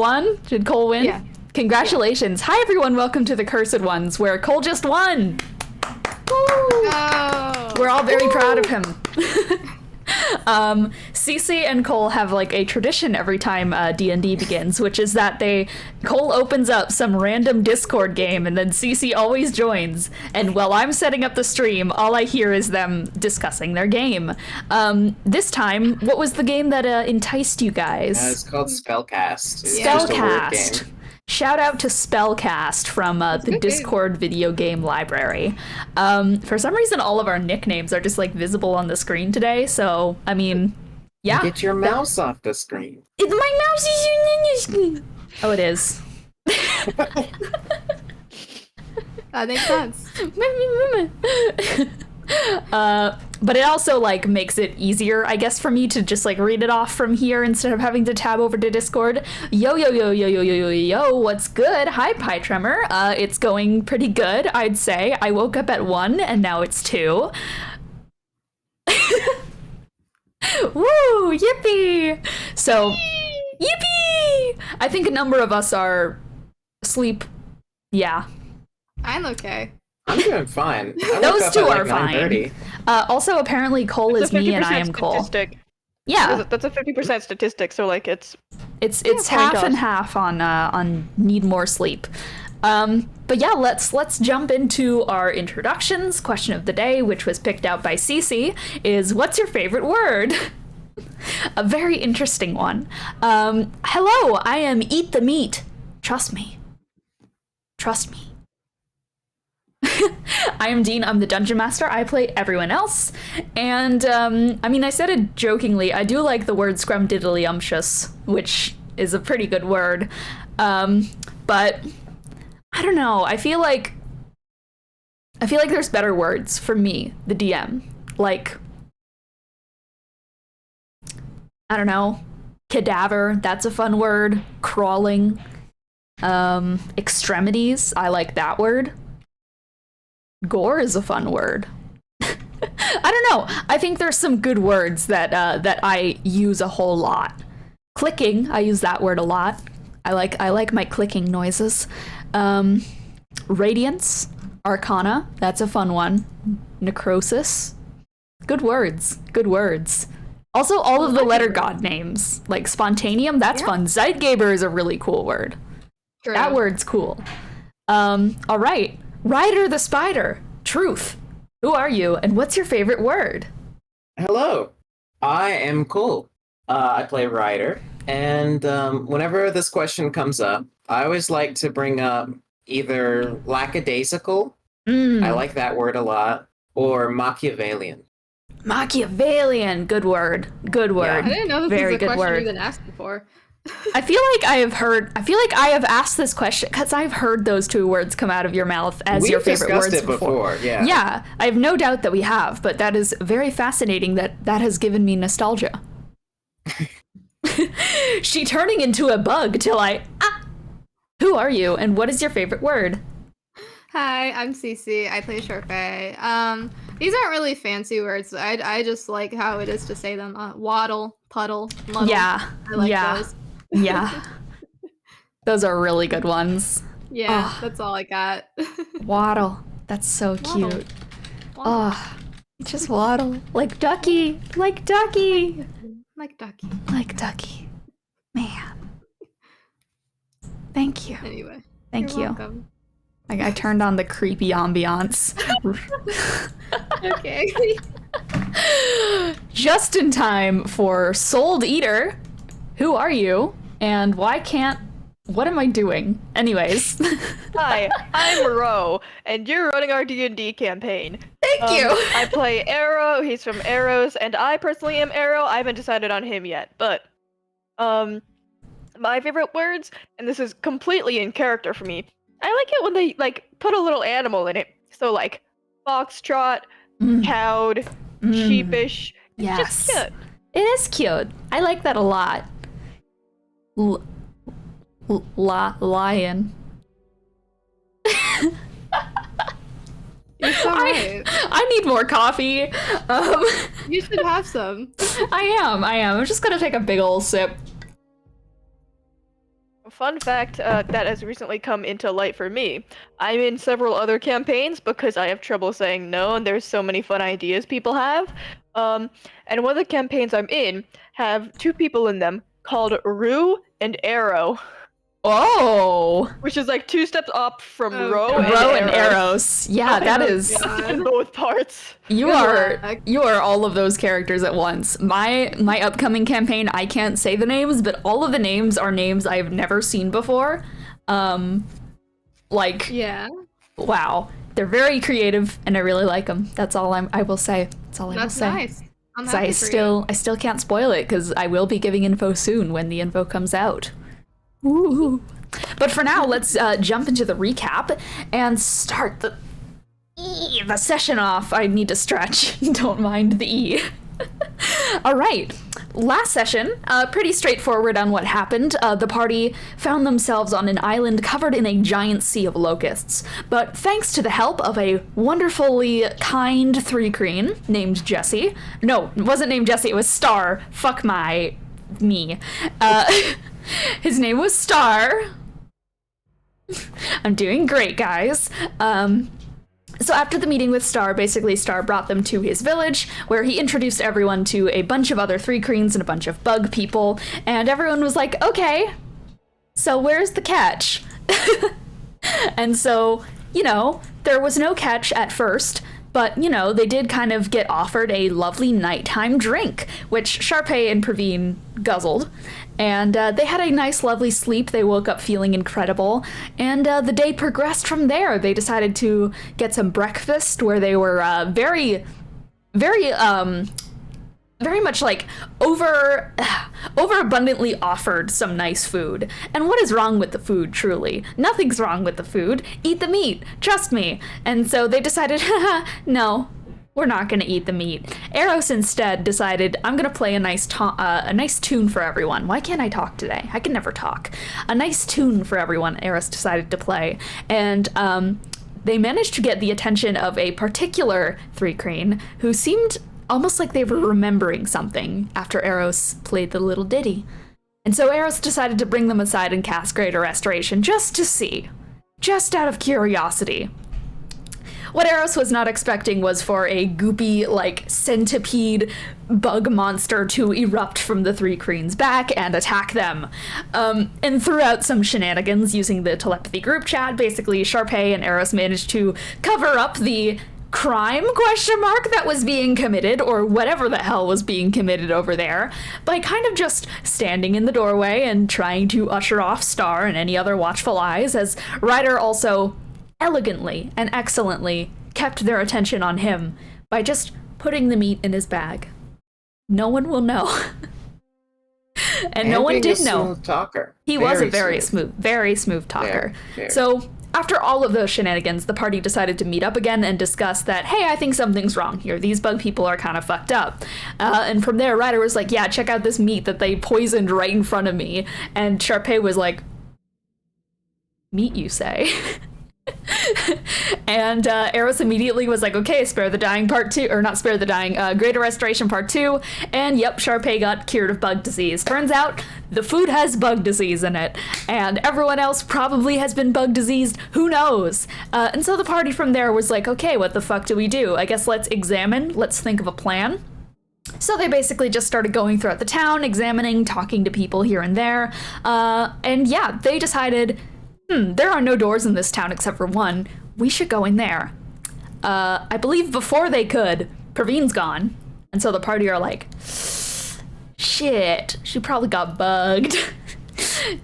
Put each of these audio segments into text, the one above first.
won? Did Cole win? Yeah. Congratulations. Hi, everyone. Welcome to the Cursed Ones, where Cole just won. Woo! Oh. We're all very proud of him. Cece and Cole have like a tradition every time D&D begins, which is that Cole opens up some random Discord game and then Cece always joins. And while I'm setting up the stream, all I hear is them discussing their game. This time, what was the game that enticed you guys? It's called Spellcast. It's just a word Spellcast. game. Shout out to Spellcast from the Discord video game library. For some reason, all of our nicknames are just like visible on the screen today. So, I mean, yeah. Get your mouse off the screen. My mouse is in the screen. Oh, it is. That makes sense. But it also like makes it easier, I guess, for me to just like read it off from here instead of having to tab over to Discord. Yo, what's good? Hi, Pie Tremor. It's going pretty good, I'd say. I woke up at 1 and now it's 2. Woo, yippee! So, yippee! I think a number of us are asleep. Yeah. I'm okay. I'm doing fine. I woke Those up two at, are like, fine. 9:30. Also, apparently Cole is me and I am Cole. Statistic. Yeah, That's a 50% statistic, so like it's it's Yeah, half point and us. half on need more sleep. But yeah, let's jump into our introductions. Question of the day, which was picked out by Cece, is what's your favorite word? A very interesting one. Hello, I am Eat the Meat. Trust me. Trust me. I am Dean, I'm the Dungeon Master, I play everyone else, and I mean, I said it jokingly, I do like the word scrumdiddlyumptious, which is a pretty good word, but I don't know, I feel like there's better words for me, the DM, like, I don't know, cadaver, that's a fun word, crawling, extremities, I like that word. Gore is a fun word. I don't know. I think there's some good words that I use a whole lot. Clicking, I use that word a lot. I like my clicking noises. Radiance, Arcana, that's a fun one. Necrosis, good words. Good words. Also, all of the letter god names, like Spontaneum, that's fun. Zeitgeber is a really cool word. True. That word's cool. All right. Ryder the Spider, truth. Who are you, and what's your favorite word? Hello, I am Cole. I play Ryder, and whenever this question comes up, I always like to bring up either lackadaisical, I like that word a lot, or Machiavellian. Machiavellian, good word. Good word. I didn't know this Very was a good question word. you've been asking for. I feel like I have asked this question because I've heard those two words come out of your mouth as your favorite discussed words it before. Yeah. Yeah, I have no doubt that we have, but that is very fascinating that has given me nostalgia. She turning into a bug till Who are you, and what is your favorite word? Hi, I'm Cece. I play Sharpay. These aren't really fancy words. I just like how it is to say them. Waddle, puddle, muddle. Yeah, I like yeah. those. Yeah. Those are really good ones. Yeah, Oh. that's all I got. Waddle. That's so Waddle. cute. Waddle. Oh, just waddle. Like Ducky. Like Ducky. Like Ducky. Like Ducky. Man. Thank you. Anyway. Thank you're you. welcome. I turned on the creepy ambiance. Okay. Just in time for Souled Eater. Who are you? And what am I doing? Anyways. Hi, I'm Ro, and you're running our D&D campaign. Thank you. I play Arrow, he's from Arrows, and I personally am Arrow. I haven't decided on him yet, but my favorite words, and this is completely in character for me, I like it when they like put a little animal in it. So like foxtrot, cowed, sheepish. Yes. Just cute. It is cute. I like that a lot. Lion. You're so right. I need more coffee. You should have some. I am. I'm just gonna take a big ol' sip. Fun fact that has recently come into light for me. I'm in several other campaigns because I have trouble saying no, and there's so many fun ideas people have. And one of the campaigns I'm in have two people in them called Rue and Arrow, Oh, which is like two steps up from Oh, Row God. and Row and Arrows. Arrows. Yeah, that Oh, is. God. In both parts. You Good are luck. you are all of those characters at once. My upcoming campaign, I can't say the names, but all of the names are names I've never seen before. Like Yeah, wow, they're very creative, and I really like them. That's all I will say. That's all I will that's say. nice. I'm 'Cause happy for you. I still can't spoil it because I will be giving info soon when the info comes out. Ooh. But for now, let's jump into the recap and start the session off. I need to stretch. Don't mind the E. All right. Last session, pretty straightforward on what happened. The party found themselves on an island covered in a giant sea of locusts. But thanks to the help of a wonderfully kind thri-kreen named Jesse. No, it wasn't named Jesse, it was Star. Fuck me. His name was Star. I'm doing great, guys. So after the meeting with Star, basically Star brought them to his village, where he introduced everyone to a bunch of other thri-kreens and a bunch of bug people, and everyone was like, okay, so where's the catch? And so, there was no catch at first, but, they did kind of get offered a lovely nighttime drink, which Sharpay and Praveen guzzled. And they had a nice, lovely sleep. They woke up feeling incredible. And the day progressed from there. They decided to get some breakfast where they were very much like overabundantly offered some nice food. And what is wrong with the food, truly? Nothing's wrong with the food. Eat the meat. Trust me. And so they decided, no, we're not going to eat the meat. Eros instead decided, I'm going to play a nice tune for everyone. Why can't I talk today? I can never talk. A nice tune for everyone, Eros decided to play. And they managed to get the attention of a particular thri-kreen who seemed almost like they were remembering something after Eros played the little ditty. And so Eros decided to bring them aside and cast Greater Restoration just to see. Just out of curiosity. What Eros was not expecting was for a goopy, centipede bug monster to erupt from the thri-kreen's back and attack them. And throughout some shenanigans using the telepathy group chat, basically Sharpay and Eros managed to cover up the crime that was being committed, or whatever the hell was being committed over there, by kind of just standing in the doorway and trying to usher off Star and any other watchful eyes, as Ryder also elegantly and excellently kept their attention on him by just putting the meat in his bag. No one will know. And no one being did a know. smooth talker. He was a very smooth talker. Very. So after all of those shenanigans, the party decided to meet up again and discuss that, hey, I think something's wrong here. These bug people are kind of fucked up. And from there, Ryder was like, yeah, check out this meat that they poisoned right in front of me. And Sharpay was like, meat, you say? And Eros immediately was like, okay, spare the dying part 2, or not spare the dying, Greater Restoration part 2, and yep, Sharpay got cured of bug disease. Turns out the food has bug disease in it, and everyone else probably has been bug diseased, who knows? And so the party from there was like, okay, what the fuck do we do? I guess let's think of a plan. So they basically just started going throughout the town, examining, talking to people here and there, and yeah, they decided, there are no doors in this town except for one. We should go in there. I believe before they could, Praveen's gone. And so the party are like, shit, she probably got bugged.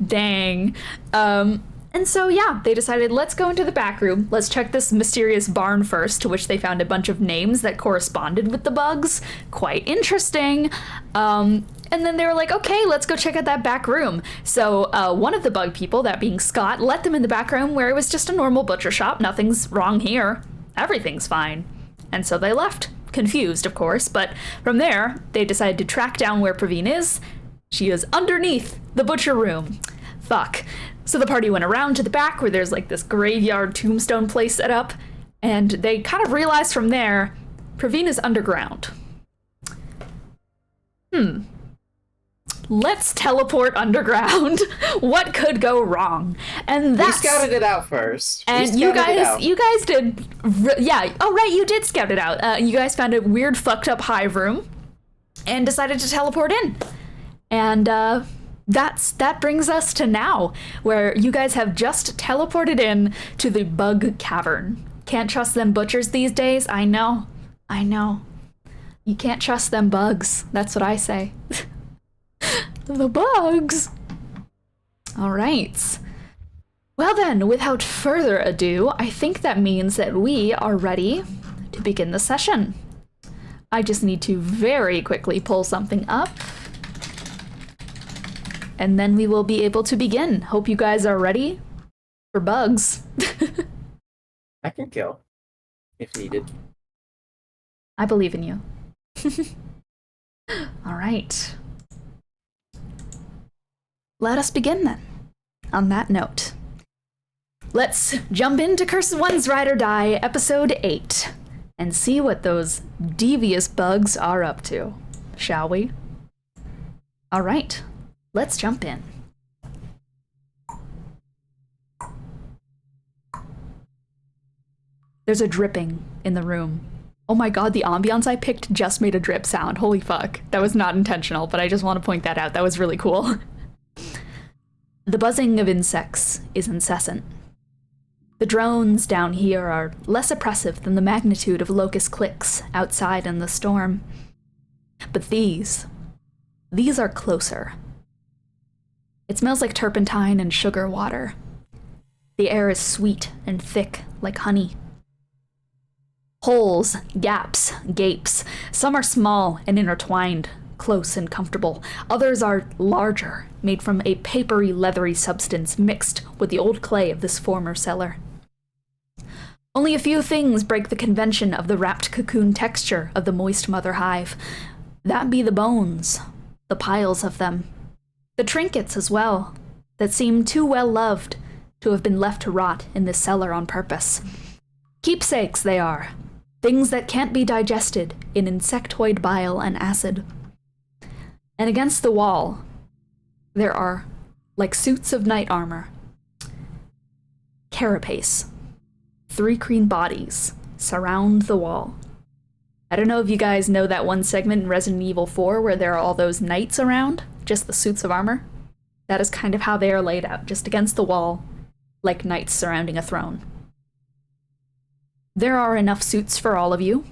Dang. And so, yeah, they decided, let's go into the back room. Let's check this mysterious barn first, to which they found a bunch of names that corresponded with the bugs. Quite interesting. And then they were like, okay, let's go check out that back room. So one of the bug people, that being Scott, let them in the back room where it was just a normal butcher shop. Nothing's wrong here. Everything's fine. And so they left. Confused, of course. But from there, they decided to track down where Praveen is. She is underneath the butcher room. Fuck. So the party went around to the back where there's this graveyard tombstone place set up. And they kind of realized from there, Praveen is underground. let's teleport underground. What could go wrong? And We that's scouted it out first. We and scouted you it out. guys did, yeah. Oh right, you did scout it out. You guys found a weird, fucked up hive room, and decided to teleport in. And that brings us to now, where you guys have just teleported in to the bug cavern. Can't trust them butchers these days. I know. You can't trust them bugs. That's what I say. The bugs. All right. Well then, without further ado, I think that means that we are ready to begin the session. I just need to very quickly pull something up, and then we will be able to begin. Hope you guys are ready for bugs. I can kill if needed. I believe in you. All right. Let us begin then. On that note, let's jump into Cursed Ones Ride or Die, episode 8, and see what those devious bugs are up to, shall we? All right, let's jump in. There's a dripping in the room. Oh my god, the ambiance I picked just made a drip sound. Holy fuck. That was not intentional, but I just want to point that out. That was really cool. The buzzing of insects is incessant. The drones down here are less oppressive than the magnitude of locust clicks outside in the storm. But these are closer. It smells like turpentine and sugar water. The air is sweet and thick like honey. Holes, gaps, gapes. Some are small and intertwined, close and comfortable. Others are larger, made from a papery, leathery substance mixed with the old clay of this former cellar. Only a few things break the convention of the wrapped cocoon texture of the moist mother hive. That be the bones, the piles of them. The trinkets as well, that seem too well loved to have been left to rot in this cellar on purpose. Keepsakes they are. Things that can't be digested in insectoid bile and acid. And against the wall, there are, like suits of knight armor, carapace. Thri-kreen bodies surround the wall. I don't know if you guys know that one segment in Resident Evil 4 where there are all those knights around, just the suits of armor. That is kind of how they are laid out, just against the wall, like knights surrounding a throne. There are enough suits for all of you.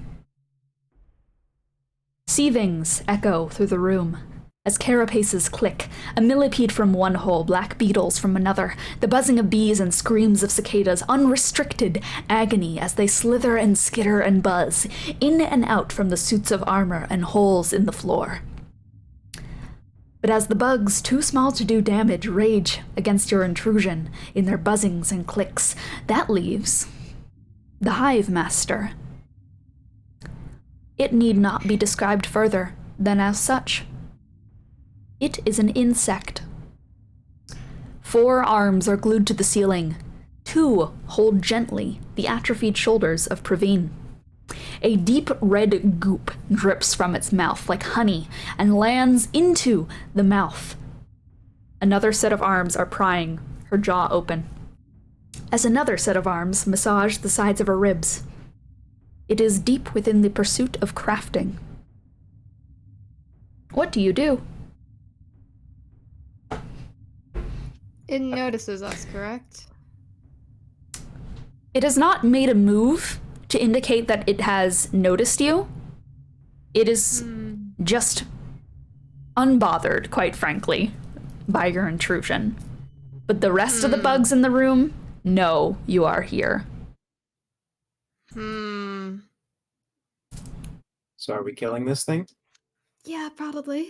Seethings echo through the room as carapaces click, a millipede from one hole, black beetles from another, the buzzing of bees and screams of cicadas, unrestricted agony as they slither and skitter and buzz, in and out from the suits of armor and holes in the floor. But as the bugs, too small to do damage, rage against your intrusion in their buzzings and clicks, that leaves the Hive Master. It need not be described further than as such. It is an insect. 4 arms are glued to the ceiling. 2 hold gently the atrophied shoulders of Praveen. A deep red goop drips from its mouth like honey and lands into the mouth. Another set of arms are prying her jaw open, as another set of arms massage the sides of her ribs. It is deep within the pursuit of crafting. What do you do? It notices us, correct? It has not made a move to indicate that it has noticed you. It is just unbothered, quite frankly, by your intrusion. But the rest of the bugs in the room know you are here. Hmm. So are we killing this thing? Yeah, probably.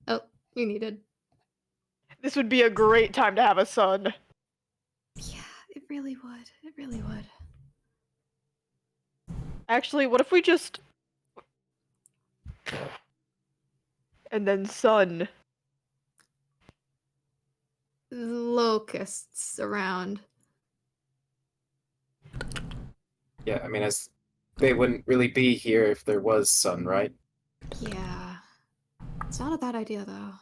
Oh, you needed. This would be a great time to have a son. Yeah, it really would. It really would. Actually, what if we just... And then son. Locusts around. Yeah, I mean, as they wouldn't really be here if there was sun, right? Yeah. It's not a bad idea, though.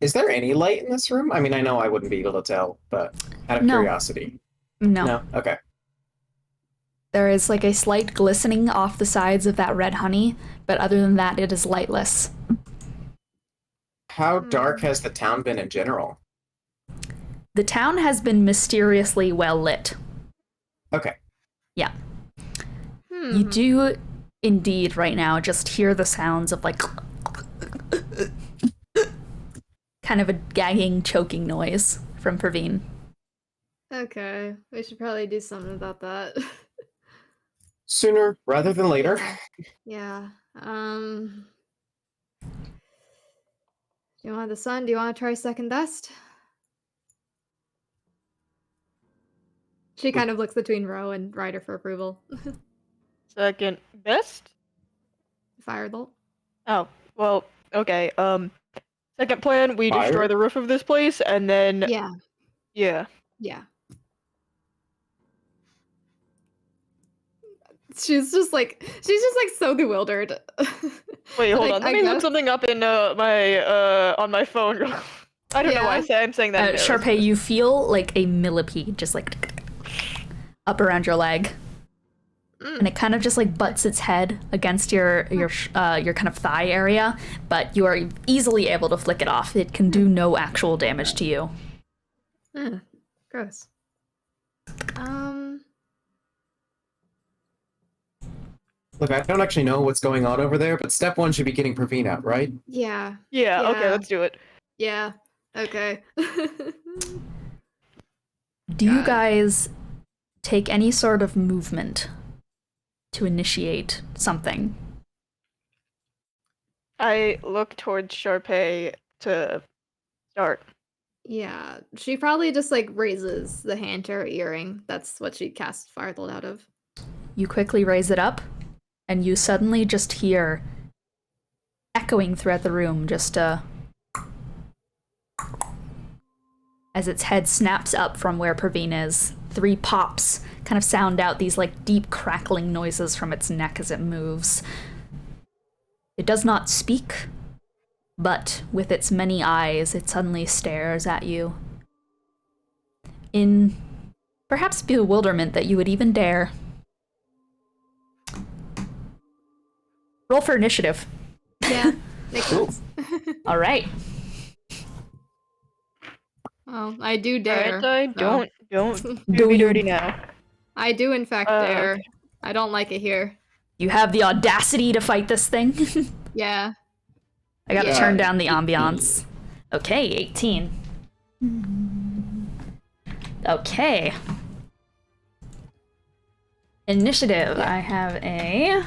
Is there any light in this room? I mean, I know I wouldn't be able to tell, but out of No. curiosity. No. No? Okay. There is like a slight glistening off the sides of that red honey, but other than that, it is lightless. How dark has the town been in general? The town has been mysteriously well lit. Okay. Yeah. You do indeed right now just hear the sounds of like kind of a gagging, choking noise from Praveen. Okay, we should probably do something about that. Sooner rather than later. Yeah. Do you want the sun? Do you want to try second best? She kind of looks between Ro and Ryder for approval. Second best? Firebolt. Oh, well, okay. Second plan, we Fire? destroy the roof of this place, and then Yeah. yeah. Yeah. She's just like so bewildered. Wait, hold Like, on. Let I me look guess- something up in my on my phone. I don't know why I'm saying that. Sharpay, you feel like a millipede just like up around your leg. And it kind of just like butts its head against your kind of thigh area, but you are easily able to flick it off. It can do no actual damage to you. Gross. Look, I don't actually know what's going on over there, but step one should be getting Praveen out, right? Yeah. Yeah, okay, Yeah. let's do it. Yeah. Okay. Do you God. guys take any sort of movement to initiate something? I look towards Sharpay to start. Yeah. She probably just like raises the hand to her earring. That's what she cast Firebolt out of. You quickly raise it up, and you suddenly just hear, echoing throughout the room, just as its head snaps up from where Praveen is. 3 pops kind of sound out these like deep crackling noises from its neck as it moves. It does not speak, but with its many eyes, it suddenly stares at you. In perhaps bewilderment that you would even dare. Roll for initiative. Yeah. Makes sense. All right. Oh, I do dare. Alright, so- don't Do do me you- dirty now. I do in fact dare. Okay. I don't like it here. You have the audacity to fight this thing. Yeah. I gotta Yeah. turn down the ambiance. Okay, 18. Okay. Initiative. I have a...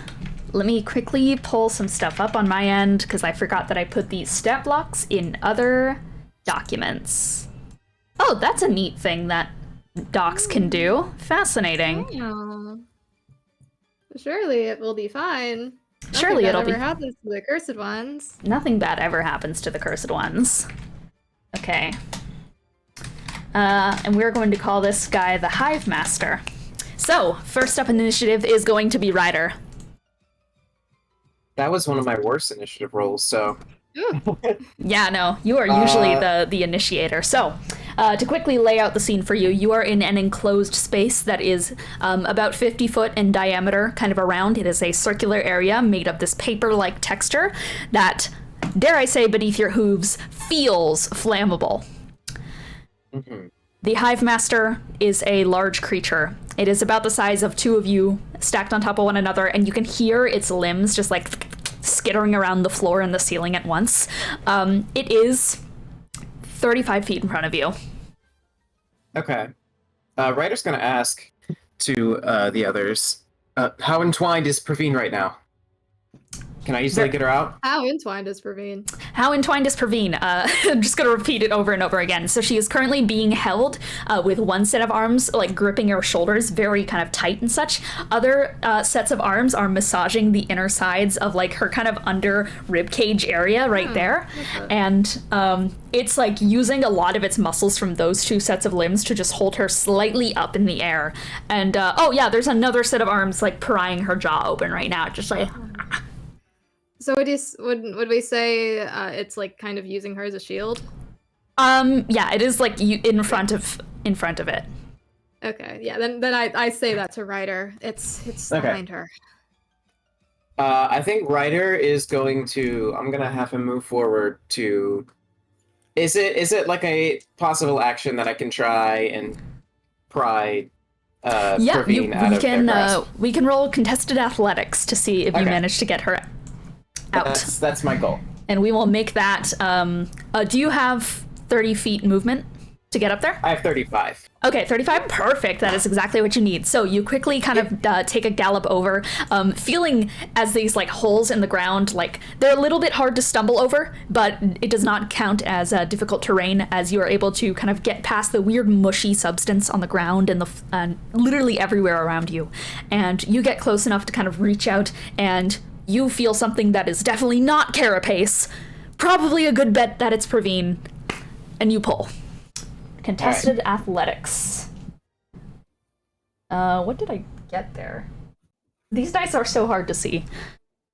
Let me quickly pull some stuff up on my end, because I forgot that I put these stat blocks in other documents. Oh, that's a neat thing that docs can do. Fascinating. Yeah. Surely it will be fine. Surely Nothing it'll bad be... ever happens to the cursed ones. Nothing bad ever happens to the cursed ones. Okay. And we're going to call this guy the Hive Master. So, first up in the initiative is going to be Ryder. That was one of my worst initiative rolls, so... Yeah, no, you are usually the initiator. So, to quickly lay out the scene for you, you are in an enclosed space that is about 50 foot in diameter, kind of around. It is a circular area made of this paper-like texture that, dare I say, beneath your hooves, feels flammable. Mhm. The Hive Master is a large creature. It is about the size of 2 of you stacked on top of one another, and you can hear its limbs just like skittering around the floor and the ceiling at once. It is 35 feet in front of you. Okay. Ryder's gonna ask to the others, how entwined is Praveen right now? Can I easily get her out? How entwined is Praveen? How entwined is Praveen? I'm just going to repeat it over and over again. So she is currently being held with one set of arms, like gripping her shoulders very kind of tight and such. Other sets of arms are massaging the inner sides of like her kind of under rib cage area right there. Okay. And it's like using a lot of its muscles from those two sets of limbs to just hold her slightly up in the air. And oh yeah, there's another set of arms like prying her jaw open right now, just like... So would we say it's like kind of using her as a shield? Yeah, it is like in front of it. Okay, yeah. Then I say that to Ryder. It's behind her. I think Ryder is going to. I'm gonna have him move forward to. Is it like a possible action that I can try and pry? Praveen out of their grasp? We can roll contested athletics to see if you manage to get her out. That's my goal. And we will make that. Do you have 30 feet movement to get up there? I have 35. Okay, 35. Perfect. That is exactly what you need. So you quickly kind of take a gallop over, feeling as these like holes in the ground, like they're a little bit hard to stumble over, but it does not count as difficult terrain as you are able to kind of get past the weird mushy substance on the ground and literally everywhere around you. And you get close enough to kind of reach out and you feel something that is definitely not carapace. Probably a good bet that it's Praveen. And you pull. Contested athletics. What did I get there? These dice are so hard to see.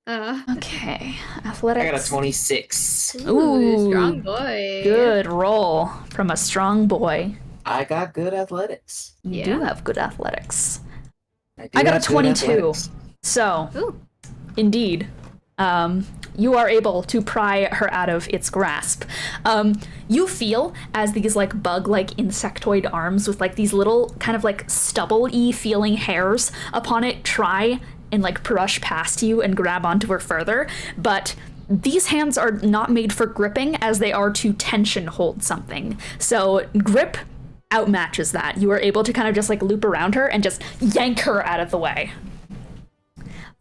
Okay, athletics. I got a 26. Ooh, strong boy. Good roll from a strong boy. I got good athletics. You do have good athletics. I got a 22. So, indeed, you are able to pry her out of its grasp. You feel as these like bug-like insectoid arms with like these little kind of like stubble-y feeling hairs upon it try and like brush past you and grab onto her further, but these hands are not made for gripping as they are to tension hold something. So grip outmatches that. You are able to kind of just like loop around her and just yank her out of the way.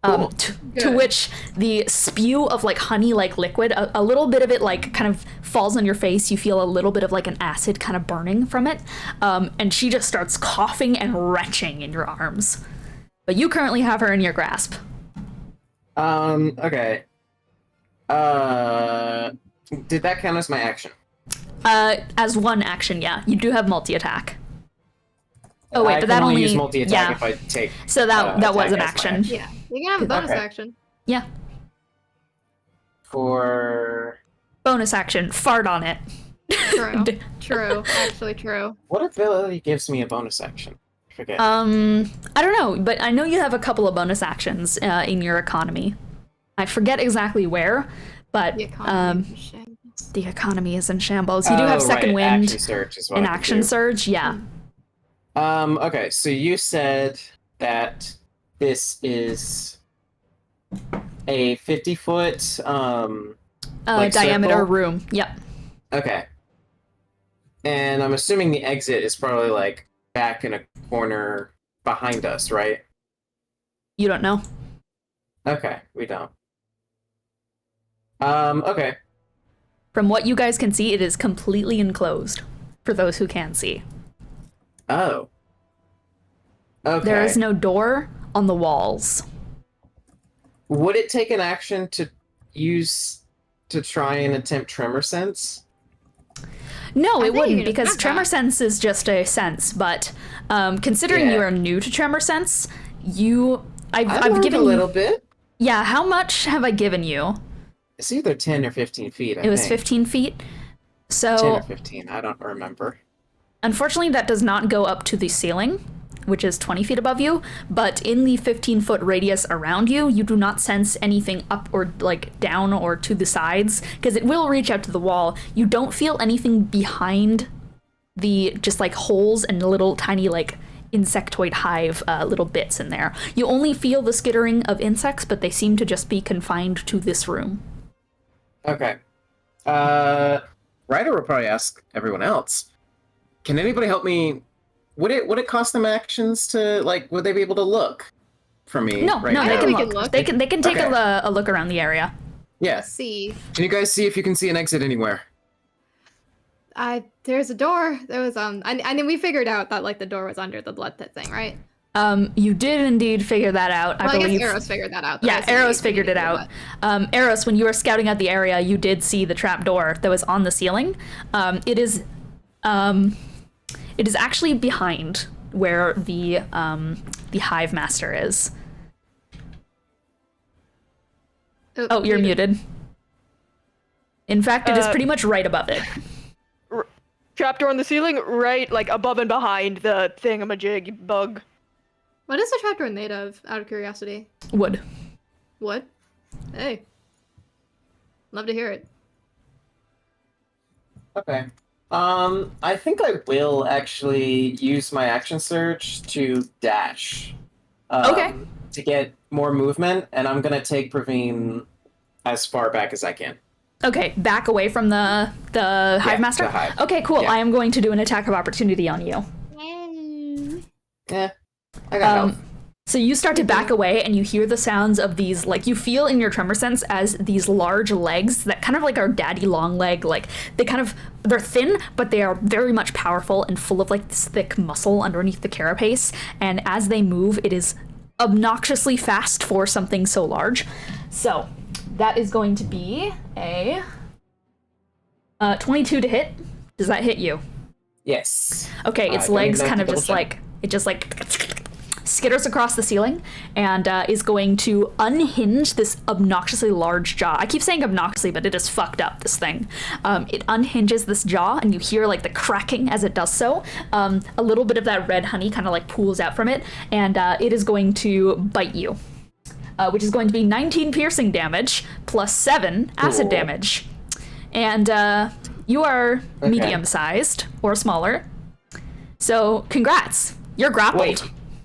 To which the spew of like honey like liquid, a little bit of it like kind of falls on your face. You feel a little bit of like an acid kind of burning from it, and she just starts coughing and retching in your arms. But you currently have her in your grasp. Okay. Did that count as my action? As one action, yeah. You do have multi-attack. Oh wait, but that only use multi-attack if I take. So that was an action. Yeah, you can have a bonus action. Yeah. For bonus action, fart on it. True. True. Actually, true. What ability gives me a bonus action? I forget. I don't know, but I know you have a couple of bonus actions in your economy. I forget exactly where, but the economy is in shambles. You do have second wind. Action surge is what an action surge, yeah. Okay, so you said that this is a 50-foot like diameter circle? room. Yep. Okay. And I'm assuming the exit is probably like back in a corner behind us, right? You don't know. Okay, we don't. Okay. From what you guys can see, it is completely enclosed for those who can see. Oh. Okay. There is no door on the walls. Would it take an action to try and attempt tremor sense? No, it wouldn't, because tremor sense is just a sense, but considering you are new to tremor sense, I've given a little bit. Yeah, how much have I given you? It's either 10 or 15 feet, I think. It was think. 15 feet? So 10 or 15, I don't remember. Unfortunately, that does not go up to the ceiling, which is 20 feet above you, but in the 15-foot radius around you, you do not sense anything up or like down or to the sides, because it will reach out to the wall. You don't feel anything behind the just like holes and little tiny like insectoid hive little bits in there. You only feel the skittering of insects, but they seem to just be confined to this room. Okay. Ryder will probably ask everyone else. Can anybody help me? Would it cost them actions to, like, would they be able to look? from me No, right no, now? they can we look. can look. They can take Okay. a look around the area. Yeah. See. Can you guys see if you can see an exit anywhere? There's a door. There was and then we figured out that like the door was under the blood pit thing, right? You did indeed figure that out. Well, I I guess believe. Eros figured that out. though. Yeah, I see Eros you figured it figured out. Eros, when you were scouting out the area, you did see the trap door that was on the ceiling. It is actually behind where the Hive Master is. Oh, you're muted. In fact, it is pretty much right above it. Trapdoor on the ceiling, right, like above and behind the thingamajig bug. What is the trapdoor made of, out of curiosity? Wood. Wood? Hey. Love to hear it. Okay. I think I will actually use my action surge to dash. Okay. To get more movement, and I'm gonna take Praveen as far back as I can. Okay, back away from the Hive Master? the Hive. Okay, cool. Yeah. I am going to do an attack of opportunity on you. Yeah, I got help. So you start to back away and you hear the sounds of these, like, you feel in your tremor sense as these large legs that kind of like are daddy long leg, like they're thin, but they are very much powerful and full of like this thick muscle underneath the carapace. And as they move, it is obnoxiously fast for something so large. So that is going to be a 22 to hit. Does that hit you? Yes. Okay, its don't legs even kind have of to just double like, it just like skitters across the ceiling and is going to unhinge this obnoxiously large jaw. I keep saying obnoxiously, but it is fucked up, this thing. It unhinges this jaw and you hear like the cracking as it does so. A little bit of that red honey kind of like pools out from it, and it is going to bite you, which is going to be 19 piercing damage plus 7 acid Cool. damage. And you are medium-sized or smaller. So congrats, you're grappled. Wait,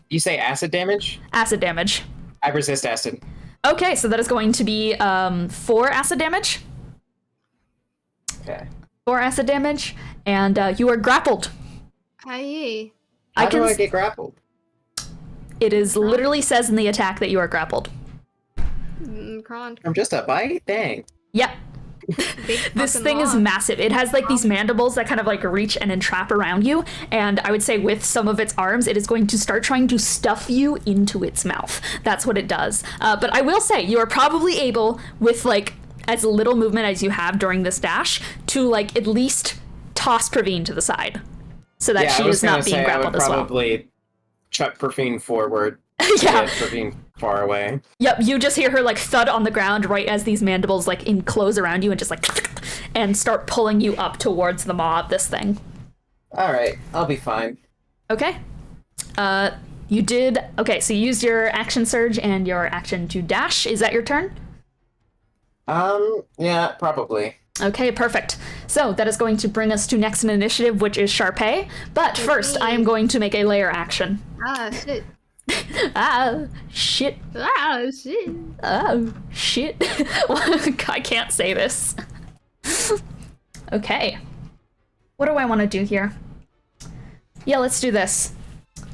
you say acid damage? Acid damage. I resist acid. Okay, so that is going to be 4 acid damage. Okay. 4 acid damage, and you are grappled. Hi. How do I get grappled? It is literally says in the attack that you are grappled. Cron. From just a bite? Dang. Yep. Big This fucking thing is log. massive. It has like these mandibles that kind of like reach and entrap around you, and I would say with some of its arms, it is going to start trying to stuff you into its mouth. That's what it does. But I will say, you are probably able, with like as little movement as you have during this dash, to like at least toss Praveen to the side, so that she is not being grappled as I would well. probably chuck Praveen forward. Yeah. Get Praveen far away. Yep, you just hear her like thud on the ground right as these mandibles like enclose around you and just like and start pulling you up towards the maw of this thing. All right, I'll be fine. Okay. You did. Okay, so you used your action surge and your action to dash. Is that your turn? Yeah, probably. Okay, perfect. So that is going to bring us to next in initiative, which is Sharpay. But first, I am going to make a layer action. Ah, shit. Ah, shit. Ah, shit. Oh, shit. I can't say this. Okay. What do I want to do here? Yeah, let's do this.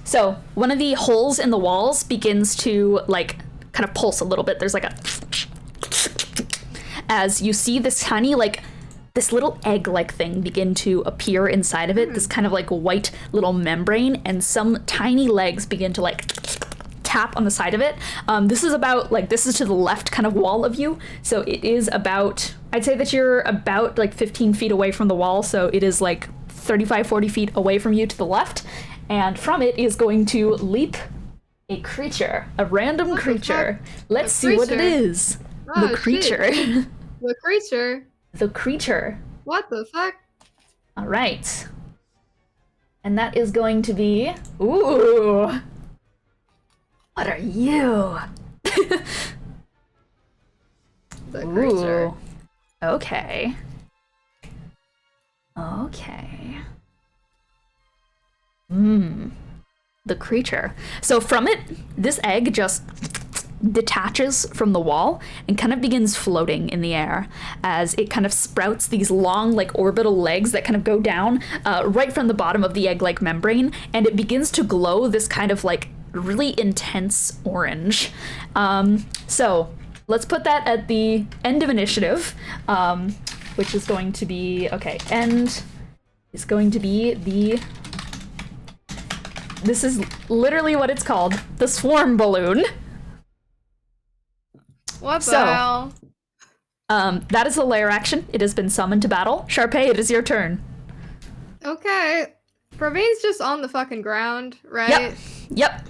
So, one of the holes in the walls begins to, like, kind of pulse a little bit. There's like a... As you see this tiny, like, this little egg-like thing begin to appear inside of it, this kind of like white little membrane, and some tiny legs begin to like tap on the side of it. This is about like, this is to the left kind of wall of you, so it is about, I'd say that you're about like 15 feet away from the wall, so it is like 35, 40 feet away from you to the left, and from it is going to leap a creature, a random What the creature. fuck? Let's A see what it creature? is. Oh, The creature. The creature. The creature. What the fuck? All right. And that is going to be... Ooh. What are you? The creature. Ooh. Okay. Okay. The creature. So from it, this egg just detaches from the wall and kind of begins floating in the air as it kind of sprouts these long like orbital legs that kind of go down right from the bottom of the egg-like membrane, and it begins to glow this kind of like really intense orange. So let's put that at the end of initiative, which is going to be, okay, end is going to be this is literally what it's called, the swarm balloon. What the hell? That is a lair action. It has been summoned to battle. Sharpay, it is your turn. Okay. Praveen's just on the fucking ground, right? Yep.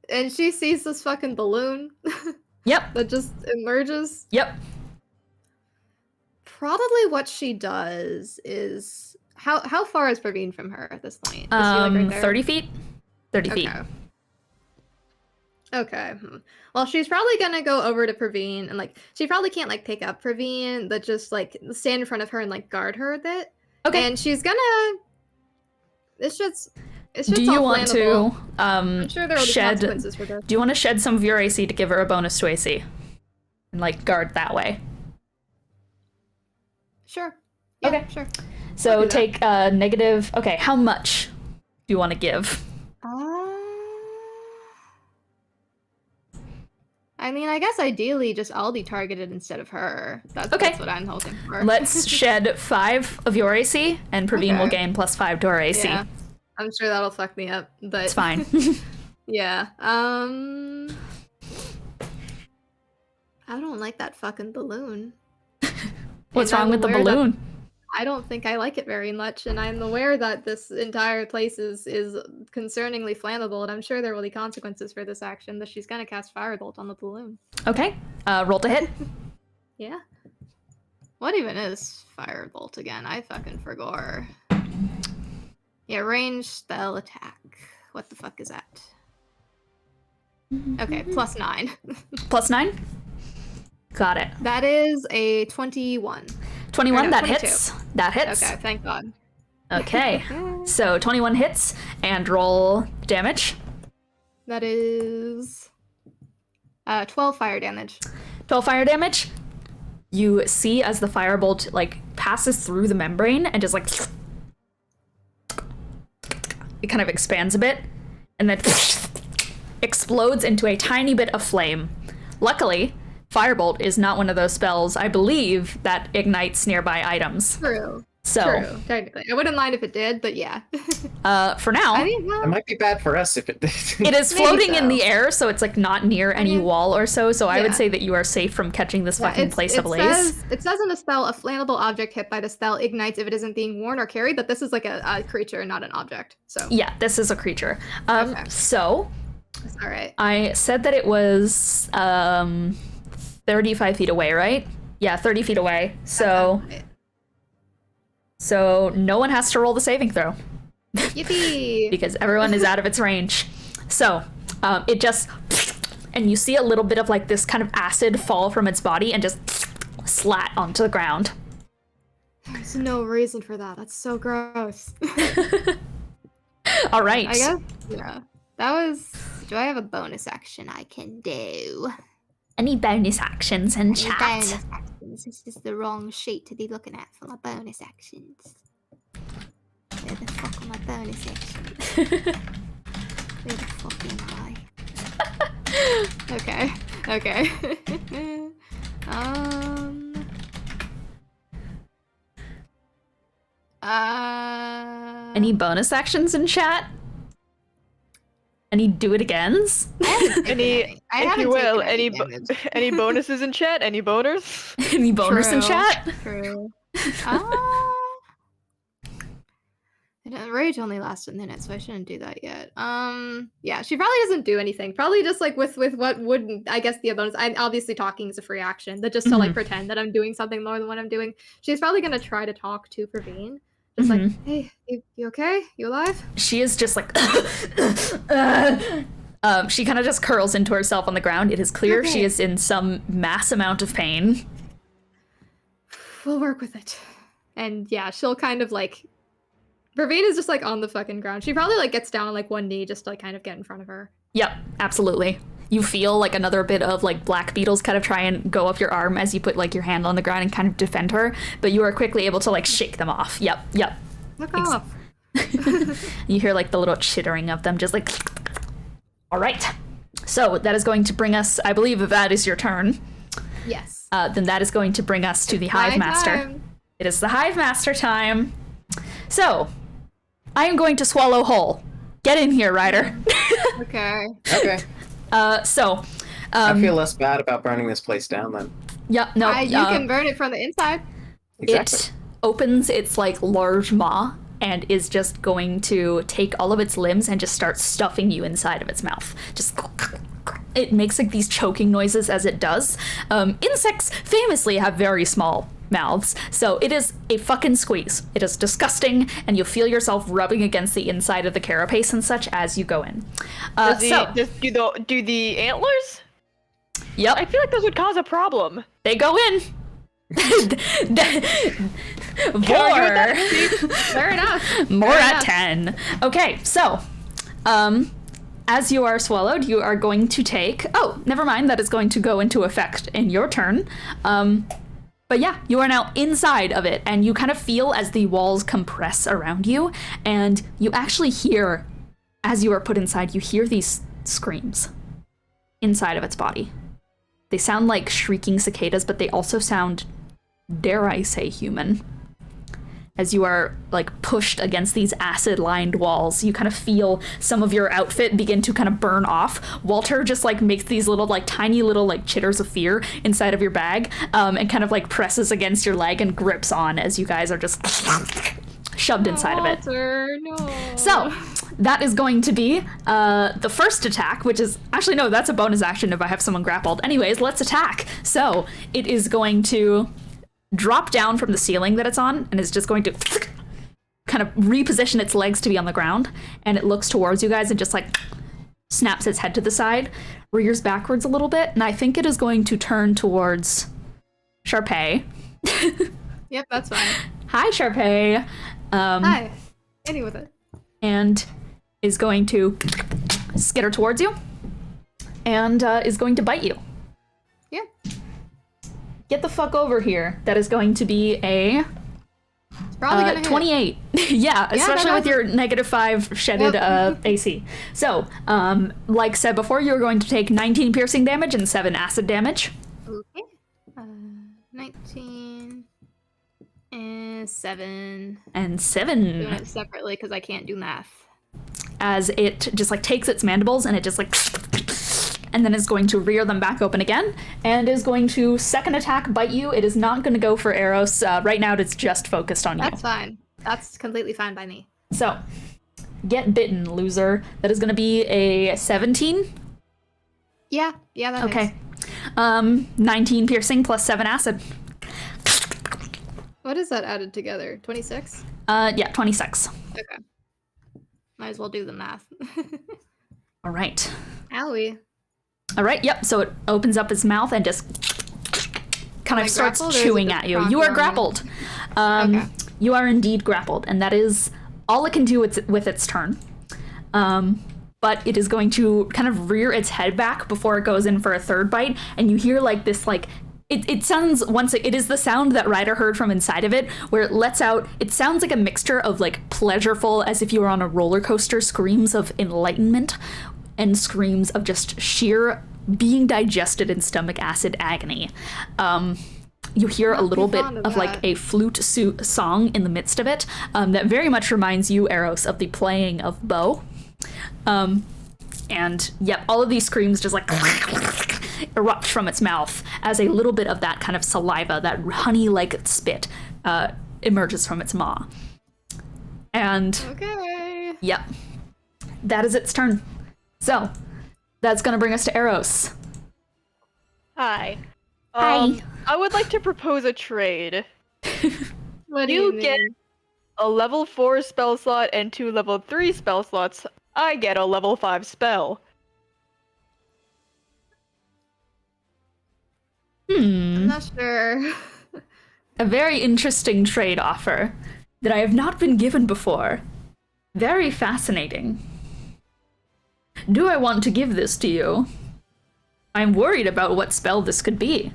And she sees this fucking balloon Yep. that just emerges. Yep. Probably what she does is how far is Praveen from her at this point? Is she, like, right there? 30 feet? 30 feet. Okay. Well, she's probably gonna go over to Praveen and like she probably can't like pick up Praveen, but just like stand in front of her and like guard her a bit. Okay. And she's gonna. It's just. Do you all want plannable. to I'm sure there will be shed? consequences for this. Do you want to shed some of your AC to give her a bonus to AC, and like guard that way? Sure. Yeah, Okay. Sure. So do that. take negative. Okay, how much do you want to give? I mean, I guess ideally just I'll be targeted instead of her. That's what I'm hoping for. Let's shed 5 of your AC, and Praveen will Okay. gain +5 to our AC. Yeah. I'm sure that'll fuck me up, but It's fine. Yeah. I don't like that fucking balloon. What's And wrong I'm with the aware that- balloon? I don't think I like it very much, and I'm aware that this entire place is concerningly flammable, and I'm sure there will be consequences for this action, that she's gonna cast Firebolt on the balloon. Okay. Roll to hit. Yeah. What even is Firebolt again? I fucking forgot. Yeah, range spell attack. What the fuck is that? Okay, +9. +9. Got it. That is a 21. 21. Or no, That 22. hits. That hits. Okay, thank God. Okay. So 21 hits, and roll damage. That is 12 fire damage. 12 fire damage. You see as the firebolt like passes through the membrane and just like it kind of expands a bit and then explodes into a tiny bit of flame. Luckily, Firebolt is not one of those spells, I believe, that ignites nearby items. True. So, True, technically. I wouldn't mind if it did, but yeah. for now, I mean, well, It might be bad for us if it did. it is Maybe floating in so. the air, so it's like not near any mean, wall or so. So I would yeah. say that you are safe from catching this fucking place it ablaze. it says in the spell, a flammable object hit by the spell ignites if it isn't being worn or carried, but this is like a creature, not an object. So Yeah, this is a creature. Okay. So it's all right. I said that it was 35 feet away, right? Yeah, 30 feet away. So no one has to roll the saving throw Yippee! because everyone is out of its range. So it just, and you see a little bit of like this kind of acid fall from its body and just slat onto the ground. There's no reason for that. That's so gross. All right. I guess, yeah. That was. Do I have a bonus action I can do? Any bonus actions in Any chat? bonus actions? This is the wrong sheet to be looking at for my bonus actions. Where the fuck are my bonus actions? Where the fuck am I? Okay. Okay. Any bonus actions in chat? Any do it agains? Any, I if haven't you will, taken any damage. any bonuses in chat? Any boners? Any bonus in True. chat? True. Rage only lasts a minute, so I shouldn't do that yet. Yeah, she probably doesn't do anything. Probably just like with what would I guess be a bonus. I'm obviously talking is a free action, but just to like pretend that I'm doing something more than what I'm doing. She's probably gonna try to talk to Praveen. Just like, hey, you okay? You alive? She is just like she kind of just curls into herself on the ground. It is clear she Okay. is in some mass amount of pain. We'll work with it. And yeah, she'll kind of like Praveen is just like on the fucking ground. She probably like gets down on like one knee just to like kind of get in front of her. Yep, absolutely. You feel like another bit of like black beetles kind of try and go up your arm as you put like your hand on the ground and kind of defend her, but you are quickly able to like shake them off. Yep. Look off. You hear like the little chittering of them just like All right. So that is going to bring us, I believe if that is your turn, Yes. then that is going to bring us to the Hive My Master. time. It is the Hive Master time. So, I am going to swallow whole. Get in here, Ryder. Okay. Okay. So, I feel less bad about burning this place down then. yeah, no, You can burn it from the inside. Exactly. it opens its like large maw and is just going to take all of its limbs and just start stuffing you inside of its mouth. Just it makes like these choking noises as it does. Insects famously have very small mouths, so it is a fucking squeeze. It is disgusting, and you'll feel yourself rubbing against the inside of the carapace and such as you go in. Does do the antlers? Yep, I feel like those would cause a problem. they go in. that, Fair enough. More Fair at enough. 10. Okay, so, as you are swallowed, you are going to take... Oh, never mind, that is going to go into effect in your turn. But yeah, you are now inside of it, and you kind of feel as the walls compress around you, and you actually hear, as you are put inside, you hear these screams inside of its body. They sound like shrieking cicadas, but they also sound, dare I say, human. As you are like pushed against these acid-lined walls, you kind of feel some of your outfit begin to kind of burn off. Walter just like makes these little like tiny little like chitters of fear inside of your bag, and kind of like presses against your leg and grips on as you guys are just shoved inside of it. Walter, no. So that is going to be the first attack, which is actually no, that's a bonus action if I have someone grappled. Anyways, let's attack. So it is going to drop down from the ceiling that it's on and is just going to kind of reposition its legs to be on the ground, and it looks towards you guys and just like snaps its head to the side, rears backwards a little bit, and I think it is going to turn towards Sharpay. Yep, that's fine. Hi, Sharpay. Hi. Any with it. And is going to skitter towards you and is going to bite you. Yeah. Get the fuck over here. That is going to be a Probably gonna hit. 28. Yeah, especially that with your -5 shedded Yep. AC. So, like said before, you're going to take 19 piercing damage and 7 acid damage. Okay. 19 and 7. And 7. Doing it separately because I can't do math. As it just like takes its mandibles and it just like and then is going to rear them back open again and is going to second attack bite you. It is not going to go for Eros. Right now it's just focused on you. That's fine. That's completely fine by me. So, get bitten, loser. That is going to be a 17. Yeah, that Okay. hits. 19 piercing plus 7 acid. What is that added together? 26? Yeah, 26. Okay. Might as well do the math. All right. Owie. All right, yep. So it opens up its mouth and just kind Am I of starts grappled, or is it chewing just at you. prompt You are on me? grappled. Okay. You are indeed grappled, and that is all it can do with its turn. But it is going to kind of rear its head back before it goes in for a third bite, and you hear like this like it sounds it is the sound that Ryder heard from inside of it, where it lets out, it sounds like a mixture of like pleasureful, as if you were on a roller coaster, screams of enlightenment and screams of just sheer being digested in stomach acid agony. You hear a little bit fond of of like that. a flute song in the midst of it, that very much reminds you, Eros, of the playing of Bo. And yep, all of these screams just like erupt from its mouth as a little bit of that kind of saliva, that honey-like spit, emerges from its maw. And Okay. yep, that is its turn. So that's gonna bring us to Eros. Hi. Hi. I would like to propose a trade. What do You you get mean? a level 4 spell slot and 2 level 3 spell slots. I get a level 5 spell. I'm not sure. A very interesting trade offer that I have not been given before. Very fascinating. Do I want to give this to you? I'm worried about what spell this could be.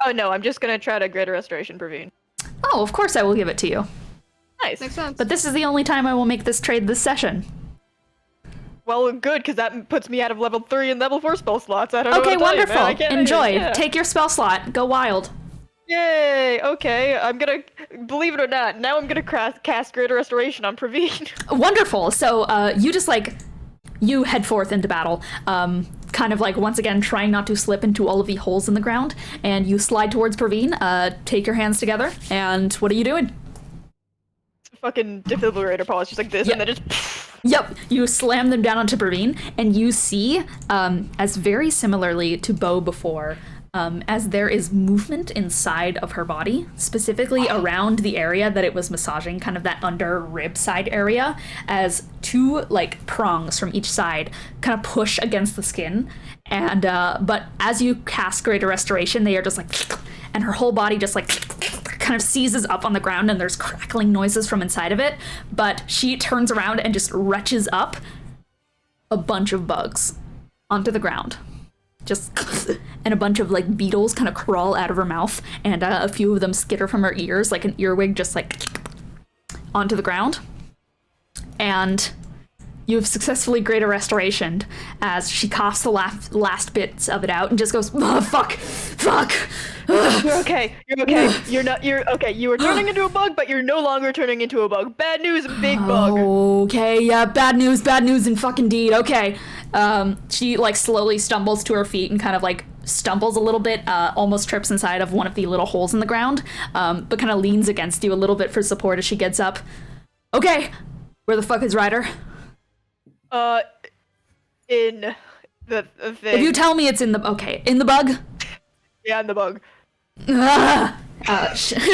Oh no, I'm just gonna try to Greater Restoration, Praveen. Oh, of course I will give it to you. Nice. Makes sense. But this is the only time I will make this trade this session. Well, good, because that puts me out of level 3 and level 4 spell slots. I don't know Okay, what to tell you, wonderful. man. I can't- Enjoy. yeah. Take your spell slot. Go wild. Yay! Okay, I'm gonna, believe it or not, now I'm gonna cast Greater Restoration on Praveen. Wonderful. So you just like, you head forth into battle, kind of like once again trying not to slip into all of the holes in the ground, and you slide towards Praveen, take your hands together, and what are you doing? Fucking defibrillator pause, just like this, Yeah. and then just. Yep, you slam them down onto Praveen, and you see, as very similarly to Bo before, as there is movement inside of her body, specifically around the area that it was massaging, kind of that under rib side area, as two like prongs from each side kind of push against the skin, and but as you cast Greater Restoration, they are just like, and her whole body just like kind of seizes up on the ground, and there's crackling noises from inside of it, but she turns around and just retches up a bunch of bugs onto the ground. Just and a bunch of like beetles kind of crawl out of her mouth, and a few of them skitter from her ears like an earwig, just like onto the ground. And you've successfully Greater Restorationed as she coughs the last bits of it out and just goes, oh, fuck. You're okay. You're okay. You were turning into a bug, but you're no longer turning into a bug. Bad news, big bug. Okay, yeah, bad news and fucking deed. Okay. She like slowly stumbles to her feet and kind of like stumbles a little bit, almost trips inside of one of the little holes in the ground, but kind of leans against you a little bit for support as she gets up. Okay, where the fuck is Ryder? In the thing. If you tell me it's in the bug. Yeah, in the bug.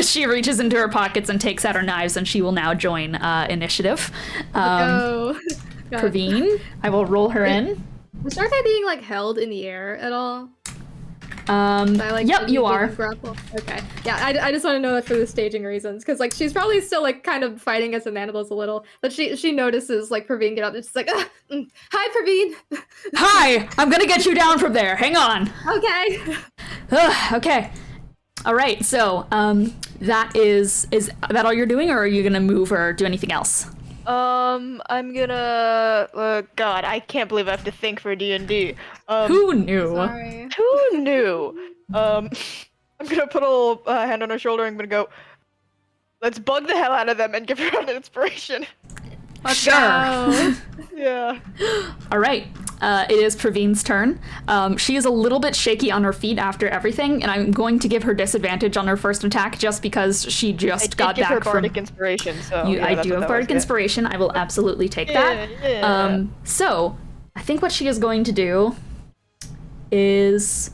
She reaches into her pockets and takes out her knives, and she will now join initiative. Go. Praveen, I will roll her in. Was Sharkeye being like held in the air at all? Yep, you are. Grapple? Okay. Yeah, I just want to know that for the staging reasons, because like she's probably still like kind of fighting as a Mandibles a little, but she notices like Praveen get up and she's like, hi Praveen. Hi, I'm gonna get you down from there. Hang on. Okay. Okay. All right. So that is that all you're doing, or are you gonna move or do anything else? I'm gonna. God, I can't believe I have to think for D&D. Who knew? Sorry. Who knew? I'm gonna put a little hand on her shoulder. I'm gonna go. Let's bug the hell out of them and give her an inspiration. Sure. Yeah. All right. It is Praveen's turn. She is a little bit shaky on her feet after everything, and I'm going to give her disadvantage on her first attack just because she just got give back her from. bardic inspiration. So I do have bardic inspiration. I will absolutely take that. Yeah. So I think what she is going to do is.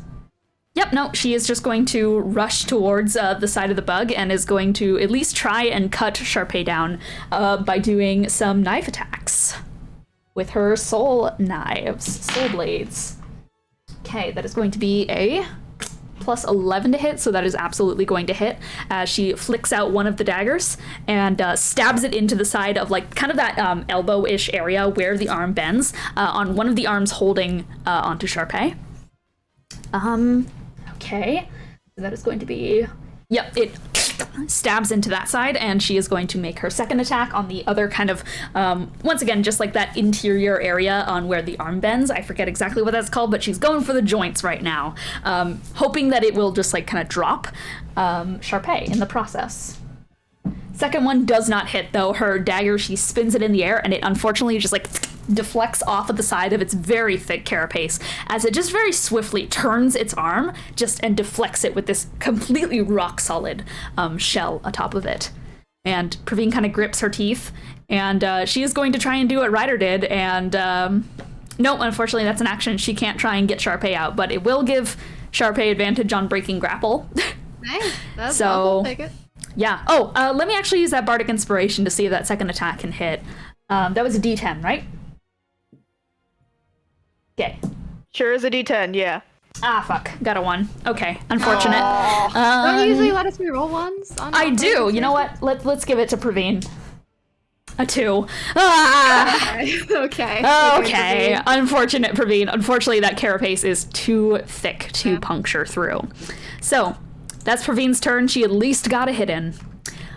Yep, no, she is just going to rush towards the side of the bug and is going to at least try and cut Sharpay down by doing some knife attacks with her soul blades. Okay, that is going to be a plus 11 to hit, so that is absolutely going to hit as she flicks out one of the daggers and stabs it into the side of like kind of that elbow-ish area where the arm bends on one of the arms holding onto Sharpay. Okay, so that is going to be, yep, it stabs into that side, and she is going to make her second attack on the other kind of, once again, just like that interior area on where the arm bends. I forget exactly what that's called, but she's going for the joints right now, hoping that it will just like kind of drop Sharpay in the process. Second one does not hit, though. Her dagger, she spins it in the air, and it unfortunately just like deflects off of the side of its very thick carapace as it just very swiftly turns its arm just and deflects it with this completely rock solid shell atop of it. And Praveen kind of grips her teeth, and she is going to try and do what Ryder did, and no, unfortunately that's an action. She can't try and get Sharpay out, but it will give Sharpay advantage on breaking grapple. Nice. That's So- awful. Take it. Yeah. Oh, let me actually use that bardic inspiration to see if that second attack can hit. That was a D10, right? Okay. Sure is a D10. Yeah. Ah, fuck. Got a 1. Okay. Unfortunate. Don't you usually let us reroll ones? I do. You know what? Let's give it to Praveen. A 2. Ah! Okay. Okay. Unfortunate, Praveen. Unfortunately, that carapace is too thick to puncture through. So, that's Praveen's turn. She at least got a hit in.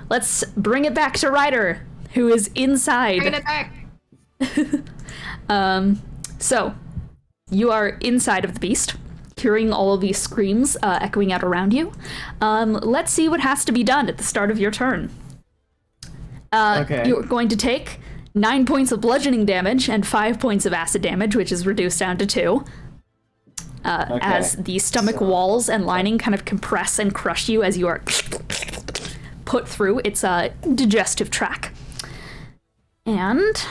Let's bring it back to Ryder, who is inside. Bring it back. So, you are inside of the beast, hearing all of these screams echoing out around you. Let's see what has to be done at the start of your turn. Okay. You're going to take 9 points of bludgeoning damage and 5 points of acid damage, which is reduced down to 2. As the stomach walls and lining kind of compress and crush you as you are put through its digestive tract. And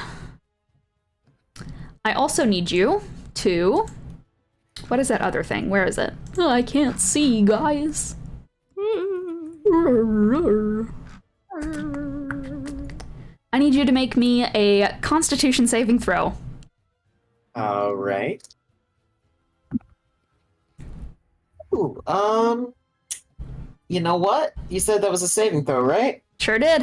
I also need you to... What is that other thing? Where is it? Oh, I can't see, guys. I need you to make me a Constitution saving throw. All right. Ooh, you know what? You said that was a saving throw, right? Sure did.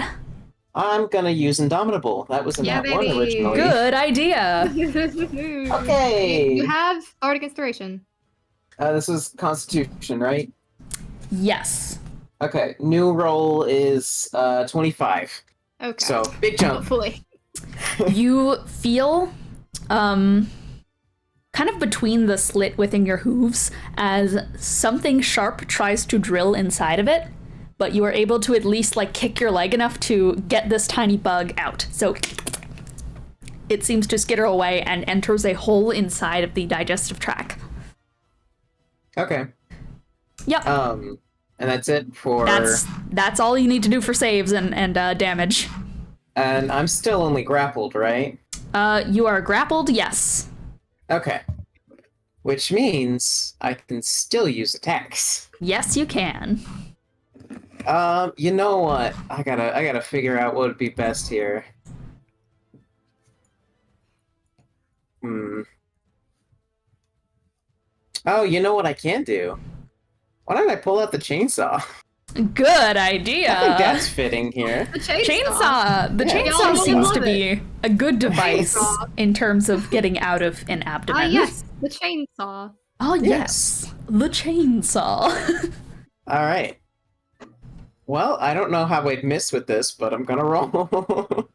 I'm gonna use Indomitable. That was in that one baby. originally. Good idea. Okay. You have Bardic Inspiration. This is Constitution, right? Yes. Okay. New roll is 25. Okay. So big jump. Hopefully. You feel kind of between the slit within your hooves as something sharp tries to drill inside of it, but you are able to at least like kick your leg enough to get this tiny bug out. So it seems to skitter away and enters a hole inside of the digestive tract. Okay. Yep. And that's it for. That's all you need to do for saves and damage. And I'm still only grappled, right? You are grappled, yes. Okay. Which means I can still use attacks. Yes, you can. You know what? I gotta figure out what would be best here. Oh, you know what I can do? Why don't I pull out the chainsaw? Good idea. I think that's fitting here. The chainsaw. The Yeah. chainsaw Y'all seems love to be a good device Chainsaw. in terms of getting out of an abdomen. Yes, the chainsaw. Oh, yes. The chainsaw. All right. Well, I don't know how I'd miss with this, but I'm gonna roll.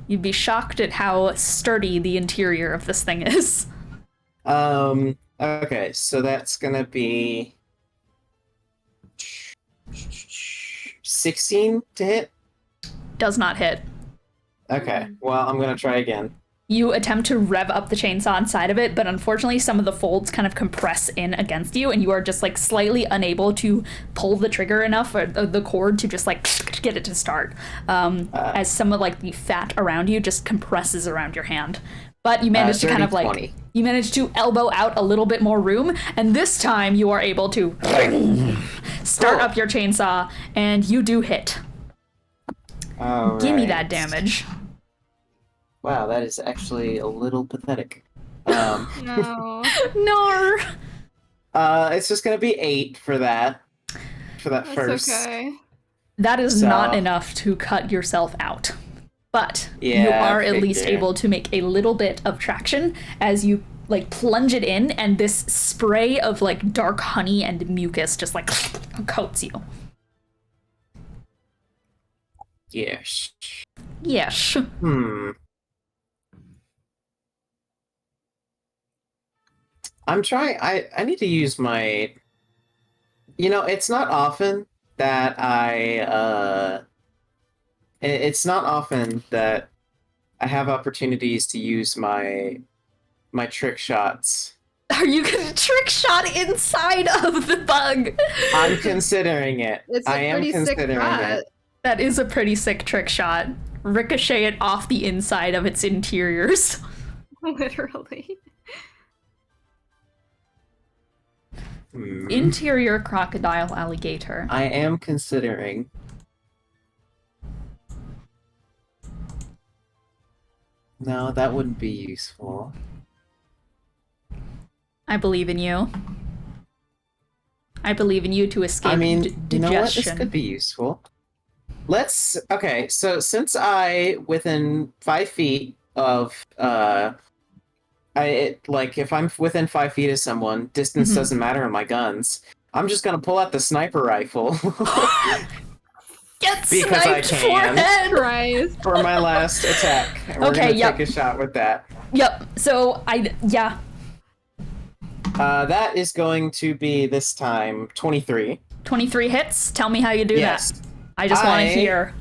You'd be shocked at how sturdy the interior of this thing is. Okay, so that's gonna be 16 to hit. Does not hit. Okay, well, I'm gonna try again. You attempt to rev up the chainsaw inside of it, but unfortunately some of the folds kind of compress in against you, and you are just like slightly unable to pull the trigger enough, or the cord to just like get it to start. As some of like the fat around you just compresses around your hand. But you manage to kind of like 20. you manage to elbow out a little bit more room, and this time you are able to start up your chainsaw, and you do hit. All Give me right. that damage. Wow, that is actually a little pathetic. No. No. It's just gonna be 8 for that. For that That's first. okay. That is So- not enough to cut yourself out. But you Yeah, are I at least figure. able to make a little bit of traction as you like plunge it in, and this spray of like dark honey and mucus just like coats you. Yes. Yes. I'm trying. I need to use my. You know, it's not often that it's not often that I have opportunities to use my trick shots. Are you gonna trick shot inside of the bug? I'm considering it. It's a I am pretty sick considering shot. it. That is a pretty sick trick shot. Ricochet it off the inside of its interiors. Literally. Interior crocodile alligator. I am considering. No, that wouldn't be useful. I believe in you. I believe in you to escape I mean, you know what? This digestion. could be useful. Okay, so since within 5 feet of if I'm within 5 feet of someone, distance Mhm. doesn't matter in my guns. I'm just gonna pull out the sniper rifle. Get Because I sniped can. forehead. Christ. For my last attack. And we're Okay, gonna yep. take a shot with that. Yep. So yeah. That is going to be this time 23. 23 hits. Tell me how you do Yes. that. I just want to hear.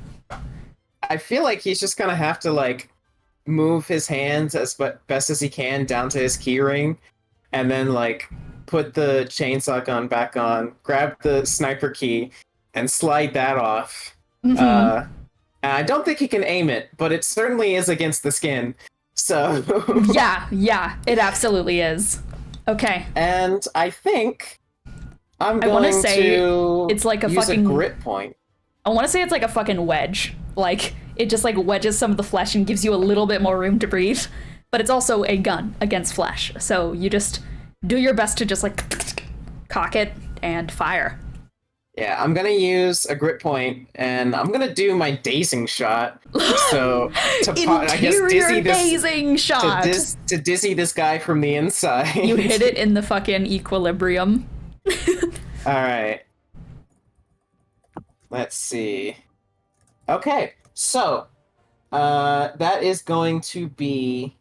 I feel like he's just gonna have to like move his hands as best as he can down to his keyring, and then like put the chainsaw gun back on, grab the sniper key, and slide that off. Mhm. And I don't think he can aim it, but it certainly is against the skin. So Yeah, it absolutely is. Okay. And I think I'm I wanna going say to it's like a use fucking- a grit point. I want to say it's like a fucking wedge. Like, it just like wedges some of the flesh and gives you a little bit more room to breathe. But it's also a gun against flesh. So you just do your best to just like cock it and fire. Yeah, I'm gonna use a grit point, and I'm gonna do my dazing shot. So I guess Interior dizzy this dazing shot. to dizzy this guy from the inside. You hit it in the fucking equilibrium. All right. Let's see. Okay, so that is going to be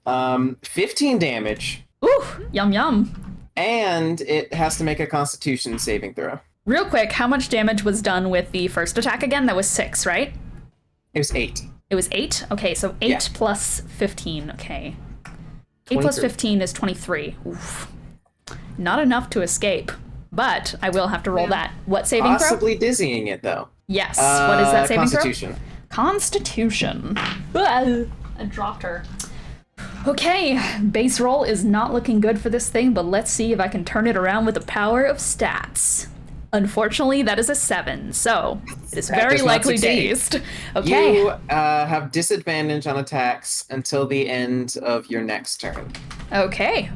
15 damage, Ooh, yum yum. and it has to make a Constitution saving throw. Real quick, how much damage was done with the first attack again? That was 6, right? It was 8. It was 8? Okay, so 8 Yeah. plus 15. Okay. 8 plus 23. 15 is 23. Oof. Not enough to escape, but I will have to roll that. What saving throw? Possibly dizzying it though. Yes. What is that saving Constitution. throw? Constitution. I dropped her. Okay, base roll is not looking good for this thing, but let's see if I can turn it around with the power of stats. Unfortunately, that is a 7, so it is very does not likely succeed. dazed. Okay. You have disadvantage on attacks until the end of your next turn. Okay.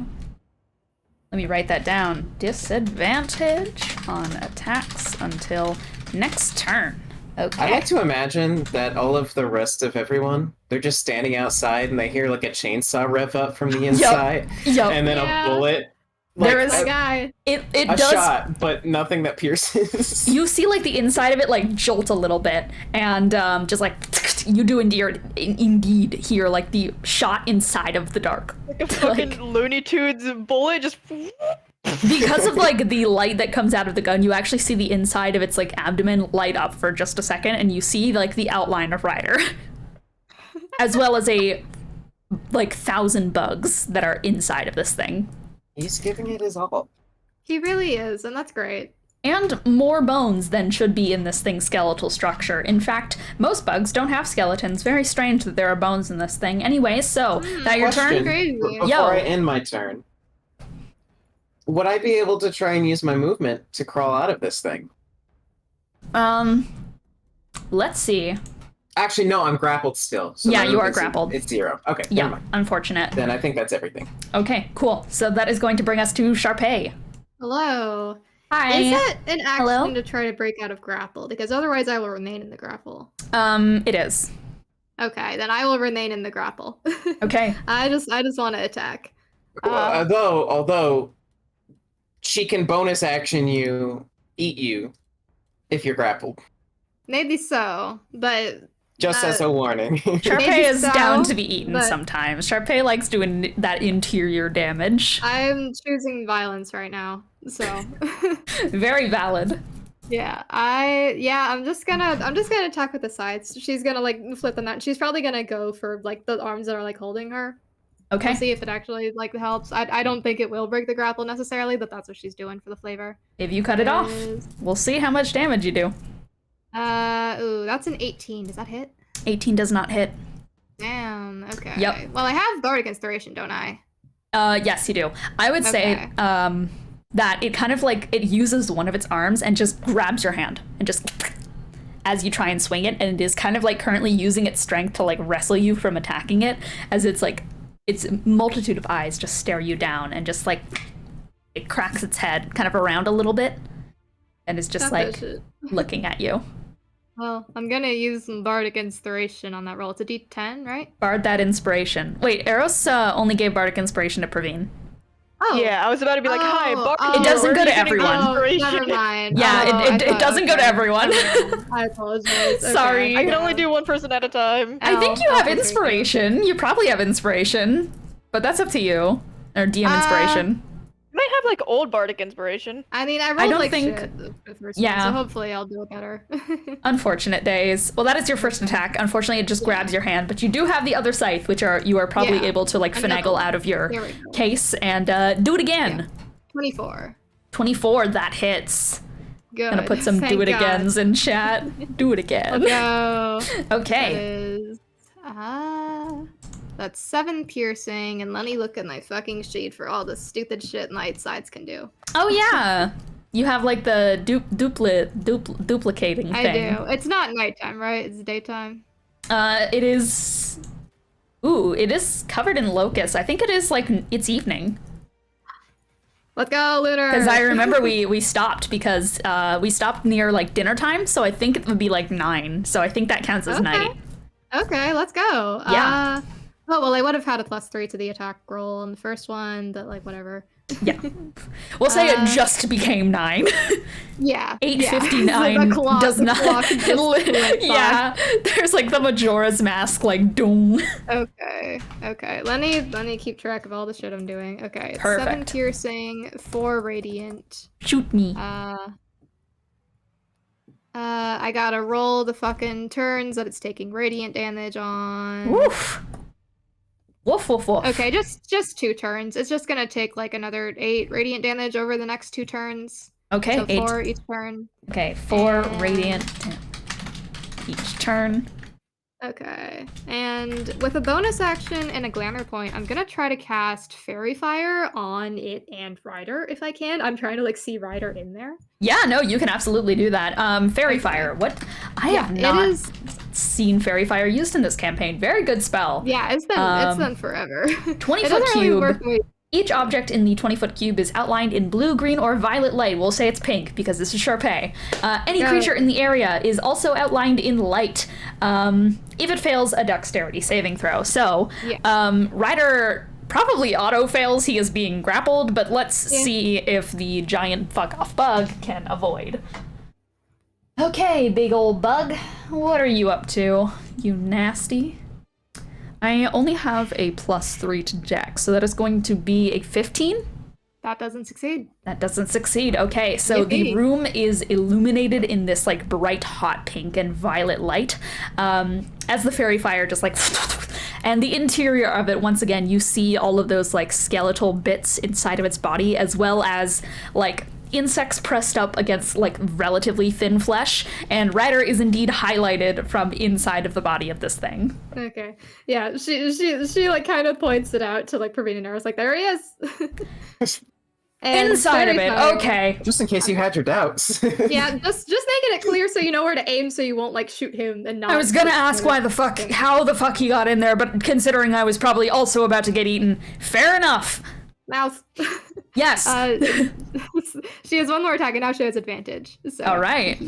Let me write that down. Disadvantage on attacks until next turn. Okay. I like to imagine that all of the rest of everyone, they're just standing outside and they hear like a chainsaw rev up from the inside, Yup. and then Yeah. a bullet. There like, is- My a, guy. It a does. shot, but nothing that pierces. You see like the inside of it like jolt a little bit, and just like you do indeed hear like the shot inside of the dark. Like a fucking Looney Tunes bullet just. Because of like the light that comes out of the gun, you actually see the inside of its like abdomen light up for just a second, and you see like the outline of Ryder, as well as a like 1,000 bugs that are inside of this thing. He's giving it his all. He really is, and that's great. And more bones than should be in this thing's skeletal structure. In fact, most bugs don't have skeletons. Very strange that there are bones in this thing. Anyway, so that your turn? Question, Crazy. before Yo. I end my turn, would I be able to try and use my movement to crawl out of this thing? Let's see. Actually, no, I'm grappled still. So Yeah, my you are movement's- grappled. It's 0. Okay, never Yeah, mind. unfortunate. Then I think that's everything. Okay, cool. So that is going to bring us to Sharpay. Hello. Hi. Is it an action Hello? to try to break out of grapple? Because otherwise I will remain in the grapple. It is. Okay, then I will remain in the grapple. Okay. I just want to attack. Although she can bonus action eat you if you're grappled. Maybe so, but Just as a warning. Sharpay Maybe is so, down to be eaten but- sometimes. Sharpay likes doing that interior damage. I'm choosing violence right now. So Very valid. I'm just gonna attack with the sides. She's gonna like flip them out. She's probably gonna go for like the arms that are like holding her. Okay. We'll see if it actually like helps. I don't think it will break the grapple necessarily, but that's what she's doing for the flavor. If you cut it off, Is- we'll see how much damage you do. Ooh, that's an 18. Does that hit? 18 does not hit. Damn. Okay. Yep. Well, I have Bardic Inspiration, don't I? Yes, you do. I would say Okay. that it kind of like it uses one of its arms and just grabs your hand and just as you try and swing it, and it is kind of like currently using its strength to like wrestle you from attacking it, as it's like its multitude of eyes just stare you down and just like it cracks its head kind of around a little bit and is just Stop like that shit. looking at you. Well, I'm gonna use some Bardic Inspiration on that roll. It's a D10, right? Bard that inspiration. Wait, Eros only gave Bardic Inspiration to Praveen. Oh. Yeah, I was about to be like, hi, Oh, Bart. oh, It doesn't where go are to you getting everyone. inspiration?" Never mind. Yeah, Oh, I it thought- doesn't go to okay. everyone. I apologize. Okay. Sorry. I can Yeah. only do one person at a time. I think you I'll have take your inspiration. You probably have inspiration, but that's up to you. Or DM inspiration. You might have like old bardic inspiration. I mean, I rolled don't like think- shit the first Yeah. one, so hopefully I'll do it better. Unfortunate days. Well, that is your first attack. Unfortunately, it just grabs your hand, but you do have the other scythe, which you are probably Yeah. able to like Another finagle one. out of your There we go. case and do it again. 24. 24, that hits. Good. Gonna put some Thank do it God. agains in chat. Do it again. No. Okay. That is, that's 7 piercing, and let me look at my fucking sheet for all the stupid shit light sides can do. Oh yeah. You have like the duplicating I thing. do. It's not nighttime, right? It's daytime. It is. Ooh, it is covered in locusts. I think it is like it's evening. Let's go, Lunar! Because I remember we stopped because we stopped near like dinner time, so I think it would be like 9. So I think that counts as night. Okay, let's go. Yeah. Oh, well, I would have had a +3 to the attack roll on the first one, but like, whatever. Yeah. We'll say it just became 9. Yeah. 8:59 Yeah. The clock- does the not. clock just went by. Yeah. There's like the Majora's Mask, like doom. Okay. Let me keep track of all the shit I'm doing. Okay. It's 7 Perfect. piercing, 4 radiant. Shoot me. I gotta roll the fucking turns that it's taking radiant damage on. Woof. Woof woof woof. Okay, just 2 turns. It's just gonna take like another 8 radiant damage over the next 2 turns. Okay. So 8. 4 each turn. Okay. 4 And- radiant each turn. Okay. And with a bonus action and a glamour point, I'm gonna try to cast Fairy Fire on it and Ryder if I can. I'm trying to like see Ryder in there. Yeah, no, you can absolutely do that. Fairy Okay. Fire. What? I Yeah, have it not is- seen Fairy Fire used in this campaign. Very good spell. Yeah, it's been forever. 20 It foot doesn't really cube. work with- Each object in the 20-foot cube is outlined in blue, green, or violet light. We'll say it's pink because this is Sharpay. Any Got creature it. in the area is also outlined in light. If it fails a dexterity saving throw. So, Yeah. Ryder probably auto fails. He is being grappled, but let's Yeah. see if the giant fuck off bug can avoid. Okay, big old bug. What are you up to, you nasty? I only have a +3 to Jack, so that is going to be a 15. That doesn't succeed. That doesn't succeed. Okay, so the Yippee. room is illuminated in this like bright hot pink and violet light. As the fairy fire just like and the interior of it, once again, you see all of those like skeletal bits inside of its body, as well as like insects pressed up against like relatively thin flesh, and Ryder is indeed highlighted from inside of the body of this thing. Okay. Yeah, she like kind of points it out to like Praveen and I was like, there he is. And Inside of Fairy it, Fire- okay. Just in case you had your doubts. Yeah, just making it clear so you know where to aim so you won't like shoot him and not. I was gonna ask how the fuck he got in there, but considering I was probably also about to get eaten, fair enough. Mouth. Yes. She has one more attack and now she has advantage. So. All right.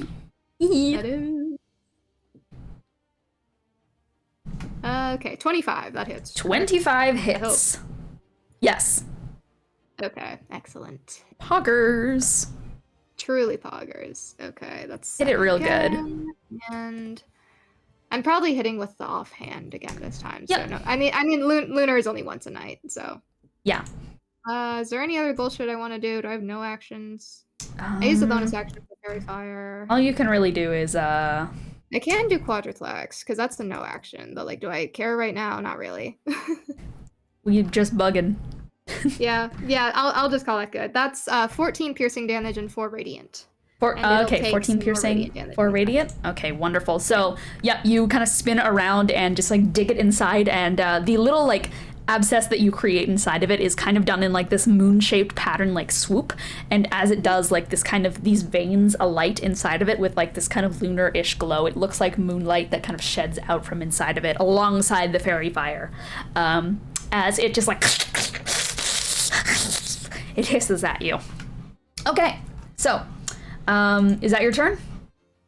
That is... Okay, 25. That hits. 25 hits. Yes. Okay, excellent. Poggers. Truly poggers. Okay, that's Hit it real good. again, and I'm probably hitting with the offhand again this time. So Yep. no, I mean, Lunar is only once a night, so. Yeah. Is there any other bullshit I want to do? Do I have no actions? I use the bonus action for Fairy Fire. All you can really do is I can do Quadriflex because that's the no action. But like, do I care right now? Not really. we just bugging. yeah. I'll just call that good. That's 14 piercing damage and 4 radiant. For, And it'll okay, take 14 some more piercing, radiant damage 4 next radiant. Okay, wonderful. So, yeah, you kind of spin around and just like dig it inside, and the little like abscess that you create inside of it is kind of done in like this moon-shaped pattern like swoop, and as it does, like this kind of these veins alight inside of it with like this kind of lunar-ish glow. It looks like moonlight that kind of sheds out from inside of it alongside the fairy fire, as it just like it hisses at you. Okay, so is that your turn?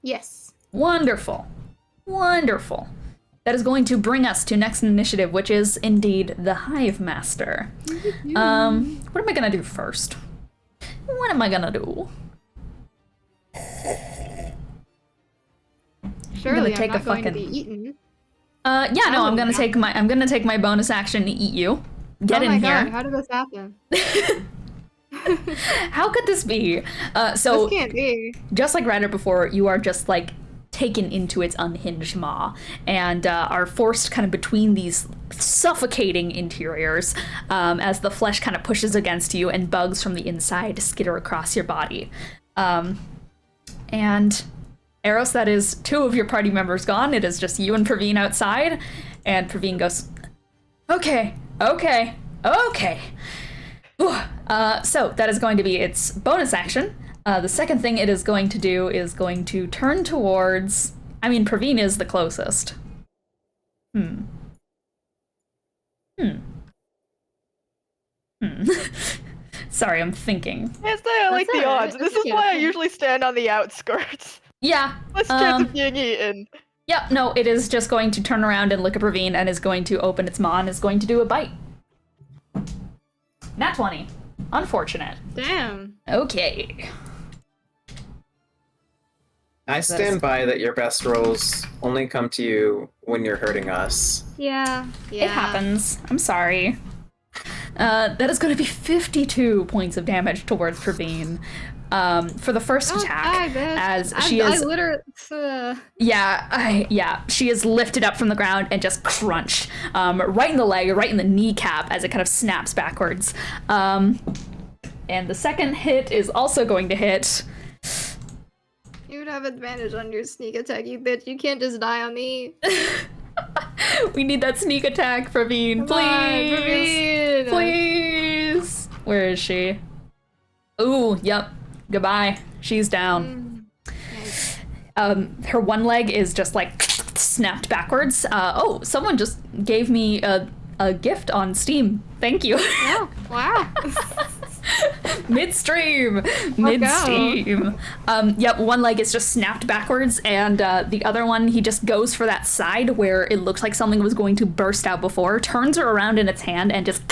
Yes. Wonderful. that is going to bring us to next initiative, which is indeed the Hive Master. What am I gonna do first? What am I gonna do? Surely take I'm not a going to fucking- be eaten. Yeah, no, I'm gonna yeah. take my bonus action to eat you. Get Oh in my here. God, how did this happen? How could this be? So This can't be. just like Ryder before, you are just like taken into its unhinged maw and are forced kind of between these suffocating interiors as the flesh kind of pushes against you and bugs from the inside skitter across your body. And Eros, that is 2 of your party members gone. It is just you and Praveen outside, and Praveen goes, okay. So that is going to be its bonus action. The second thing it is going to do is going to turn towards... I mean, Praveen is the closest. Sorry, I'm thinking. Yes, I like the alright, odds. that's This is okay, why I okay. usually stand on the outskirts. Yeah. Less chance of being eaten. Yep, no, it is just going to turn around and look at Praveen and is going to open its maw and is going to do a bite. Nat 20. Unfortunate. Damn. Okay. I stand by that your best rolls only come to you when you're hurting us. Yeah. It happens. I'm sorry. That is going to be 52 points of damage towards Praveen. For the first Don't attack, die, bitch. as I she is... Yeah, she is lifted up from the ground and just crunched right in the leg, right in the kneecap as it kind of snaps backwards. And the second hit is also going to hit. You would have advantage on your sneak attack, you bitch. You can't just die on me. We need that sneak attack, Praveen, Come on, please. Praveen. Please. Where is she? Ooh, yep. Goodbye. She's down. Her one leg is just like snapped backwards. Oh, someone just gave me a gift on Steam. Thank you. Oh, wow. Midstream. Yep, one leg is just snapped backwards, and the other one, he just goes for that side where it looks like something was going to burst out before, turns her around in its hand, and just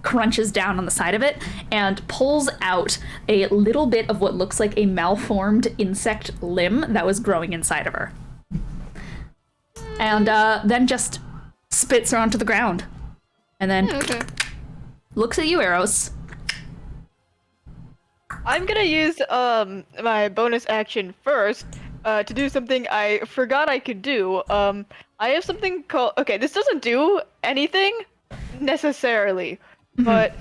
crunches down on the side of it, and pulls out a little bit of what looks like a malformed insect limb that was growing inside of her. And then just spits her onto the ground. And then Okay. looks at you, Eros. I'm gonna use my bonus action first to do something I forgot I could do. I have something called... Okay, this doesn't do anything necessarily, but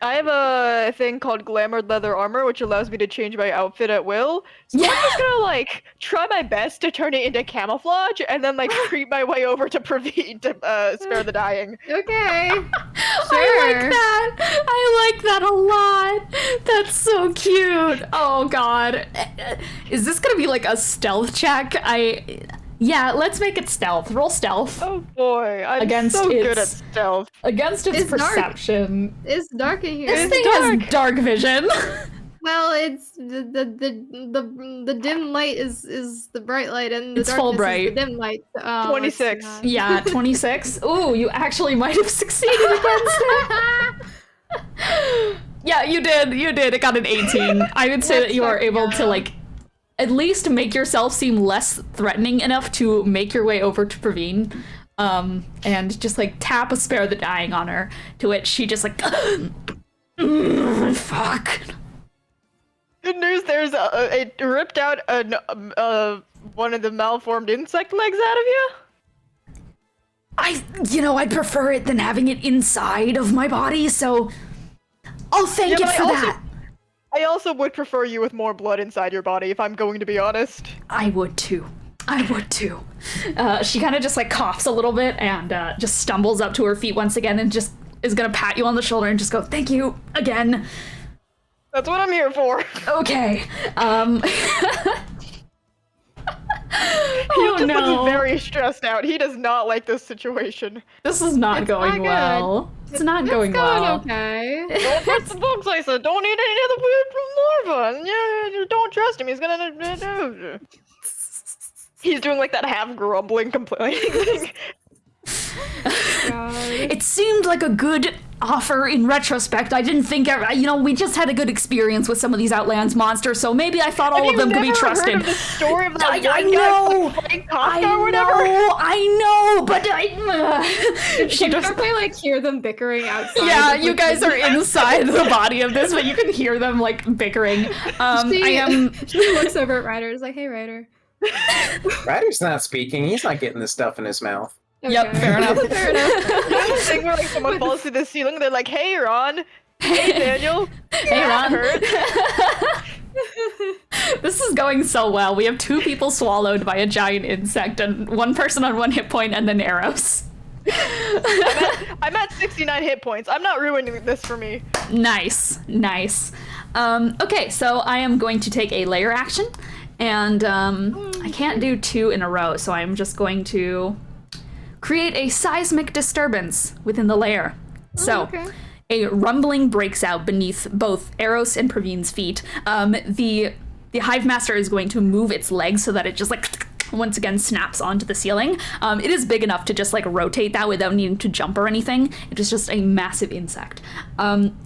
I have a thing called Glamored Leather Armor, which allows me to change my outfit at will. So I'm just gonna, like, try my best to turn it into camouflage, and then, like, creep my way over to Praveen to spare the dying. Okay. I like that a lot. That's so cute. Oh god. Is this gonna be like a stealth check? Yeah, let's make it stealth. Roll stealth. Oh boy, I'm Against so good at its- stealth. Against its It's dark. perception. It's dark in here. This thing has dark vision. Well, it's the dim light is the bright light, and the It's full darkness is bright. the dim light. Oh, 26. it's not. Yeah, 26. Ooh, you actually might have succeeded against it. Yeah, you did. It got an 18. I would say that you are able to, like, at least make yourself seem less threatening enough to make your way over to Praveen, and just, like, tap a spare the dying on her, to which she just, like, fuck. Good news, there's it ripped out one of the malformed insect legs out of you. I'd prefer it than having it inside of my body, so I'll thank Yeah, it but for I also- that. I also would prefer you with more blood inside your body, if I'm going to be honest. I would too. She kind of just like coughs a little bit and just stumbles up to her feet once again and just is gonna pat you on the shoulder and just go, thank you again. That's what I'm here for. Okay. He just looks very stressed out. He does not like this situation. This is not It's going not good. well. It's not going It's well. going okay. Don't trust the books, I said. Don't eat any of the weird larvae. Yeah, don't trust him. He's gonna... He's doing like that half grumbling, complaining thing. God. It seemed like a good offer in retrospect. I didn't think, we just had a good experience with some of these Outlands monsters, so maybe I thought all of them could be trusted. Heard of the story of that I one guy know, playing Kafka or whatever? I know, but she just. Don't like hear them bickering outside? Yeah, you guys are inside the body of this, but you can hear them like bickering. She looks over at Ryder. Is like, "Hey, Ryder." Ryder's not speaking. He's not getting this stuff in his mouth. Okay. Yep, fair enough. Fair enough. There's a thing where like someone falls through the ceiling and they're like, "Hey, Ron. Hey, Daniel. Hey, Ron. Hurt." This is going so well. We have 2 people swallowed by a giant insect and 1 person on 1 hit point and then arrows. I'm at 69 hit points. I'm not ruining this for me. Nice. Okay, so I am going to take a layer action, and I can't do 2 in a row, so I'm just going to create a seismic disturbance within the layer. So, okay. a rumbling breaks out beneath both Eros and Praveen's feet. The Hive Master is going to move its legs so that it just like once again snaps onto the ceiling. It is big enough to just like rotate that without needing to jump or anything. It is just a massive insect.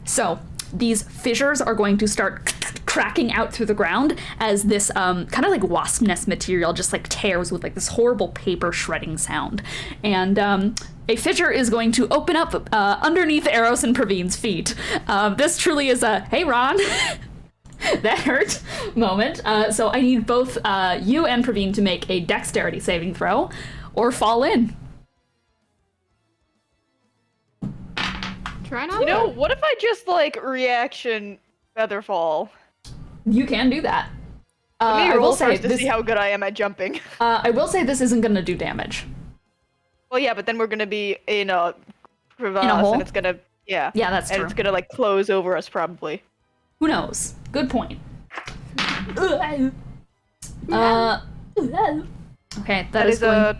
So these fissures are going to start cracking out through the ground as this kind of like wasp nest material just like tears with like this horrible paper shredding sound. And a fissure is going to open up underneath Eros and Praveen's feet. This truly is a, hey, Ron, that hurt moment. So I need both you and Praveen to make a dexterity saving throw or fall in. Try not. You know, what if I just like reaction featherfall? You can do that. Let me I roll will say first to this, see how good I am at jumping. I will say this isn't going to do damage. Well, yeah, but then we're gonna be in a crevasse, hole? and it's gonna Yeah, that's and true. it's gonna like close over us probably. Who knows? Good point. Okay, that is going...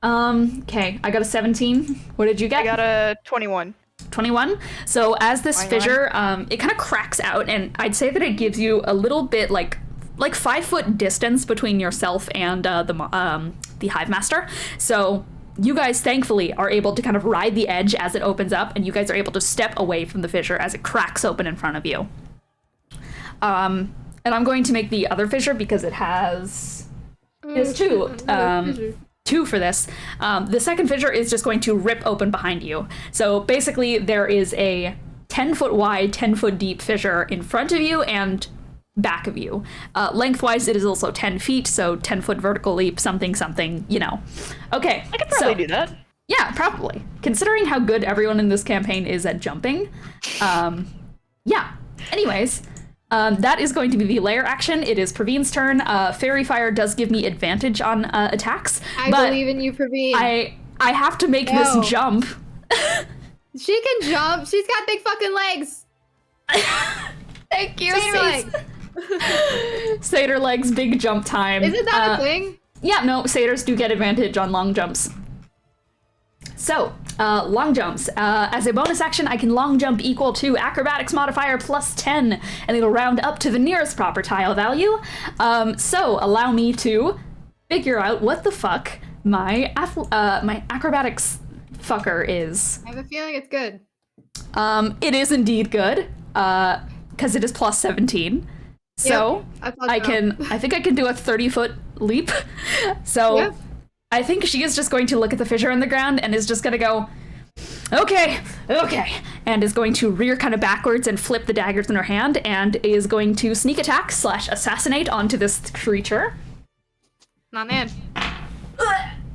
okay, I got a 17. What did you get? I got a 21. 21. So as this 21. fissure, it kind of cracks out, and I'd say that it gives you a little bit like 5-foot distance between yourself and the Hive Master. So you guys thankfully are able to kind of ride the edge as it opens up, and you guys are able to step away from the fissure as it cracks open in front of you. And I'm going to make the other fissure because it has 2. 2 for this. The second fissure is just going to rip open behind you. So basically there is a 10-foot wide, 10-foot deep fissure in front of you and back of you. Lengthwise, it is also 10 feet, so 10-foot vertical leap, something, you know. Okay. I could probably do that. Yeah, probably. Considering how good everyone in this campaign is at jumping. Yeah. Anyways, that is going to be the layer action. It is Praveen's turn. Fairy Fire does give me advantage on attacks. I but believe in you, Praveen. I have to make this jump. She can jump. She's got big fucking legs. Thank you, Satyr legs. Satyr legs, big jump time. Isn't that a thing? Yeah, no, satyrs do get advantage on long jumps. So, long jumps. As a bonus action, I can long jump equal to acrobatics modifier plus 10, and it'll round up to the nearest proper tile value. So, allow me to figure out what the fuck my acrobatics fucker is. I have a feeling it's good. It is indeed good, because it is plus 17. So Yep, I think I can do a 30-foot leap. So Yep. I think she is just going to look at the fissure in the ground and is just going to go, okay, and is going to rear kind of backwards and flip the daggers in her hand and is going to sneak attack / assassinate onto this creature. My man.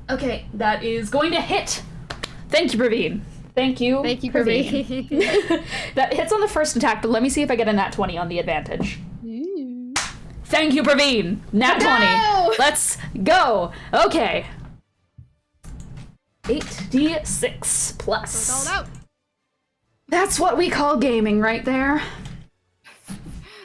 Okay, that is going to hit. Thank you, Praveen. Thank you, Praveen. That hits on the first attack, but let me see if I get a nat 20 on the advantage. Thank you, Praveen. Nat 20. No! Let's go. Okay. 8d6 plus. All out. That's what we call gaming right there.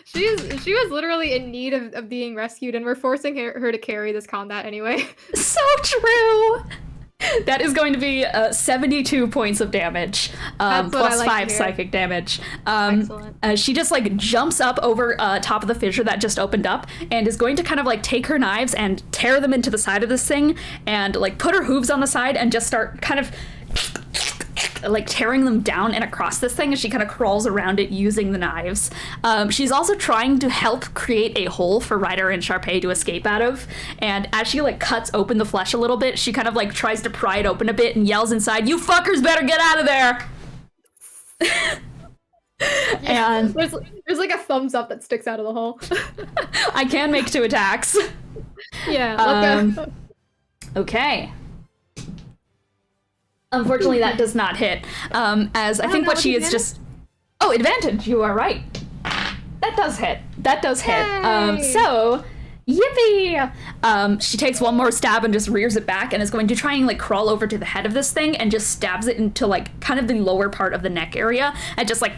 She was literally in need of being rescued, and we're forcing her to carry this combat anyway. So true. That is going to be 72 points of damage, That's what I plus like to 5 hear. psychic damage. Excellent. She just like jumps up over top of the fissure that just opened up and is going to kind of like take her knives and tear them into the side of this thing and like put her hooves on the side and just start kind of like tearing them down and across this thing as she kind of crawls around it using the knives. She's also trying to help create a hole for Ryder and Sharpay to escape out of, and as she like cuts open the flesh a little bit, she kind of like tries to pry it open a bit and yells inside, "You fuckers better get out of there!" And There's like a thumbs up that sticks out of the hole. I can make 2 attacks. Yeah, let's go. Okay. Unfortunately, that does not hit. As I think know what she what is advantage? just... Oh, advantage. You are right. That does hit. That does hit. Yay! So, yippee! She takes one more stab and just rears it back and is going to try and like crawl over to the head of this thing and just stabs it into like kind of the lower part of the neck area and just like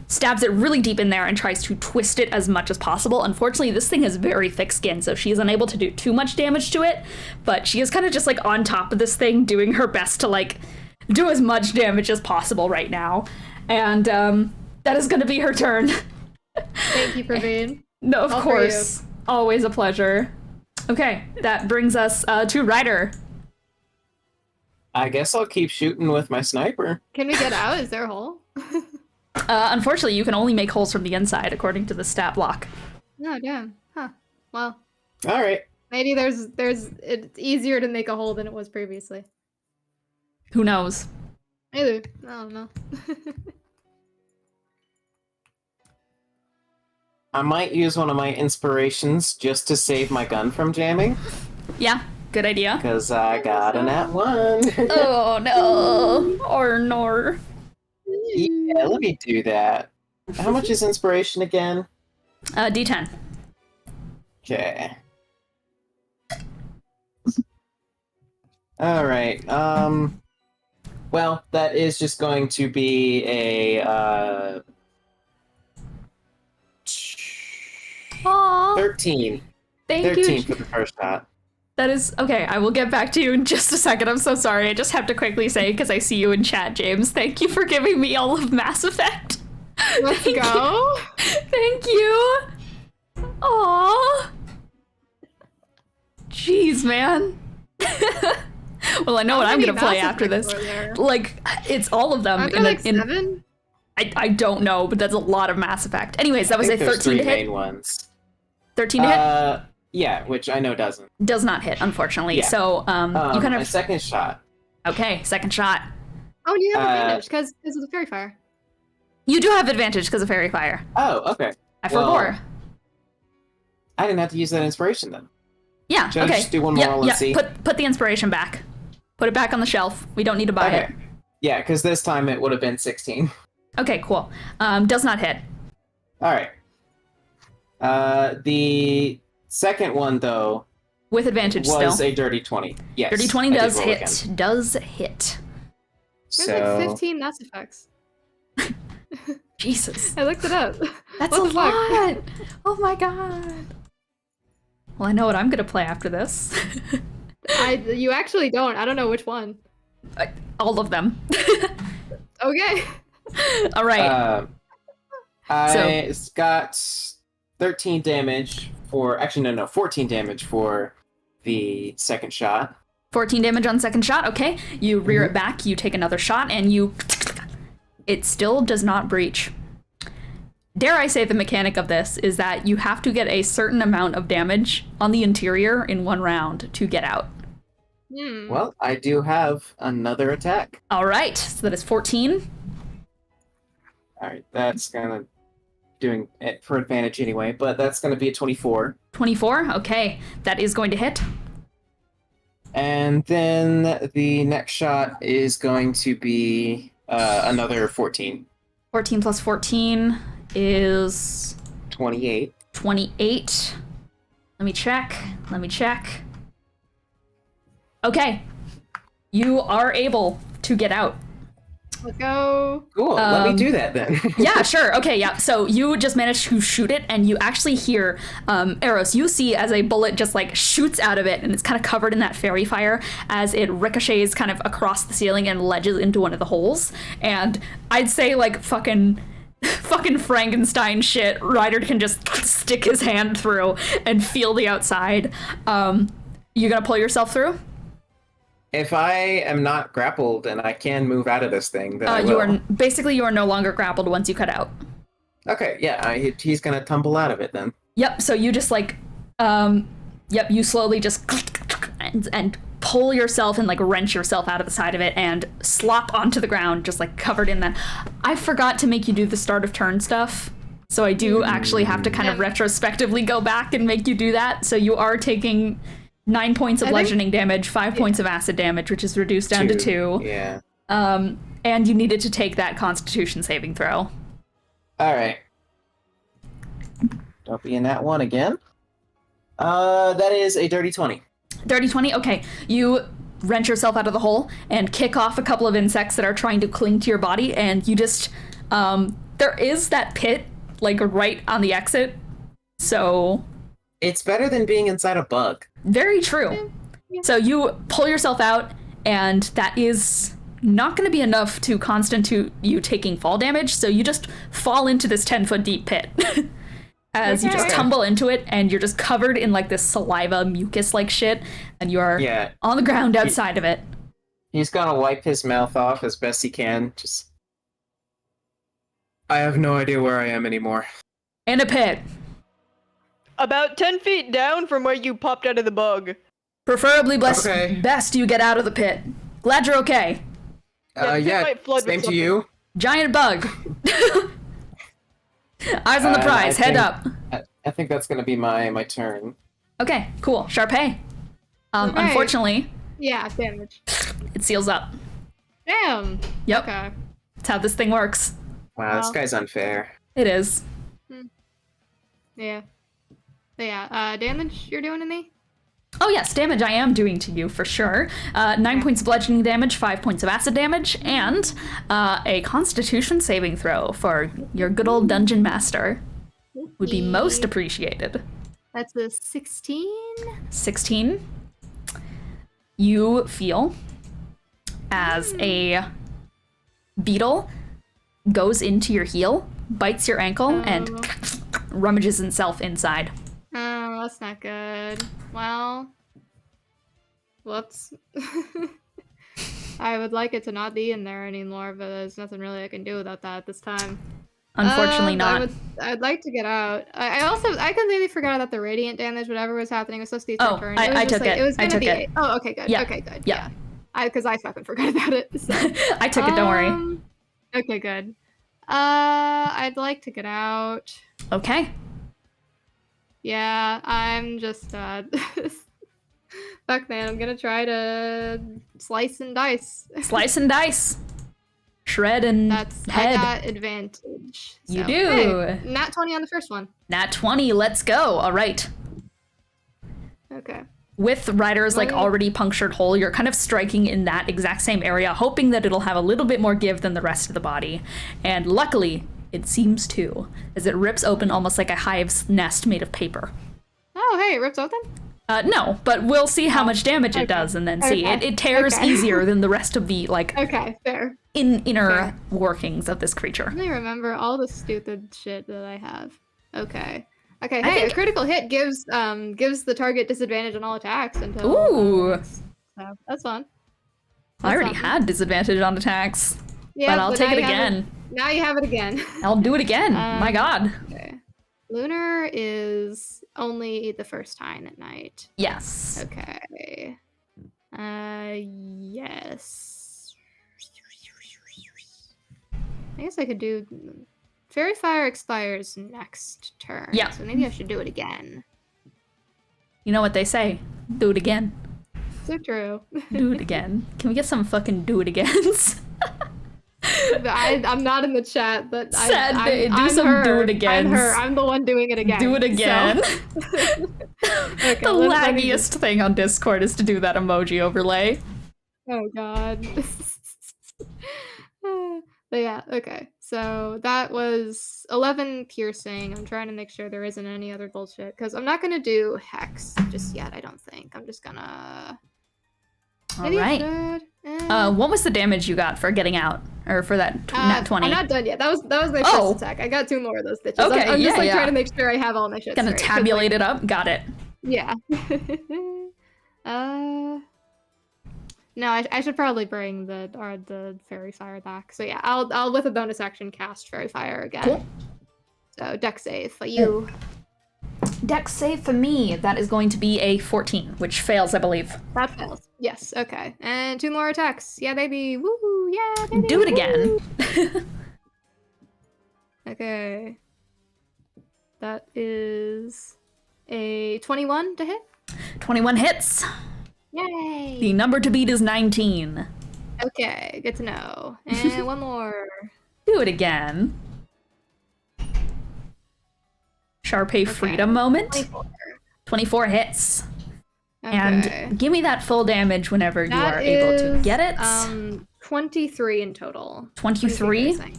stabs it really deep in there and tries to twist it as much as possible. Unfortunately, this thing has very thick skin, so she is unable to do too much damage to it, but she is kind of just like on top of this thing doing her best to like do as much damage as possible right now. And that is going to be her turn. Thank you, Praveen. No, of All for course. Always a pleasure. Okay, that brings us to Ryder. I guess I'll keep shooting with my sniper. Can we get out? Is there a hole? Unfortunately, you can only make holes from the inside, according to the stat block. No, damn. Huh. Well, All right. maybe it's easier to make a hole than it was previously. Who knows? Maybe. I don't know. I might use one of my inspirations just to save my gun from jamming, Yeah, good idea. because I got a nat 1. Oh no. Or nor. Yeah, let me do that. How much is inspiration again? D10. Okay. All right. Well, that is just going to be a Aw, 13. thank 13 you. for the first shot. That is okay. I will get back to you in just a second. I'm so sorry. I just have to quickly say, because I see you in chat, James. Thank you for giving me all of Mass Effect. Let's Thank you. go. Thank you. Aww. Jeez, man. Well, I know what How I'm many gonna play Mass after Effects this. were there? Like, it's all of them. Aren't there like 7? I don't know, but that's a lot of Mass Effect. Anyways, that was I a think there's 13 to 3 hit. main ones. 13 to hit Yeah, which I know doesn't. does not hit, unfortunately. Yeah. So, you kind My of second shot. okay. Second shot. Oh, you have Uh, advantage because of the fairy fire. You do have advantage because of Fairy Fire. Oh, okay. I Well, forbore. I didn't have to use that inspiration then. Yeah. Should I Okay. just do one more yeah, and yeah. see? Put the inspiration back. Put it back on the shelf. We don't need to buy Okay. it. Yeah, because this time it would have been 16. Okay. Cool. Does not hit. All right. The second one though With advantage was still. a dirty 20. Yes. Dirty 20 I did does roll hit. again. Does hit. There's So like 15 Mass Effects. Jesus. I looked it up. That's What a the fuck? lot. Oh my god. Well, I know what I'm gonna play after this. You actually don't. I don't know which one. All of them. Okay. All right. I got 13 damage for. Actually, no, 14 damage for the second shot. 14 damage on second shot. Okay. You rear it back. You take another shot, and you. It still does not breach. Dare I say the mechanic of this is that you have to get a certain amount of damage on the interior in one round to get out. Well, I do have another attack. All right. So that is 14. All right, that's gonna doing it for advantage anyway, but that's gonna be a 24. 24. Okay. That is going to hit. And then the next shot is going to be another 14. 14 plus 14 is 28. 28. Let me check. Okay. You are able to get out. Let's go. Cool. Let me do that then. Yeah, sure. Okay, yeah. So you just managed to shoot it, and you actually hear arrows. You see as a bullet just like shoots out of it, and it's kind of covered in that fairy fire as it ricochets kind of across the ceiling and ledges into one of the holes. And I'd say like fucking Frankenstein shit. Ryder can just stick his hand through and feel the outside. You gonna pull yourself through? If I am not grappled and I can move out of this thing, then I will. You are no longer grappled once you cut out. Okay, yeah, he's gonna tumble out of it then. Yep. So you just like, you slowly just and pull yourself and like wrench yourself out of the side of it and slop onto the ground, just like covered in that. I forgot to make you do the start of turn stuff, so I do actually have to kind of retrospectively go back and make you do that. So you are taking 9 points of bludgeoning damage, 5 points of acid damage, which is reduced down to 2. Yeah. And you needed to take that Constitution saving throw. All right. Don't be in that one again. That is a dirty 20. Dirty 20? Okay. You wrench yourself out of the hole and kick off a couple of insects that are trying to cling to your body, and you just... there is that pit, like, right on the exit, so... It's better than being inside a bug. Very true. Yeah. So you pull yourself out, and that is not going to be enough to constitute you taking fall damage, so you just fall into this 10-foot deep pit. As you just tumble into it, and you're just covered in like this saliva mucus-like shit, and you are on the ground outside of it. He's gonna wipe his mouth off as best he can. I have no idea where I am anymore. In a pit. About 10 feet down from where you popped out of the bug. Preferably best you get out of the pit. Glad you're okay. Same to you. Giant bug. Eyes on the prize, head up. I think that's gonna be my turn. Okay, cool. Sharpay. Unfortunately... Yeah, damage. It seals up. Damn! Yep. Okay. That's how this thing works. Wow, this guy's unfair. It is. Yeah. Yeah, damage you're doing to me? Oh yes, damage I am doing to you for sure. 9 points of bludgeoning damage, 5 points of acid damage, and a Constitution saving throw for your good old dungeon master. Would be most appreciated. That's a 16? 16. You feel as a beetle goes into your heel, bites your ankle, and rummages himself inside. Oh, that's not good. Well, whoops. I would like it to not be in there anymore, but there's nothing really I can do without that at this time. Unfortunately not. I'd like to get out. I completely forgot about the radiant damage, whatever was happening. It was supposed to be turn. I took it. It was I gonna took be it. Oh, okay, good. Yeah. Okay, good. Yeah. Because I fucking forgot about it. So. I took it, don't worry. Okay, good. I'd like to get out. Okay. Yeah, I'm just fuck man, I'm gonna try to slice and dice. Slice and dice. Shred and head. I got advantage. So. You do. Hey, nat 20 on the first one. Nat 20, let's go. All right. Okay. With Ryder's like already punctured hole, you're kind of striking in that exact same area, hoping that it'll have a little bit more give than the rest of the body. And luckily, it seems to, as it rips open almost like a hive's nest made of paper. Oh, hey, it rips open? No, but we'll see how much damage it does and then see. It tears easier than the rest of the, like, fair. Inner workings of this creature. Let me remember all the stupid shit that I have. Okay. Okay, hey, a critical hit gives the target disadvantage on all attacks until... Ooh! So, that's fun. I already had disadvantage on attacks. Yeah, but I'll take it again. Now you have it again. I'll do it again. My god. Okay. Lunar is only the first time at night. Yes. Okay. Yes. I guess I could do... Fairy Fire expires next turn. Yeah. So maybe I should do it again. You know what they say. Do it again. So true. Do it again. Can we get some fucking do it agains? I'm not in the chat, but do it again. I'm her. I'm the one doing it again. Do it again. So. Okay, the laggiest thing on Discord is to do that emoji overlay. Oh god. But yeah, okay. So that was 11 piercing. I'm trying to make sure there isn't any other bullshit because I'm not gonna do hex just yet. I don't think. I'm just gonna. All Maybe I right. should. What was the damage you got for getting out, or for that nat 20? I'm not done yet. That was my Oh. first attack. I got 2 more of those bitches. Okay, I'm just yeah. trying to make sure I have all my shit Gonna straight, 'cause, tabulate it up. Got it. Yeah. No, I should probably bring the fairy fire back. So yeah, I'll with a bonus action cast fairy fire again. Cool. So dex save for you. Dex save for me. That is going to be a 14, which fails, I believe. That fails. Yes. Okay. And 2 more attacks. Yeah, baby. Woo! Yeah, baby. Do it again. Okay. That is a 21 to hit. 21 hits. Yay! The number to beat is 19. Okay, good to know. And one more. Do it again. Sharpay freedom moment. 24. 24 hits. Okay. And give me that full damage whenever you That are able to is, get it. 23 in total. 23? I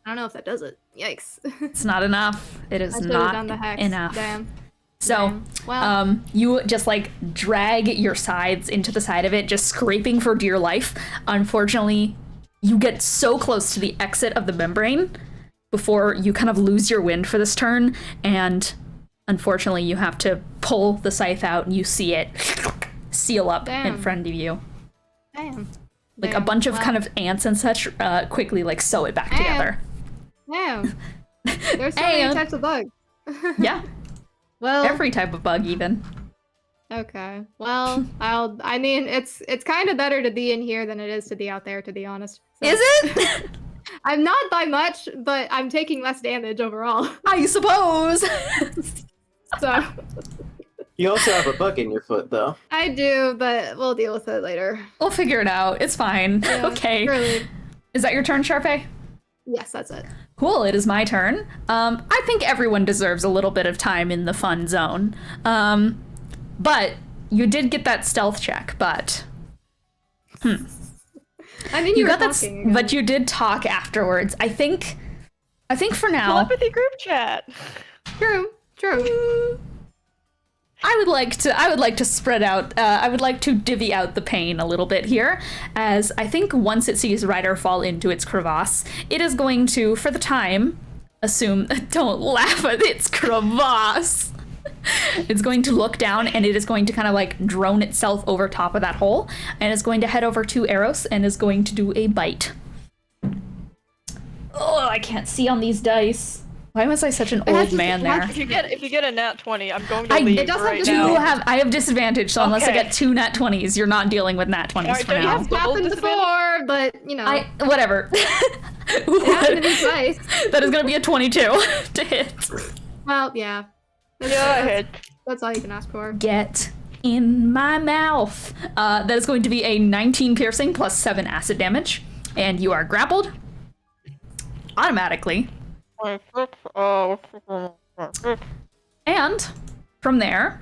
don't know if that does it. Yikes. It's not enough. It is I should've not done the hex. enough. Damn. So, Damn. Well, you just like drag your sides into the side of it, just scraping for dear life. Unfortunately, you get so close to the exit of the membrane before you kind of lose your wind for this turn, and unfortunately, you have to pull the scythe out, and you see it seal up in Damn. front of you. damn. Like a Damn. bunch of Well, kind of ants and such quickly like sew it back Damn. together. Damn. There's so many And- types of bugs. Yeah, Well, every type of bug even. okay. Well, I mean, it's kind of better to be in here than it is to be out there, to be honest. So- Is it? I'm not by much, but I'm taking less damage overall. I suppose. So You also have a bug in your foot, though. I do, but we'll deal with it later. We'll figure it out. It's fine. Yeah, Okay. Surely. Is that your turn, Sharpay? Yes, that's it. Cool, it is my turn. I think everyone deserves a little bit of time in the fun zone. But you did get that stealth check, but I mean, you were got that, talking again. but you did talk afterwards. I think for now, Telepathy group chat. True. I would like to spread out. I would like to divvy out the pain a little bit here, as I think once it sees Ryder fall into its crevasse, it is going to, for the time, assume. Don't laugh at its crevasse. It's going to look down, and it is going to kind of like drone itself over top of that hole, and is going to head over to Eros and is going to do a bite. Oh, I can't see on these dice. Why was I such an old man there? If you get a nat 20, I'm going to I leave It does have right to now. I have disadvantage, so unless I Okay. get 2 nat 20s, you're not dealing with nat 20s Alright, for don't you now. have It's happened before, but you know, Whatever. it happened to me twice. That is going to be a 22 to hit. Well, yeah. Go ahead. That's all you can ask for. Get in my mouth. That is going to be a 19 piercing plus 7 acid damage, and you are grappled automatically. And from there,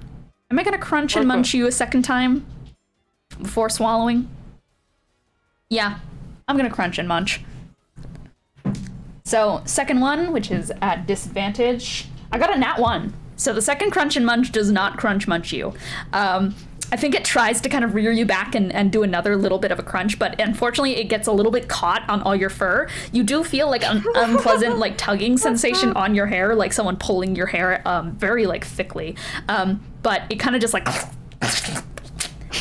am I going to crunch and munch you a second time before swallowing? Yeah, I'm going to crunch and munch. So, second one, which is at disadvantage, I got a nat 1. So the second crunch and munch does not crunch munch you. I think it tries to kind of rear you back and do another little bit of a crunch, but unfortunately it gets a little bit caught on all your fur. You do feel like an unpleasant like tugging sensation on your hair, like someone pulling your hair very like thickly. But it kind of just like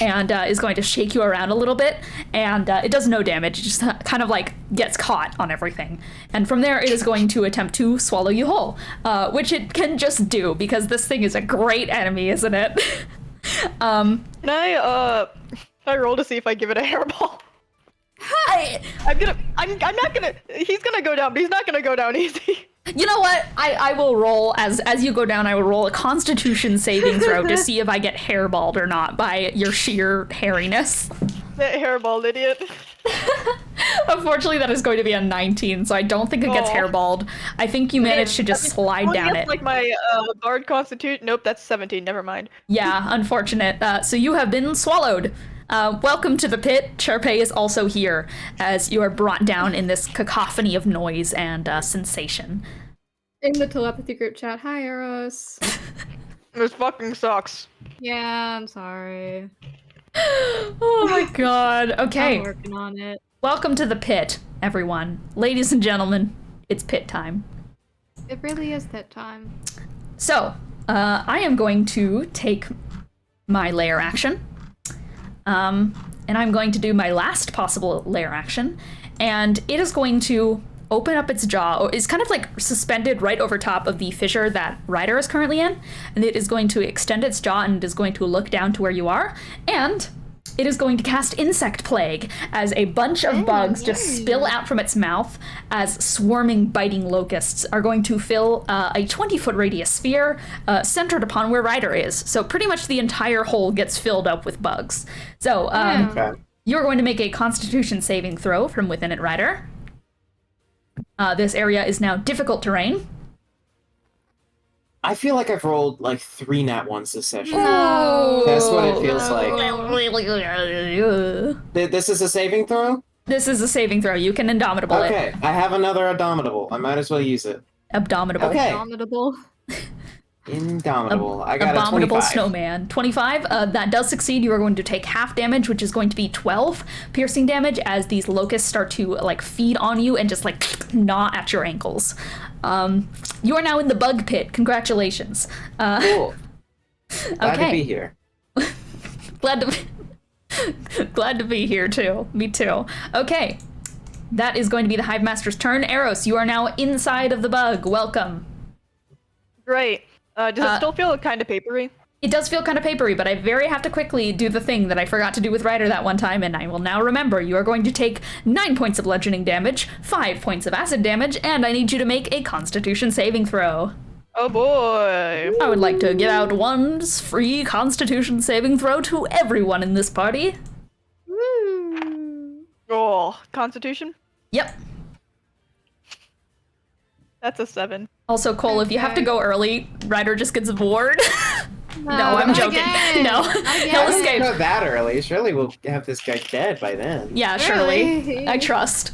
and is going to shake you around a little bit, and it does no damage. It just kind of like gets caught on everything. And from there it is going to attempt to swallow you whole, which it can just do because this thing is a great enemy, isn't it? Can I roll to see if I give it a hairball? I'm not gonna, he's gonna go down, but he's not gonna go down easy. You know what? I will roll, as you go down, I will roll a constitution saving throw to see if I get hairballed or not by your sheer hairiness. That hairball idiot. Unfortunately, that is going to be a 19, so I don't think it gets Aw. hairballed. I think you managed to just slide down it. Like my bard constitute. Nope, that's 17. Never mind. Yeah, unfortunate. So you have been swallowed. Welcome to the pit. Sharpay is also here as you are brought down in this cacophony of noise and sensation. In the telepathy group chat, hi Eros. This fucking sucks. Yeah, I'm sorry. Oh my god. Okay. I'm working on it. Welcome to the pit, everyone. Ladies and gentlemen, it's pit time. It really is that time. So, I am going to take my layer action. And I'm going to do my last possible layer action. And it is going to open up its jaw, or is kind of like suspended right over top of the fissure that Ryder is currently in. And it is going to extend its jaw and it is going to look down to where you are. And it is going to cast Insect Plague as a bunch of bugs just spill out from its mouth as swarming, biting locusts are going to fill a 20-foot radius sphere centered upon where Ryder is. So pretty much the entire hole gets filled up with bugs. So you're going to make a Constitution saving throw from within it, Ryder. This area is now difficult terrain. I feel like I've rolled like 3 nat 1s this session. No. That's what it feels like. This is a saving throw? This is a saving throw. You can Indomitable it. Okay, I have another Indomitable. I might as well use it. Abdominable. Okay. Abominable. Indomitable. I got Abominable a 25. snowman. 25. That does succeed. You are going to take half damage, which is going to be 12 piercing damage as these locusts start to like feed on you and just like gnaw at your ankles. You are now in the bug pit. Congratulations. Cool. Glad to Okay. be here. Glad to be here too. Me too. Okay. That is going to be the Hive Master's turn. Eros, you are now inside of the bug. Welcome. Great. Does it still feel kind of papery? It does feel kind of papery, but I have to quickly do the thing that I forgot to do with Ryder that one time, and I will now remember. You are going to take 9 points of bludgeoning damage, 5 points of acid damage, and I need you to make a Constitution saving throw. Oh boy. I would like to give out one free Constitution saving throw to everyone in this party. Woo. Oh, Constitution? Yep. That's a 7. Also, Cole, if you have to Okay. go early, Ryder just gets bored. No, I'm not joking. again. No, Not again. he'll I wouldn't escape. go that early. Surely we'll have this guy dead by then. Yeah, surely. Really? I trust.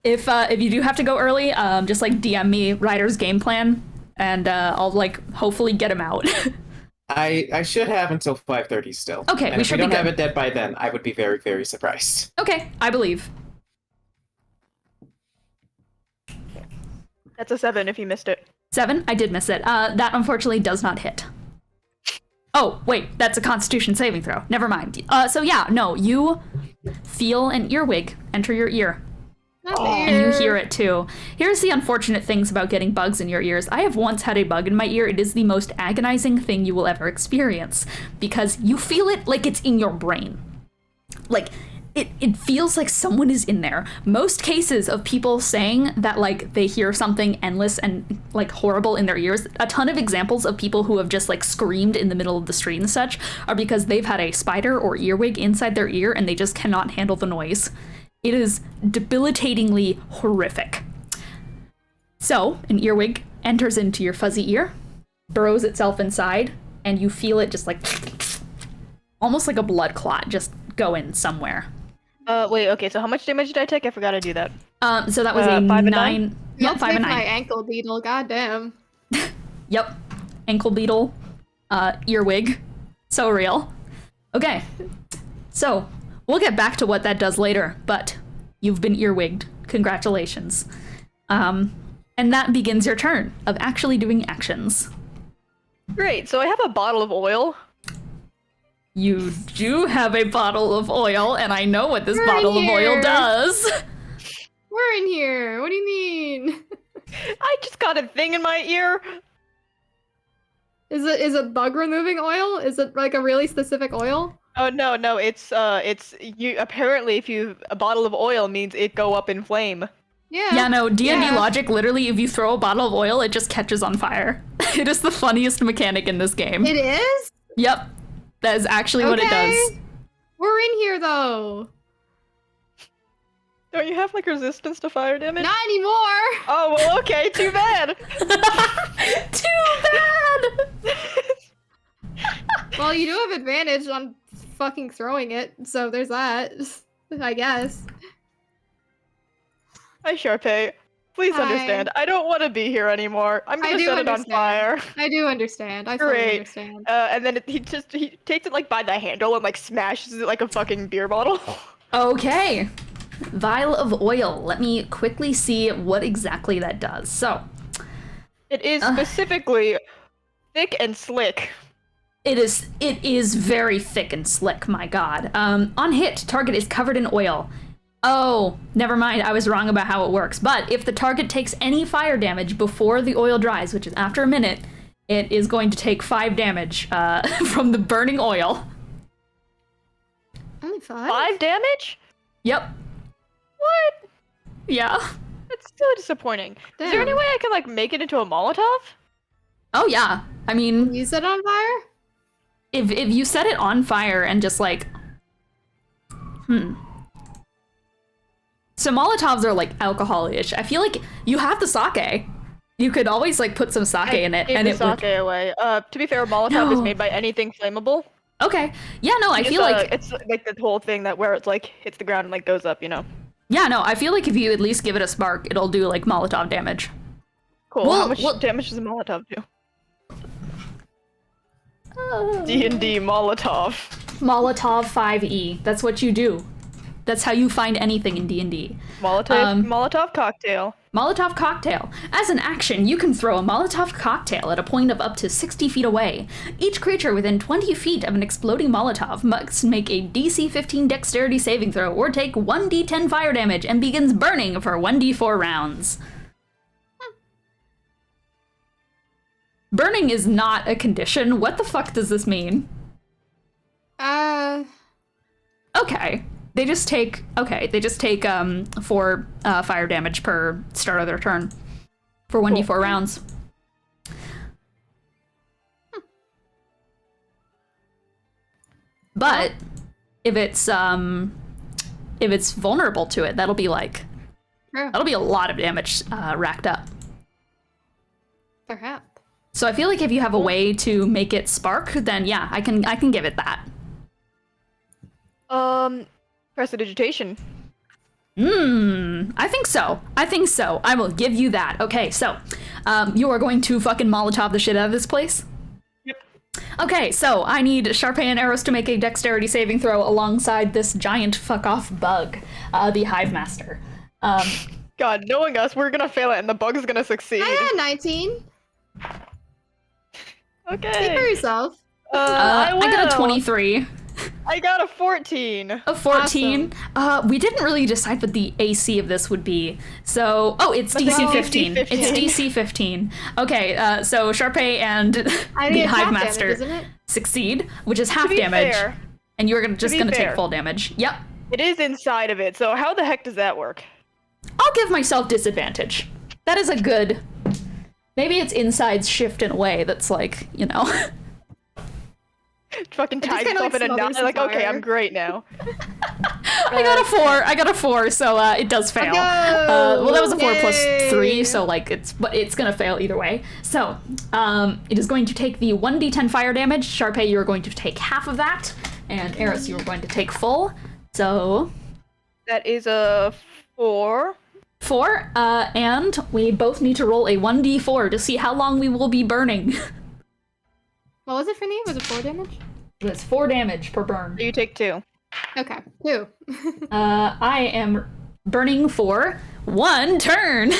If you do have to go early, just like DM me Ryder's game plan, and I'll like hopefully get him out. I should have until 5:30 still. Okay, And we if should we be don't have good. it dead by then, I would be very, very surprised. Okay, I believe. That's a 7 if you missed it. 7? I did miss it. That unfortunately does not hit. Oh, wait, that's a Constitution saving throw. Never mind. So yeah, no, you feel an earwig enter your ear. Not And you hear it too. Here's the unfortunate things about getting bugs in your ears. I have once had a bug in my ear. It is the most agonizing thing you will ever experience because you feel it like it's in your brain. Like, it feels like someone is in there. Most cases of people saying that like they hear something endless and like horrible in their ears, a ton of examples of people who have just like screamed in the middle of the street and such are because they've had a spider or earwig inside their ear and they just cannot handle the noise. It is debilitatingly horrific. So, an earwig enters into your fuzzy ear, burrows itself inside, and you feel it just like almost like a blood clot just go in somewhere. Wait, okay, so how much damage did I take? I forgot to do that. So that was a 5 and 9. Yep, Let's 5 make and my 9. ankle beetle. Goddamn. Yep. Ankle beetle, earwig. So real. Okay. So, we'll get back to what that does later, but you've been earwigged. Congratulations. And that begins your turn of actually doing actions. Great, so I have a bottle of oil. You do have a bottle of oil, and I know what this We're in bottle of oil here. does. We're in here. What do you mean? I just got a thing in my ear. Is it bug removing oil? Is it like a really specific oil? Oh no, it's you apparently if you a bottle of oil means it go up in flame. Yeah. Yeah, no, D&D Yeah. logic, literally, if you throw a bottle of oil, it just catches on fire. It is the funniest mechanic in this game. It is? Yep. That is actually what it does. Okay. We're in here though. Don't you have like resistance to fire damage? Not anymore. Oh well, okay, too bad. Too bad! Well, you do have advantage on fucking throwing it, so there's that. I guess. Hi, Sharpay. Please Hi. understand, I don't want to be here anymore. I'm I gonna do set it on understand. fire. I do understand. I fully Great. understand. And then he takes it like by the handle and like smashes it like a fucking beer bottle. Okay. Vial of oil. Let me quickly see what exactly that does. So, It is specifically thick and slick. it is very thick and slick, my god. On hit, target is covered in oil. Oh, never mind, I was wrong about how it works. But if the target takes any fire damage before the oil dries, which is after a minute, it is going to take 5 damage from the burning oil. Only 5? 5 damage? Yep. What? Yeah. That's so disappointing. Is there any Damn. way I can like make it into a Molotov? Oh yeah. I mean, You set it on fire? if you set it on fire and just like, So Molotovs are like alcohol-ish. I feel like you have the sake. You could always like put some sake in it, and the it would. sake away. To be fair, a Molotov is No. made by anything flammable. Okay. Yeah. No. I feel like. It's like the whole thing that where it's like hits the ground and like goes up. You know. Yeah. No. I feel like if you at least give it a spark, it'll do like Molotov damage. Cool. Well, How much well- damage does a Molotov do? D&D Molotov. Molotov 5e. That's what you do. That's how you find anything in D&D. Molotov cocktail. Molotov cocktail. As an action, you can throw a Molotov cocktail at a point of up to 60 feet away. Each creature within 20 feet of an exploding Molotov must make a DC 15 dexterity saving throw or take 1d10 fire damage and begins burning for 1d4 rounds. Burning is not a condition. What the fuck does this mean? Okay. They just take 4 fire damage per start of their turn for 1d4 rounds. But if it's vulnerable to it, that'll be a lot of damage racked up. Perhaps. So I feel like if you have a way to make it spark, then yeah, I can give it that. Prestidigitation. I think so. I will give you that. Okay, so you are going to fucking Molotov the shit out of this place? Yep. Okay, so I need Sharpay and Eros to make a dexterity saving throw alongside this giant fuck-off bug, the Hive Master. God, knowing us, we're gonna fail it and the bug is gonna succeed. I got 19. Okay. Speak for yourself. I got a will. 23. I got a 14. A 14. We didn't really decide what the AC of this would be. So, it's DC 15. It's DC 15. Okay, so Sharpay and the Hive Master isn't it? succeed, which is half To be damage. fair, And you're gonna take fair. full damage. Yep. it is inside of it, so how the heck does that work? I'll give myself disadvantage. That is a good... Maybe its insides shift in a way that's like, Fucking just ties kinda, itself like, in a knot. smothers Like, the okay, fire. I'm great now. I got a 4, so it does fail. Go! Well, that was a 4 plus Yay! 3, so like it's gonna fail either way. So, it is going to take the 1d10 fire damage. Sharpay, you're going to take half of that, and Eris, you are going to take full. So, That is a 4. 4, and we both need to roll a 1d4 to see how long we will be burning. What was it for me? Was it 4 damage? It's 4 damage per burn. So you take 2. Okay, 2. I am burning for 1 turn.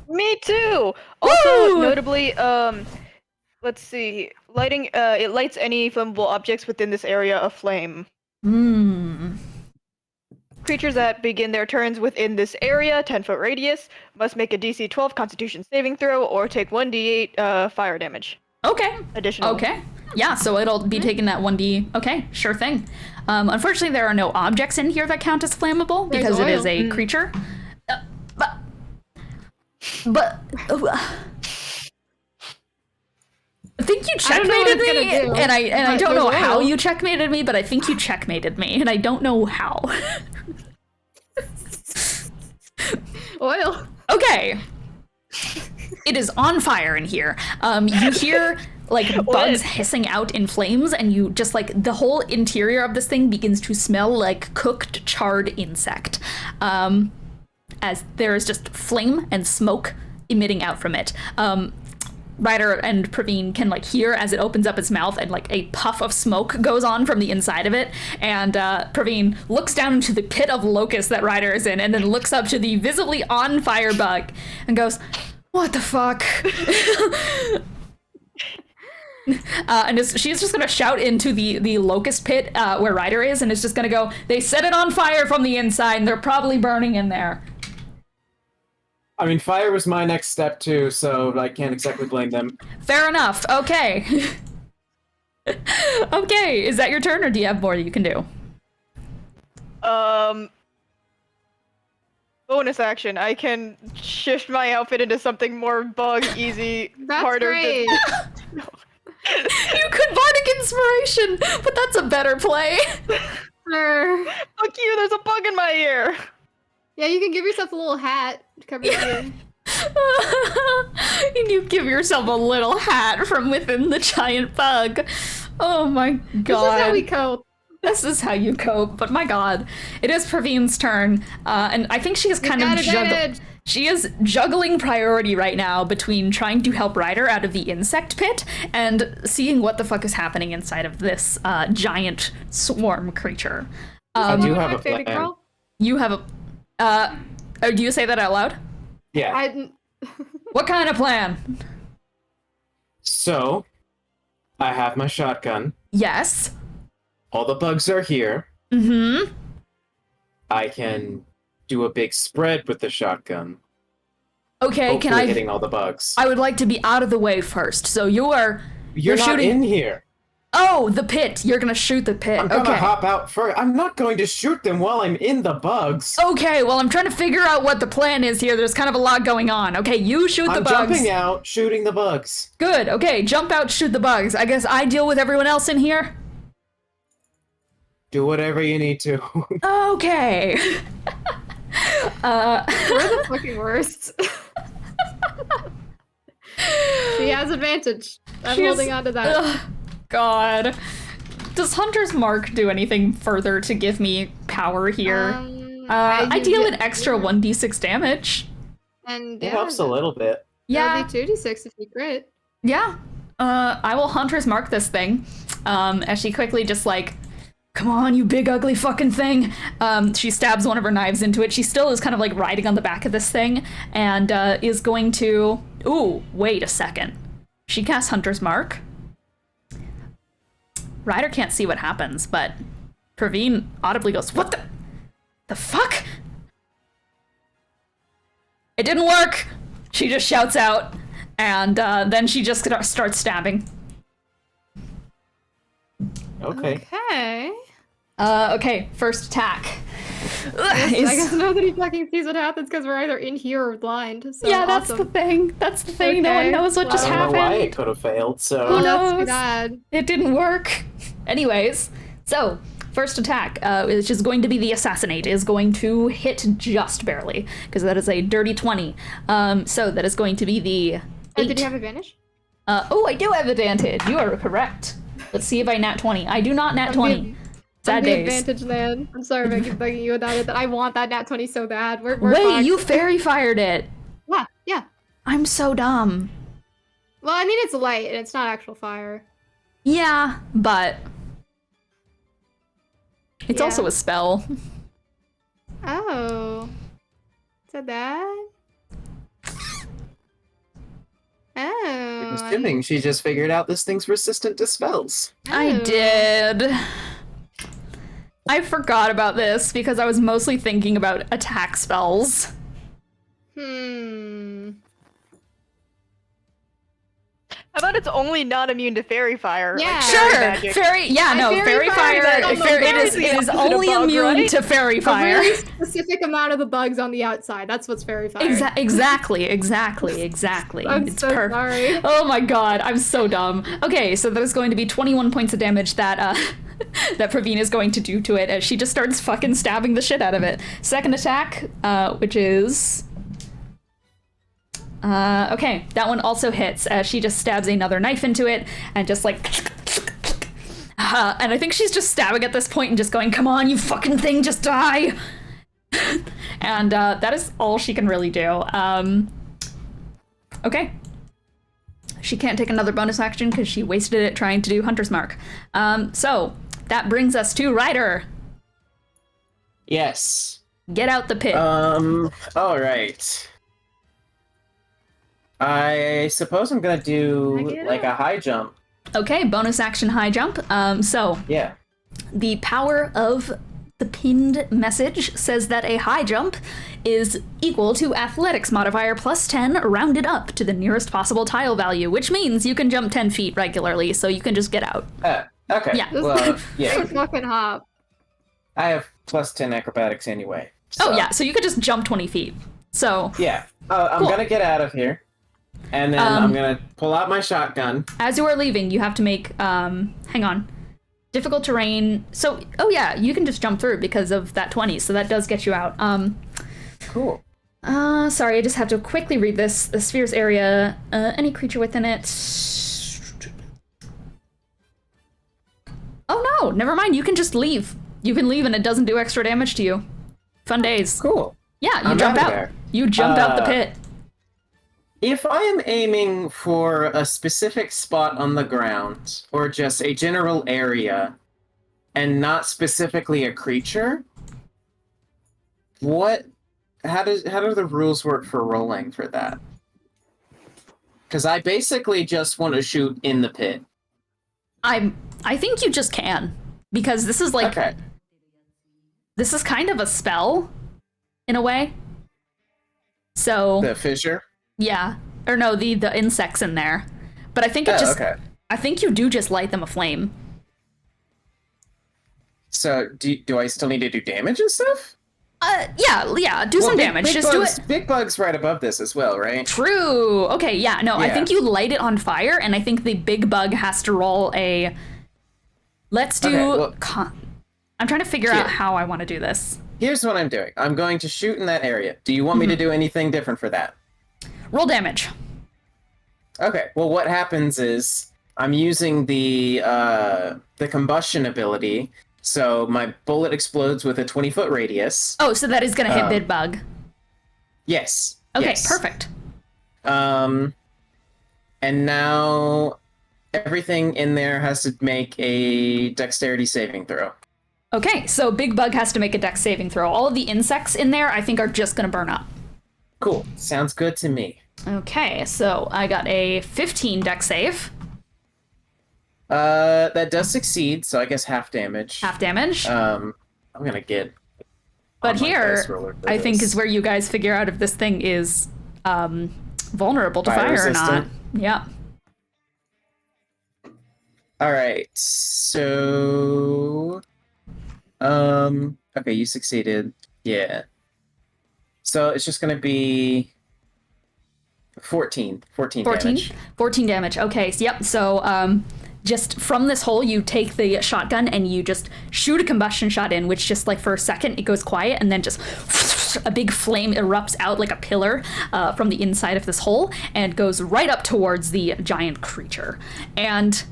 Me too. Also, Woo! notably, let's see, lighting. It lights any flammable objects within this area aflame. Creatures that begin their turns within this area, 10-foot radius, must make a DC 12 Constitution saving throw or take 1d8 fire damage. Okay. Additional. Okay. Yeah, so it'll be taking that 1d. Okay, sure thing. Unfortunately, there are no objects in here that count as flammable There's because it is oil. a creature. But I think you I don't know what checkmated it's gonna me, do, and I but don't know there's how oil. you checkmated me, but I think you checkmated me, and I don't know how. Oil. Okay. It is on fire in here. You hear like bugs hissing out in flames, and you just like the whole interior of this thing begins to smell like cooked charred insect, as there is just flame and smoke emitting out from it. Ryder and Praveen can like hear as it opens up its mouth, and like a puff of smoke goes on from the inside of it, and Praveen looks down into the pit of locusts that Ryder is in, and then looks up to the visibly on fire bug and goes, "What the fuck?" And she's just gonna shout into the locust pit where Ryder is, and is just gonna go, "They set it on fire from the inside, and they're probably burning in there." I mean, fire was my next step too, so I can't exactly blame them. Fair enough. Okay. Okay, is that your turn, or do you have more you can do? Bonus action. I can shift my outfit into something more bug easy, That's harder. great. You could bardic inspiration, but that's a better play. Sure. Fuck you! There's a bug in my ear. Yeah, you can give yourself a little hat to cover your ear. And you give yourself a little hat from within the giant bug. Oh my god. This is how we cope. This is how you cope, but my god. It is Praveen's turn, and I think she is kind of she is juggling priority right now between trying to help Ryder out of the insect pit and seeing what the fuck is happening inside of this giant swarm creature. I do have a Fairy plan. girl? You have a oh, do you say that out loud? Yeah. What kind of plan? So, I have my shotgun. Yes. All the bugs are here. Mm-hmm. I can do a big spread with the shotgun. Okay, Hopefully can I hitting all the bugs. I would like to be out of the way first. So you're You're not shooting in here. Oh, the pit. You're gonna shoot the pit. I'm gonna Okay. hop out first. I'm not going to shoot them while I'm in the bugs. Okay, well, I'm trying to figure out what the plan is here. There's kind of a lot going on. Okay, you shoot the I'm bugs. jumping out, shooting the bugs. Good. Okay, jump out, shoot the bugs. I guess I deal with everyone else in here. Do whatever you need to. Okay. We're the fucking worst. She has advantage. I'm She has- holding on to that. Ugh, God. Does Hunter's Mark do anything further to give me power here? I deal an extra 1d6 damage. And It helps a little bit. Yeah. That'd be 2d6 if you crit. Yeah. I will Hunter's Mark this thing. As she quickly just like, come on, you big ugly fucking thing. She stabs one of her knives into it. She still is kind of like riding on the back of this thing and is going to... Ooh, wait a second. She casts Hunter's Mark. Ryder can't see what happens, but Praveen audibly goes, what the fuck? It didn't work! She just shouts out, and then she just starts stabbing. Okay. Okay. Okay, first attack. I guess nobody fucking sees what happens because we're either in here or blind. So Yeah, that's awesome. the thing. That's the thing. No one Okay. knows what Well, just I don't know why happened. it could have failed, so... Who That's knows? too bad. It didn't work. Anyways, so first attack, which is going to be the assassinate, is going to hit just barely because that is a dirty 20. So that is going to be the 8. Did you have advantage? Oh, I do have advantage. You are correct. Let's see if I nat 20. I do not nat 20. Sad I'm the days. advantage man. I'm sorry if I keep bugging you about it, but I want that nat 20 so bad. We're Wait, fucked. you fairy fired it. Yeah. I'm so dumb. Well, I mean, it's light and it's not actual fire. Yeah, but it's Yeah. also a spell. Oh. Is that bad? Oh. I'm assuming she just figured out this thing's resistant to spells. I Oh. did. I forgot about this because I was mostly thinking about attack spells. How about it's only not immune to fairy fire? Yeah. like Sure, fairy magic? fairy. Yeah, no, fairy fairy fire, fire. I don't know, It fairy is is a only bug, immune right? to fairy A fire. really specific amount of the bugs on the outside. That's what's fairy fire. Exactly. I'm It's so perfect. sorry. Oh my god, I'm so dumb. Okay, so there's going to be 21 points of damage that that Praveen is going to do to it as she just starts fucking stabbing the shit out of it. Second attack, which is Okay, that one also hits as she just stabs another knife into it and just like. And I think she's just stabbing at this point and just going, "Come on, you fucking thing, just die!" And that is all she can really do. Okay. She can't take another bonus action because she wasted it trying to do Hunter's Mark. So that brings us to Ryder. Yes. Get out the pit. All right. I suppose I'm gonna do like a high jump. Okay, bonus action high jump. So Yeah. the power of the pinned message says that a high jump is equal to athletics modifier plus 10 rounded up to the nearest possible tile value, which means you can jump 10 feet regularly, so you can just get out. Okay. Yeah. Well, yeah. Big fucking hop. I have plus 10 acrobatics anyway. So. Oh yeah, so you could just jump 20 feet. So Yeah. I'm Cool. gonna get out of here. And then I'm gonna pull out my shotgun. as you are leaving, you have to make, hang on. Difficult terrain. So, oh yeah, you can just jump through because of that 20, so that does get you out. Cool. Sorry, I just have to quickly read this. The sphere's area, any creature within it. Oh no, never mind, you can just leave. You can leave and it doesn't do extra damage to you. Fun days. Cool. Yeah, you I'm jump outta out. there. You jump out the pit. If I am aiming for a specific spot on the ground, or just a general area, and not specifically a creature, how do the rules work for rolling for that? Because I basically just want to shoot in the pit. I think you just can. Because this is like Okay. this is kind of a spell, in a way. So The fissure? yeah. Or no, the insects in there. But I think it just okay. I think you do just light them aflame. So do I still need to do damage and stuff? Yeah, do some damage. Big Just bugs, do it. Big bug's right above this as well, right? True. Okay, yeah, no, I Yeah. think you light it on fire, and I think the big bug has to roll a. Let's do. Okay, well- I'm trying to figure out Here. how I want to do this. Here's what I'm doing. I'm going to shoot in that area. Do you want me to do anything different for that? Roll damage. Okay. Well, what happens is I'm using the combustion ability, so my bullet explodes with a 20-foot radius. Oh, so that is going to hit big bug. Yes. Okay, yes. perfect. And now everything in there has to make a dexterity saving throw. Okay, so big bug has to make a dex saving throw. All of the insects in there, I think, are just going to burn up. Cool. Sounds good to me. Okay, so I got a 15 dex save. That does succeed, so I guess half damage. Half damage. I'm gonna get. But on my here, dice roller for I think this. is where you guys figure out if this thing is vulnerable to Fire fire or not. resistant? Yeah. All right, so, okay, you succeeded. Yeah. So it's just gonna be 14 damage. 14 damage. Okay, so, yep. So just from this hole, you take the shotgun and you just shoot a combustion shot in, which just like for a second it goes quiet and then just a big flame erupts out like a pillar from the inside of this hole and goes right up towards the giant creature. And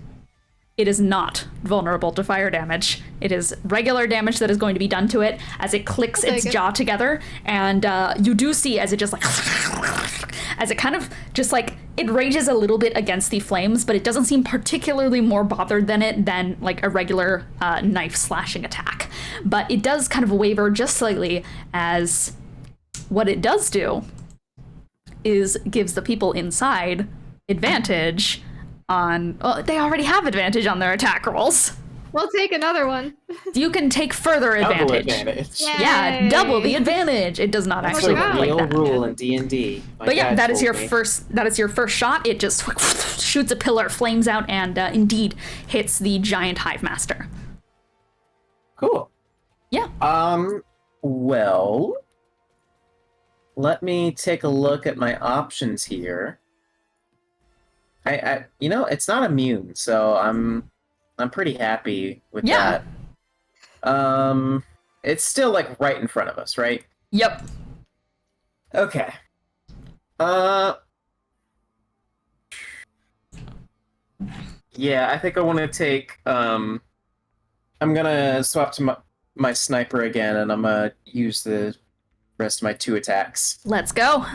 it is not vulnerable to fire damage. It is regular damage that is going to be done to it as it clicks I'll its take it. jaw together. And you do see as it just like, as it kind of just like, it rages a little bit against the flames, but it doesn't seem particularly more bothered than like a regular knife slashing attack. But it does kind of waver just slightly as what it does do is gives the people inside advantage on, oh, they already have advantage on their attack rolls. We'll take another one. You can take further Double advantage. advantage. Yeah, Yay. double the advantage. It does not That's actually a work real like that. rule in D&D. My But yeah, dad that is told your me. first shot. It just shoots a pillar, flames out, and indeed hits the giant hive master. Cool. Yeah. Well, let me take a look at my options here. I it's not immune, so I'm pretty happy with Yeah. that. It's still like right in front of us, right? Yep. Okay. Yeah, I think I want to take. I'm gonna swap to my sniper again, and I'm gonna use the rest of my 2 attacks. Let's go.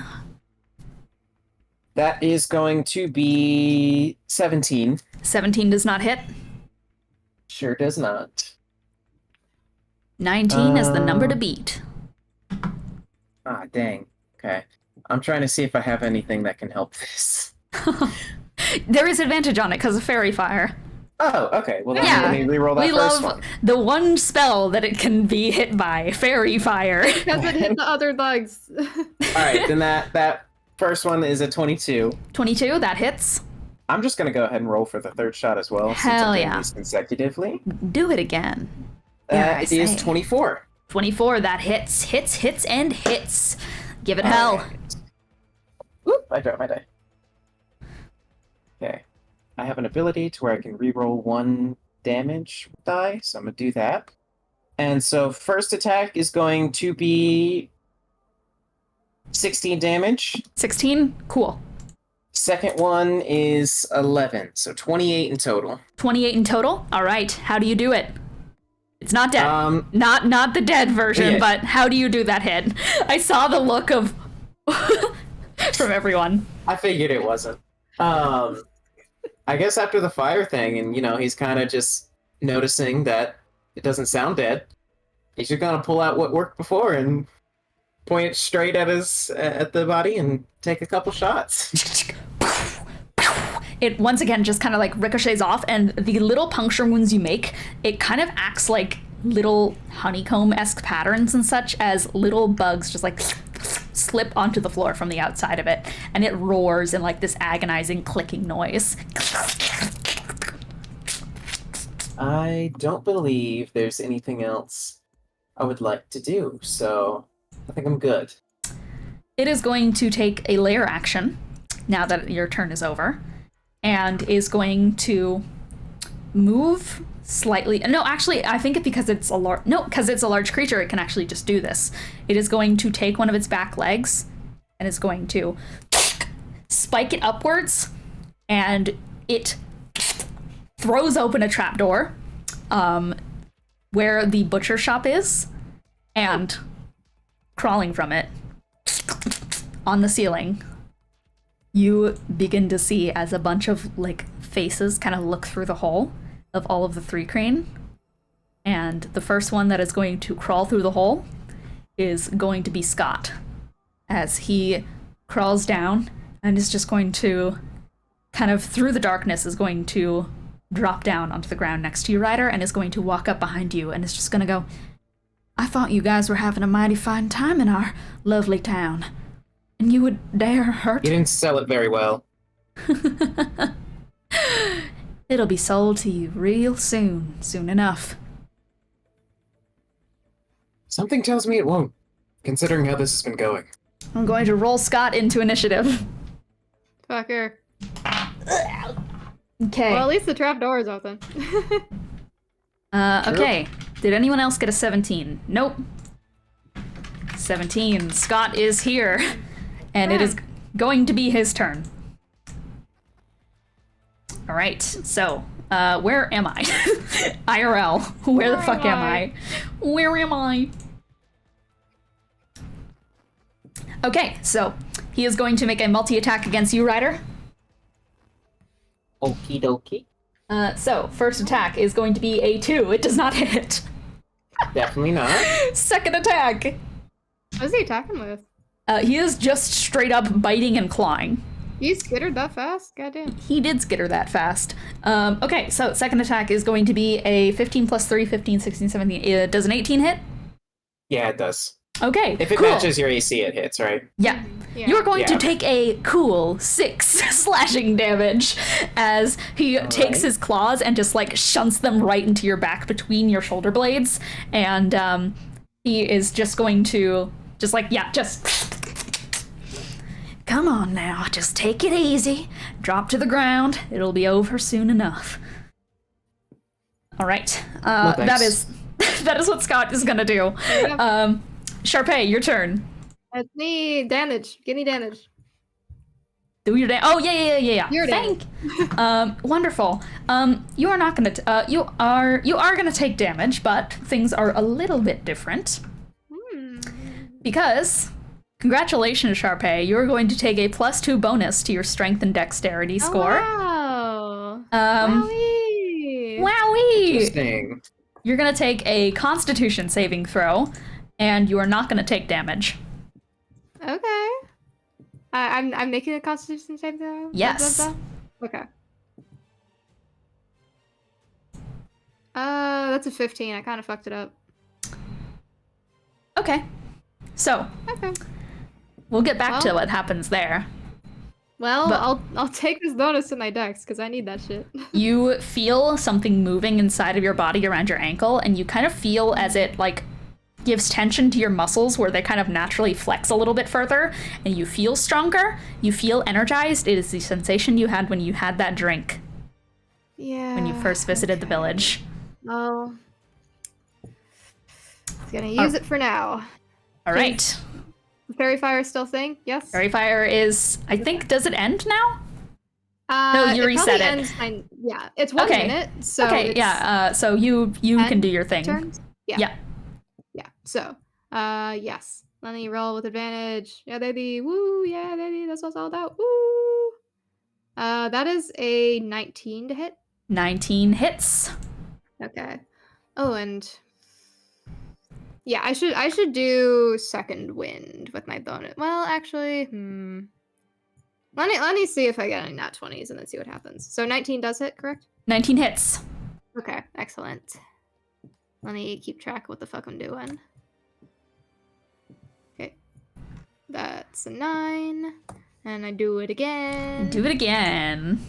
That is going to be 17. 17 does not hit. Sure does not. 19 is the number to beat. Ah, dang. Okay. I'm trying to see if I have anything that can help this. There is advantage on it because of fairy fire. Oh, okay. Well, then Yeah, let me reroll that we first love one. the one spell that it can be hit by, fairy fire. Because it hit the other bugs. All right, then that first one is a 22. 22, that hits. I'm just gonna go ahead and roll for the third shot as well. Since Hell I'm doing yeah. these consecutively. Do it again. Dare I It is say. 24. 24, that hits, and hits. Give it All hell. right. Oop, I dropped my die. Okay. I have an ability to where I can reroll 1 damage die, so I'm gonna do that. And so first attack is going to be 16 damage. 16, cool. Second one is 11, so 28 in total. 28 in total. All right, how do you do it? It's not dead. Not the dead version, Yeah. but how do you do that hit? I saw the look of from everyone. I figured it wasn't. I guess after the fire thing, and he's kind of just noticing that it doesn't sound dead. He's just gonna pull out what worked before and point it straight at the body and take a couple shots. It once again just kind of like ricochets off, and the little puncture wounds you make, it kind of acts like little honeycomb-esque patterns and such, as little bugs just like slip onto the floor from the outside of it, and it roars in like this agonizing clicking noise. I don't believe there's anything else I would like to do, so I think I'm good. It is going to take a layer action now that your turn is over, and is going to move slightly. No, actually, I think because it's a large creature, it can actually just do this. It is going to take one of its back legs and is going to spike it upwards, and it throws open a trapdoor where the butcher shop is, and crawling from it on the ceiling, you begin to see as a bunch of like faces kind of look through the hole of all of the thri-kreen. And the first one that is going to crawl through the hole is going to be Scott, as he crawls down and is just going to kind of through the darkness is going to drop down onto the ground next to you, Ryder, and is going to walk up behind you and is just gonna go, "I thought you guys were having a mighty fine time in our lovely town, and you would dare hurt?" You didn't sell it very well. It'll be sold to you real soon enough. Something tells me it won't, considering how this has been going. I'm going to roll Scott into initiative. Fucker. Okay. Well, at least the trap door is open. Okay. Did anyone else get a 17? Nope. 17. Scott is here, and it is going to be his turn. All right. So, where am I? IRL. Where the fuck am I? Where am I? Okay, so he is going to make a multi-attack against you, Ryder. Okie dokie. So, first attack is going to be a 2. It does not hit. Definitely not. Second attack. What is he attacking with? He is just straight up biting and clawing. You skittered that fast? Goddamn. He did skitter that fast. Okay, so second attack is going to be a 15 plus 3, 15, 16, 17. Does an 18 hit? Yeah, it does. Okay, If it cool. matches your AC, it hits, right? Yeah. Yeah. You're going to Yeah. take a cool 6 slashing damage as he takes right. his claws and just like shunts them right into your back between your shoulder blades. And he is just going to just come on now, just take it easy. Drop to the ground. It'll be over soon enough. All right. No, that thanks. is what Scott is gonna do. Sharpay, your turn. That's me. Damage. Give me damage. Do your Oh, yeah. Your Thank. Wonderful. You are not going to. You are going to take damage, but things are a little bit different because. Congratulations, Sharpay. You're going to take a +2 bonus to your strength and dexterity score. Wow. Wowie! Interesting. You're going to take a Constitution saving throw, and you are not going to take damage. Okay. I'm making a Constitution saving throw? Yes. Okay. That's a 15. I kind of fucked it up. Okay. So. Okay. We'll get back to what happens there. Well, but I'll take this bonus to my dex because I need that shit. You feel something moving inside of your body around your ankle, and you kind of feel as it like gives tension to your muscles where they kind of naturally flex a little bit further, and you feel stronger. You feel energized. It is the sensation you had when you had that drink. Yeah. When you first visited the village. Oh. Gonna use it for now. All right. Fairy fire is still a thing? Yes? Fairy fire is, I think, does it end now? No, you reset it. Yeah, it's 1 minute. So okay, yeah. So you can do your thing. Turns? Yeah. So, yes. Let me roll with advantage. Yeah, baby. Woo. Yeah, baby. That's what it's all about. Woo. That is a 19 to hit. 19 hits. Okay. Oh, and yeah, I should do second wind with my bonus. Well, actually, Let me see if I get any nat 20s and then see what happens. So 19 does hit, correct? 19 hits. Okay, excellent. Let me keep track of what the fuck I'm doing. Okay. That's a 9. And I do it again. Do it again.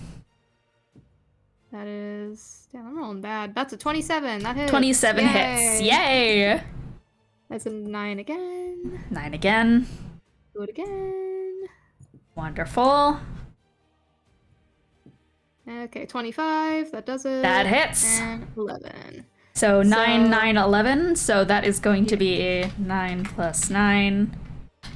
That is... Damn, I'm rolling bad. That's a 27. That hits. 27 hits. Yay! That's a 9 again. 9 again. Do it again. Wonderful. Okay, 25. That does it. That hits. And 11. So 9, 9, 11. So that is going to be a 9 plus 9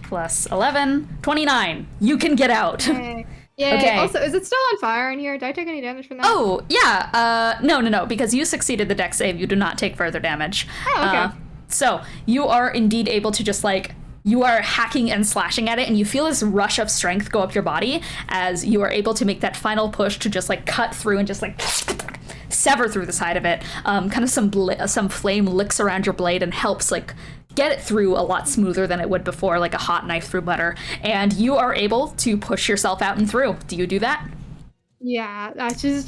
plus 11. 29. You can get out. Yay. Yay. Okay. Also, is it still on fire in here? Did I take any damage from that? Oh, yeah. No. Because you succeeded the dex save, you do not take further damage. Oh, okay. So you are indeed able to just like... You are hacking and slashing at it, and you feel this rush of strength go up your body as you are able to make that final push to just like cut through and just like sever through the side of it. Kind of some flame licks around your blade and helps like get it through a lot smoother than it would before, like a hot knife through butter. And you are able to push yourself out and through. Do you do that? Yeah, she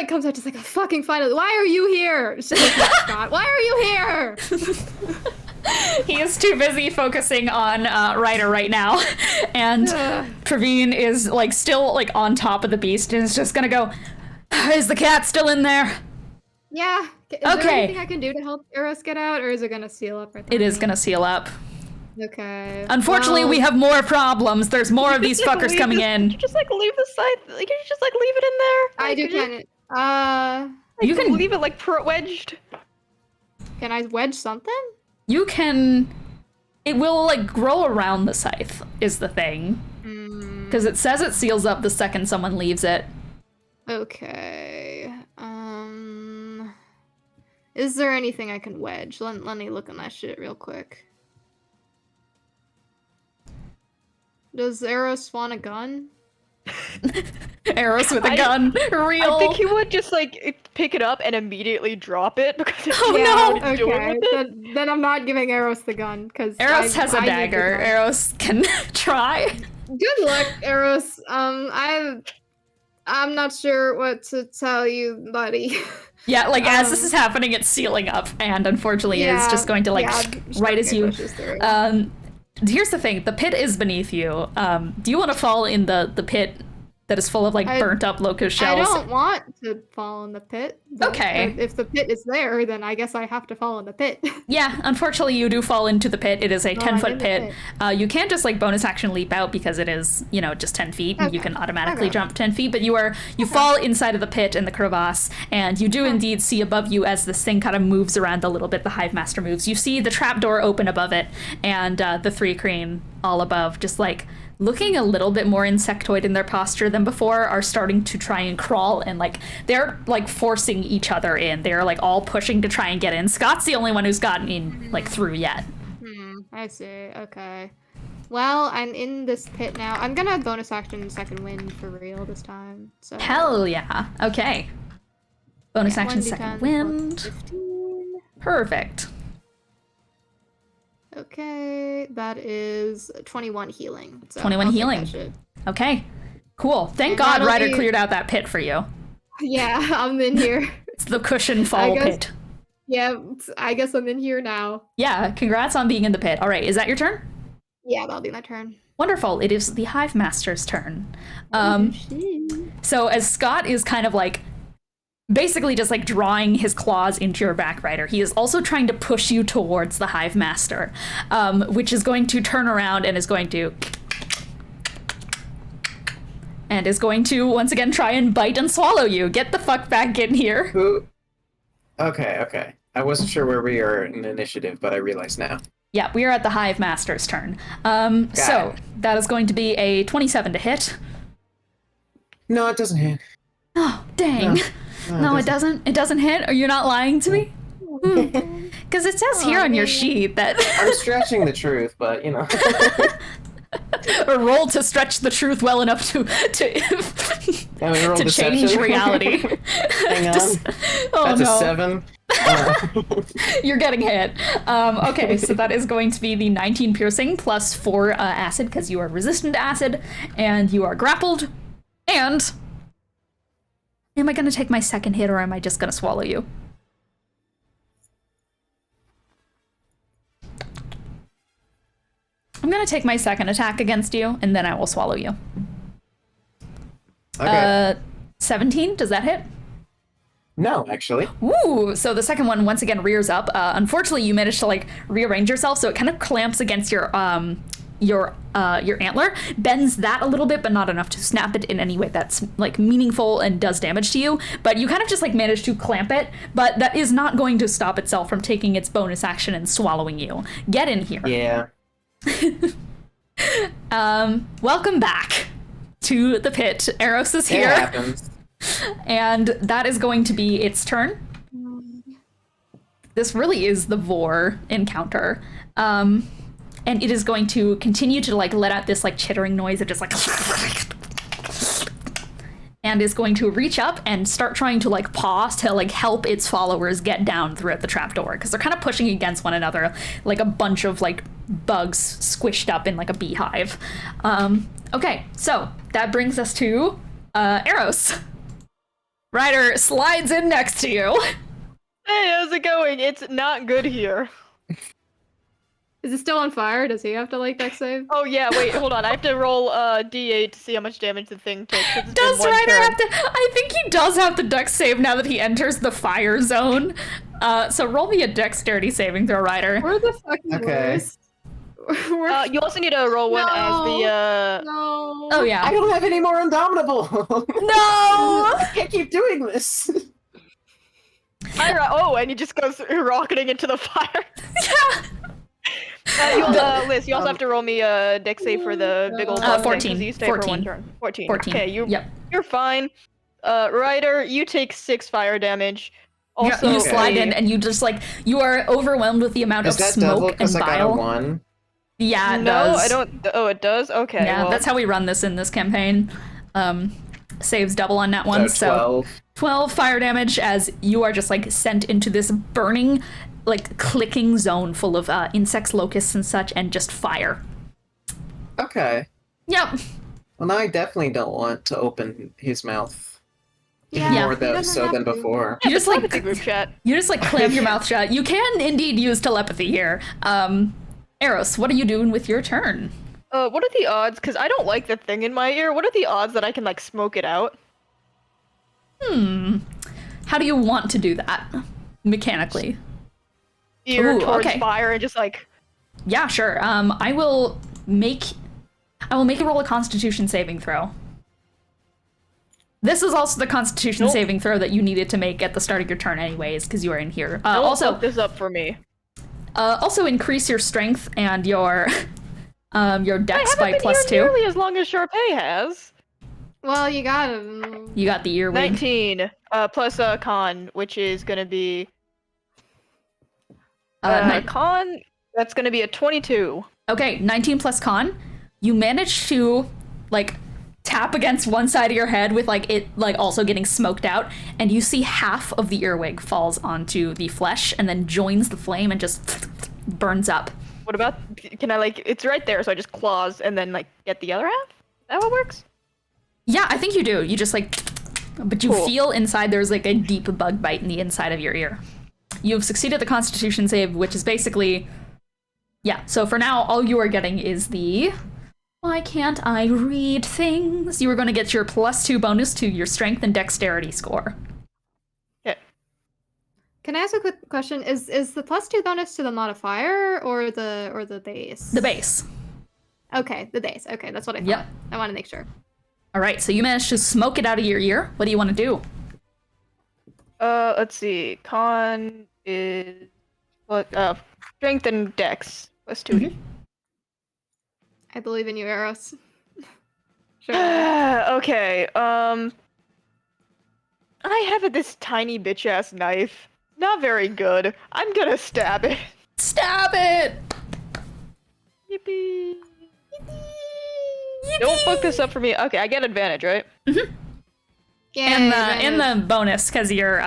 comes out just like, fucking finally, why are you here? She's like, Scott, why are you here? He is too busy focusing on Ryder right now, and Praveen is like still like on top of the beast and is just gonna go, is the cat still in there? Yeah. Is there anything I can do to help Eros get out, or is it gonna seal up right there? It is gonna seal up. Okay. Unfortunately, we have more problems. There's more of these fuckers coming in. You just like leave the scythe. Like, you just like leave it in there. I do kind of. You can leave it like wedged. Can I wedge something? You can. It will like grow around the scythe. Is the thing. Because it says it seals up the second someone leaves it. Okay. Is there anything I can wedge? Let me look on that shit real quick. Does Eros want a gun? Eros with a gun. Real. I think he would just like pick it up and immediately drop it because Then I'm not giving Eros the gun because Eros has a dagger. Eros can try. Good luck, Eros. I'm not sure what to tell you, buddy. Yeah, like as this is happening, it's sealing up, and unfortunately is just going to right as you. Here's the thing: the pit is beneath you. Do you want to fall in the pit that is full of like burnt up locust shells? I don't want to fall in the pit. Okay. If the pit is there, then I guess I have to fall in the pit. Yeah, unfortunately, you do fall into the pit. It is a 10-foot pit. You can't just like bonus action leap out because it is, just 10 feet, and you can automatically jump 10 feet. But you fall inside of the pit in the crevasse, and you do indeed see above you as this thing kind of moves around a little bit. The Hive Master moves. You see the trapdoor open above it, and the thri-kreen all above, just like looking a little bit more insectoid in their posture than before, are starting to try and crawl, and like they're like forcing each other in. They're like all pushing to try and get in. Scott's the only one who's gotten in like through yet. I see. Okay. Well, I'm in this pit now. I'm gonna bonus action second wind for real this time. So Hell yeah. Okay. Bonus yeah, action 1d10 second plus wind. 15. Perfect. Okay, that is 21 healing. So 21 I'll take healing. that shit. Okay. Cool. Thank And God that'll Ryder be- cleared out that pit for you. Yeah, I'm in here. It's the cushion fall guess- pit. Yeah, I guess I'm in here now. Yeah, congrats on being in the pit. All right, is that your turn? Yeah, that'll be my turn. Wonderful. It is the Hive Master's turn. Shit. So as Scott is kind of like basically just like drawing his claws into your back, Ryder, he is also trying to push you towards the Hive Master, which is going to turn around and is going to once again try and bite and swallow you. Get the fuck back in here. Who? Okay. I wasn't sure where we are in initiative, but I realize now. Yeah, we are at the Hive Master's turn. So that is going to be a 27 to hit. No, it doesn't hit. Oh, dang. No, it doesn't. It doesn't hit? Are you not lying to me? Because it says here on your sheet that I'm stretching the truth, but you know. a roll to stretch the truth well enough to Yeah, we rolled to change deception. reality. Hang on. Oh That's no, a 7. you're getting hit. Okay, so that is going to be the 19 piercing plus 4 acid because you are resistant to acid and you are grappled. And am I going to take my second hit or am I just going to swallow you? I'm going to take my second attack against you, and then I will swallow you. Okay. 17, does that hit? No, actually. Ooh, so the second one once again rears up. Unfortunately, you managed to like rearrange yourself, so it kind of clamps against your antler, bends that a little bit, but not enough to snap it in any way that's like meaningful and does damage to you. But you kind of just like manage to clamp it, but that is not going to stop itself from taking its bonus action and swallowing you. Get in here. Yeah. Welcome back to the pit. Eros is It here, happens. and that is going to be its turn. This really is the Vor encounter. And it is going to continue to like let out this like chittering noise of just like and is going to reach up and start trying to like pause to like help its followers get down throughout the trapdoor because they're kind of pushing against one another like a bunch of like bugs squished up in like a beehive. Okay, so that brings us to Eros. Ryder slides in next to you. Hey, how's it going? It's not good here. Is it still on fire? Does he have to like dex save? Oh yeah, wait, hold on. I have to roll D8 to see how much damage the thing takes. 'cause it's been Does one Ryder turn. have to? I think he does have to dex save now that he enters the fire zone. So roll me a dexterity saving throw, Ryder. We're the fucking Okay. worst. We're You also need to roll one as the no. Oh yeah. I don't have any more Indomitable. No! I can't keep doing this. and he just goes rocketing into the fire. Liz, you also have to roll me a dex save for the big old bug thing, 14. 'cause you stay 14. for one turn. 14. 14. Okay, Yep. you're fine. Ryder, you take 6 fire damage. Also, you slide in and you just like you are overwhelmed with the amount Is of that double smoke and because I got a bile. 1? Yeah, it No, does. I don't. Oh, it does. Okay. Yeah, well, that's how we run this in this campaign. Saves double on that one, So so 12. 12 fire damage as you are just like sent into this burning, like clicking zone full of insects, locusts, and such, and just fire. Okay. Yep. Well, now I definitely don't want to open his mouth. Yeah, More he than doesn't so have than to. before. You just it's a like group chat. clamp your mouth shut. You can indeed use telepathy here. Eros, what are you doing with your turn? What are the odds? Because I don't like the thing in my ear. What are the odds that I can like smoke it out? How do you want to do that mechanically? Ear Ooh, towards okay. fire and just like. Yeah, sure. I will make a roll a Constitution saving throw. This is also the Constitution Nope. saving throw that you needed to make at the start of your turn, anyways, because you are in here. Don't Also, fuck this up for me. also increase your strength and your Your I dex haven't by been plus here 2. nearly as long as Sharpay has. Well, you got You got the earwig. 19 plus con, which is gonna be Ni- con. That's gonna be a 22. Okay, 19 plus con. You manage to like tap against one side of your head with like it like also getting smoked out, and you see half of the earwig falls onto the flesh and then joins the flame and just burns up. What about? Can I like? It's right there, so I just claws and then like get the other half. Is that how it works? Yeah, I think you do. You just like, but you Cool. feel inside there's like a deep bug bite in the inside of your ear. You've succeeded the Constitution save, which is basically, yeah. So for now, all you are getting is the. Why can't I read things? You are going to get your +2 bonus to your strength and dexterity score. Yeah. Can I ask a quick question? Is the +2 bonus to the modifier or the base? The base. Okay, the base. Okay, that's what I thought. Yep. I want to make sure. All right, so you managed to smoke it out of your ear. What do you want to do? Let's see. Con is what? Strength and Dex plus 2. Mhm. I believe in you, Eros. Sure. Okay. I have this tiny bitch ass knife. Not very good. I'm gonna stab it. Stab it! Yippee. Don't fuck this up for me. Okay, I get advantage, right? Yeah. And the bonus because your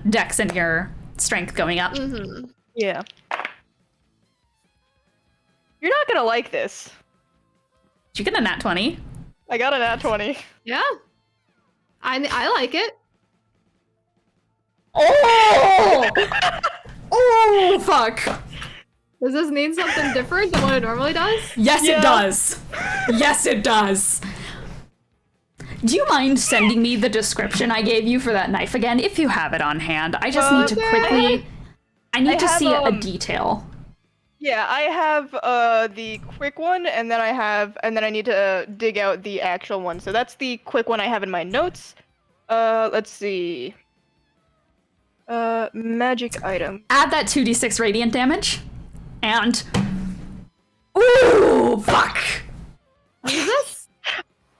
dex and your strength going up. Mm-hmm. Yeah. You're not gonna like this. Did you get a nat 20? I got a nat 20. Yeah. I like it. Oh! Oh, fuck. Does this mean something different than what it normally does? Yes, Yeah. it does. Yes, it does. Do you mind sending me the description I gave you for that knife again, if you have it on hand? I just need to Okay. quickly... I need to have, see a detail. Yeah, I have the quick one, and then I need to dig out the actual one. So that's the quick one I have in my notes. Let's see. Magic item. Add that 2d6 radiant damage. And... Ooh, fuck! What is this?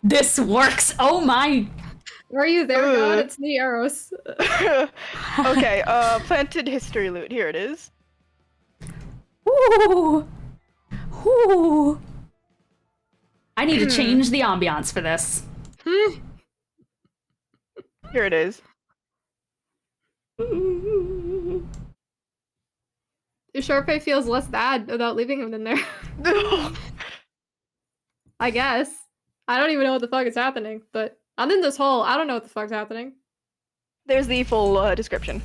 This works. Oh my... Are you there, God? Ugh. It's me, Eros. Okay, planted history loot. Here it is. Ooh. Ooh. I need to change the ambiance for this. Here it is. Sharpay feels less bad without leaving him in there. I guess. I don't even know what the fuck is happening, but I'm in this hole. I don't know what the fuck's happening. There's the full description.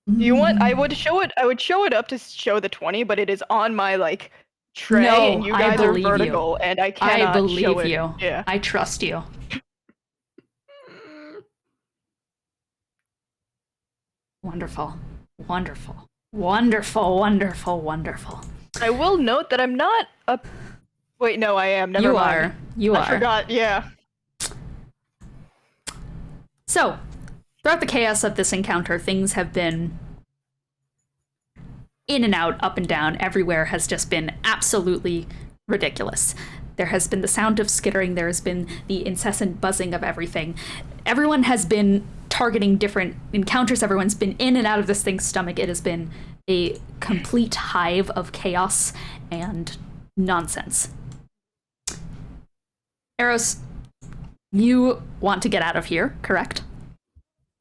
You want? I would show it. I would show it up to show the 20, but it is on my like tray, No, and you I guys are believe you. vertical, and I cannot I believe show it. you. Yeah. I trust you. Wonderful. Wonderful. Wonderful, wonderful, wonderful. I will note that I'm not a. Wait, no, I am. Never You mind. are. You I are. forgot. Yeah. So, throughout the chaos of this encounter, things have been in and out, up and down. Everywhere has just been absolutely ridiculous. There has been the sound of skittering. There has been the incessant buzzing of everything. Everyone has been targeting different encounters. Everyone's been in and out of this thing's stomach. It has been a complete hive of chaos and nonsense. Eros, you want to get out of here, correct?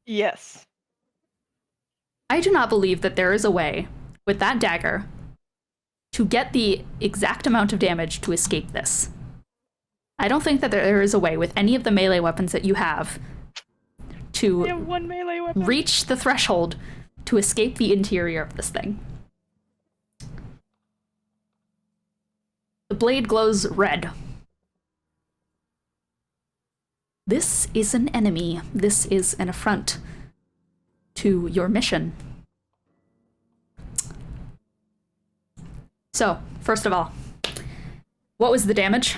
Yes. I do not believe that there is a way, with that dagger, to get the exact amount of damage to escape this. I don't think that there is a way with any of the melee weapons that you have I to have one melee weapon. reach the threshold to escape the interior of this thing. The blade glows red. This is an enemy. This is an affront to your mission. So, first of all, what was the damage?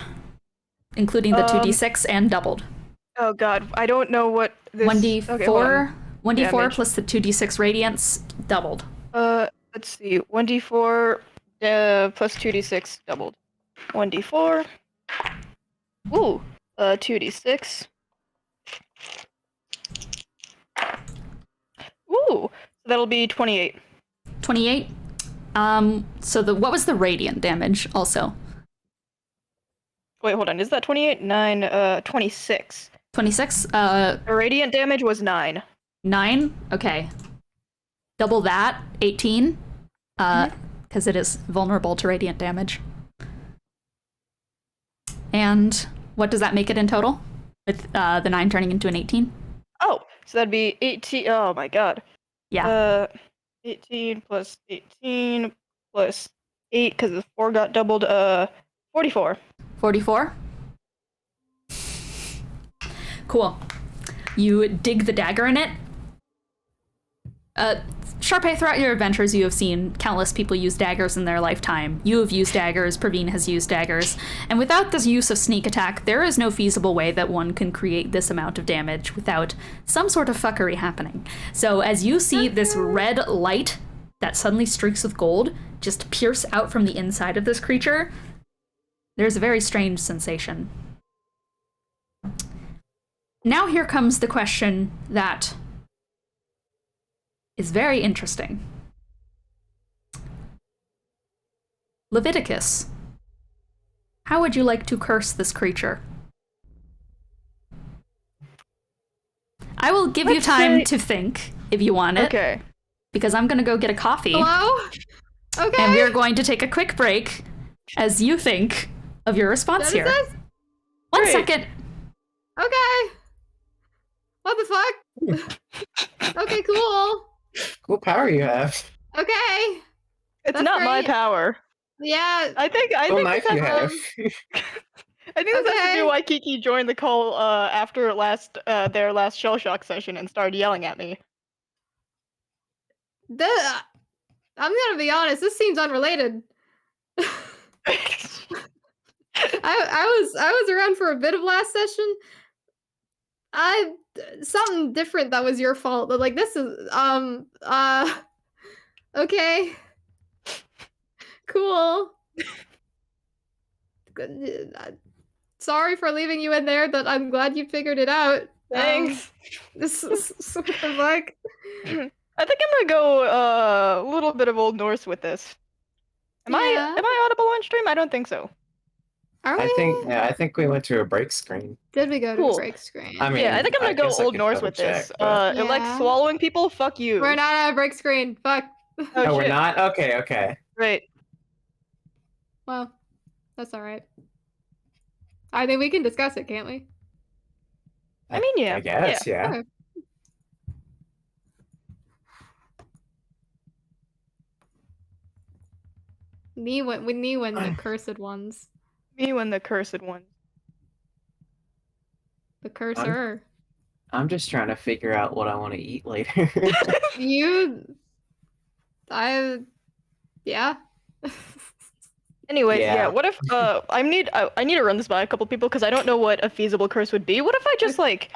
Including the 2d6 and doubled. Oh god, I don't know what this. 1d4, Okay, hold on. 1d4 Damage. plus the 2d6 radiance, doubled. Let's see. 1d4 plus 2d6 doubled. 1d4. Ooh, 2d6. Ooh, so that'll be 28. 28. So what was the radiant damage also? Wait, hold on. Is that 28? 9, 26. 26? The radiant damage was 9. 9? Okay. Double that, 18. Because it is vulnerable to radiant damage. And what does that make it in total? With the 9 turning into an 18? Oh, so that'd be 18. Oh my god. Yeah. 18 plus 18 plus 8, because the 4 got doubled. 44. 44? Cool. You dig the dagger in it. Sharpay, throughout your adventures, you have seen countless people use daggers in their lifetime. You have used daggers, Praveen has used daggers, and without the use of sneak attack, there is no feasible way that one can create this amount of damage without some sort of fuckery happening. So as you see this red light that suddenly streaks with gold just pierce out from the inside of this creature, there's a very strange sensation. Now here comes the question that is very interesting. Leviticus, how would you like to curse this creature? I will give you time to think if you want it. Okay. Because I'm gonna go get a coffee. Hello? Okay. And we are going to take a quick break as you think of your response here. Genesis? 1 Great. second. Okay. What the fuck? Okay, cool. Cool power you have. Okay. It's That's not my great. power. Yeah. I think Cool this knife has, you have. I think this has to Okay. do why Kiki joined the call after their last shell shock session and started yelling at me. I'm gonna be honest, this seems unrelated. I was around for a bit of last session. Something different that was your fault. But like this is okay. Cool. Good. Sorry for leaving you in there, but I'm glad you figured it out. Thanks. This is what the fuck. I think I'm gonna go a little bit of Old Norse with this. Am Yeah. I audible on stream? I don't think so. Are we? I think we went to a break screen. Did we go to Cool. a break screen? I mean, Yeah, I think I'm gonna go guess I Old could Norse with double this. check, but- It likes Yeah. swallowing people. Fuck you. We're not at a break screen. Fuck. Oh, Oh, we're shit. not? Okay. Right. Well, that's all right. I think we can discuss it, can't we? I mean, yeah. I guess, yeah. Okay. Me when the cursed ones. Me when the cursed one. The cursor. I'm just trying to figure out what I want to eat later. Yeah. Anyways, Yeah. yeah. What if I need to run this by a couple people because I don't know what a feasible curse would be. What if I just like,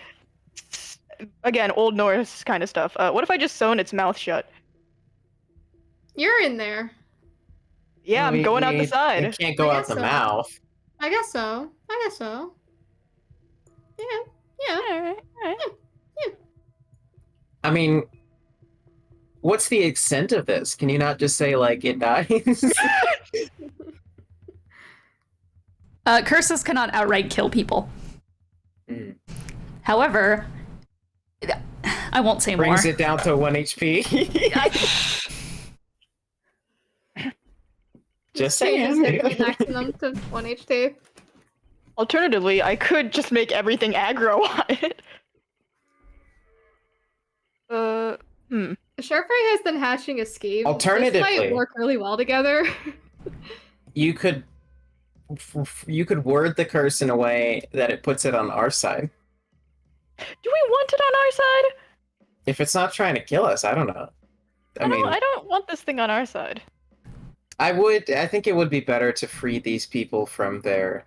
again, Old Norse kind of stuff. What if I just sewn its mouth shut? You're in there. Yeah, I'm going out the It side. can't go I out guess the so. mouth. I guess so. Yeah. Alright. I mean, what's the extent of this? Can you not just say, like, it dies? Curses cannot outright kill people. Mm. However, I won't say more. Brings it down to 1 HP. Just Changes saying. hit maximum to 1 HP. Alternatively, I could just make everything aggro on it. Sharpray has been hatching a scheme. Alternatively- This might work really well together. You could word the curse in a way that it puts it on our side. Do we want it on our side? If it's not trying to kill us, I don't know. I mean, I don't want this thing on our side. I think it would be better to free these people from their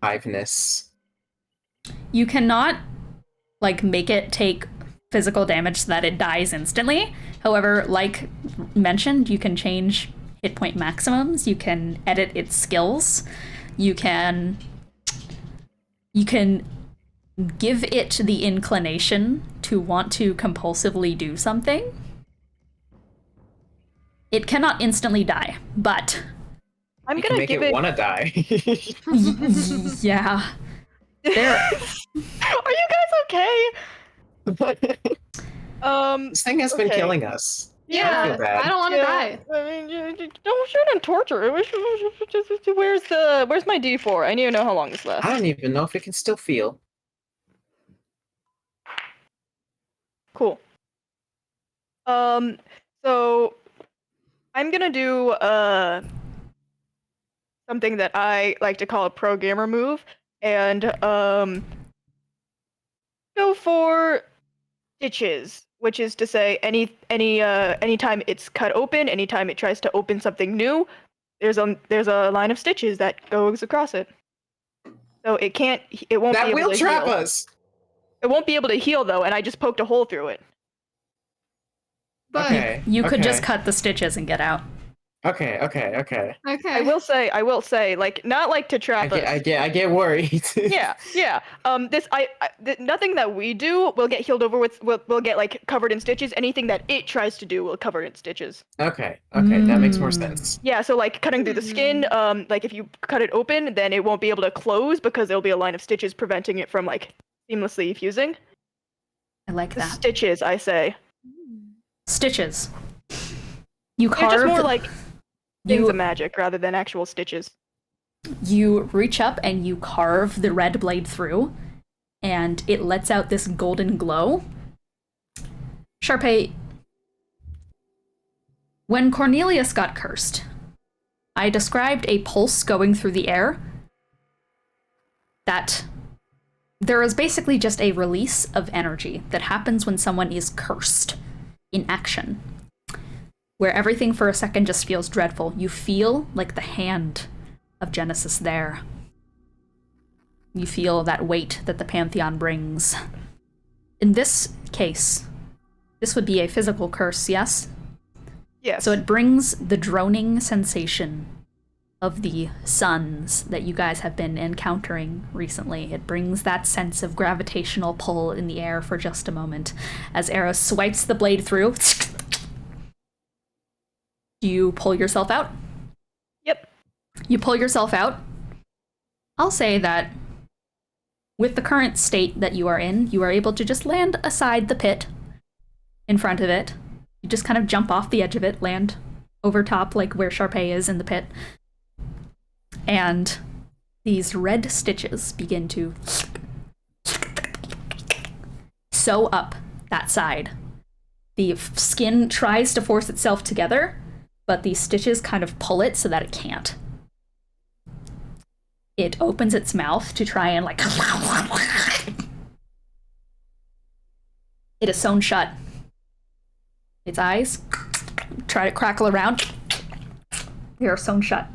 hiveness. You cannot, like, make it take physical damage so that it dies instantly. However, like mentioned, you can change hit point maximums. You can edit its skills. You can give it the inclination to want to compulsively do something. It cannot instantly die, but I'm You can gonna make give it it. want to die. yeah. There. Are you guys okay? This thing has been Okay. killing us. Yeah, I feel bad. I don't want to die. I mean, don't shoot and torture. Where's my D4? I need to know how long this lasts. I don't even know if it can still feel. Cool. So I'm gonna do something that I like to call a pro gamer move, and go for stitches, which is to say anytime it's cut open, anytime it tries to open something new, there's a line of stitches that goes across it. So it won't That be able will to trap heal. us. It won't be able to heal though, and I just poked a hole through it. But Okay. You could okay. just cut the stitches and get out. Okay. okay. I will say, like, not like to trap us. I get worried. Yeah. Nothing that we do will get healed over with. Will get like covered in stitches. Anything that it tries to do will cover in stitches. Okay. That makes more Mm. sense. Yeah. So like cutting through the skin. Like if you cut it open, then it won't be able to close because there'll be a line of stitches preventing it from like seamlessly fusing. I like The that. stitches, I say. Stitches. You They're carve. just more like things you of magic rather than actual stitches. you reach up and you carve the red blade through, and it lets out this golden glow. Sharpay, when Cornelius got cursed, I described a pulse going through the air that there is basically just a release of energy that happens when someone is cursed in action, where everything for a second just feels dreadful. You feel like the hand of Genesis there. You feel that weight that the Pantheon brings. In this case, this would be a physical curse, yes? Yes. So it brings the droning sensation of the suns that you guys have been encountering recently. It brings that sense of gravitational pull in the air for just a moment as Eros swipes the blade through. Do you pull yourself out? Yep. You pull yourself out. I'll say that with the current state that you are in, you are able to just land aside the pit in front of it. You just kind of jump off the edge of it, land over top, like where Sharpay is in the pit. And these red stitches begin to sew up that side. The skin tries to force itself together, but these stitches kind of pull it so that it can't. It opens its mouth to try and like... It is sewn shut. Its eyes try to crackle around. They are sewn shut.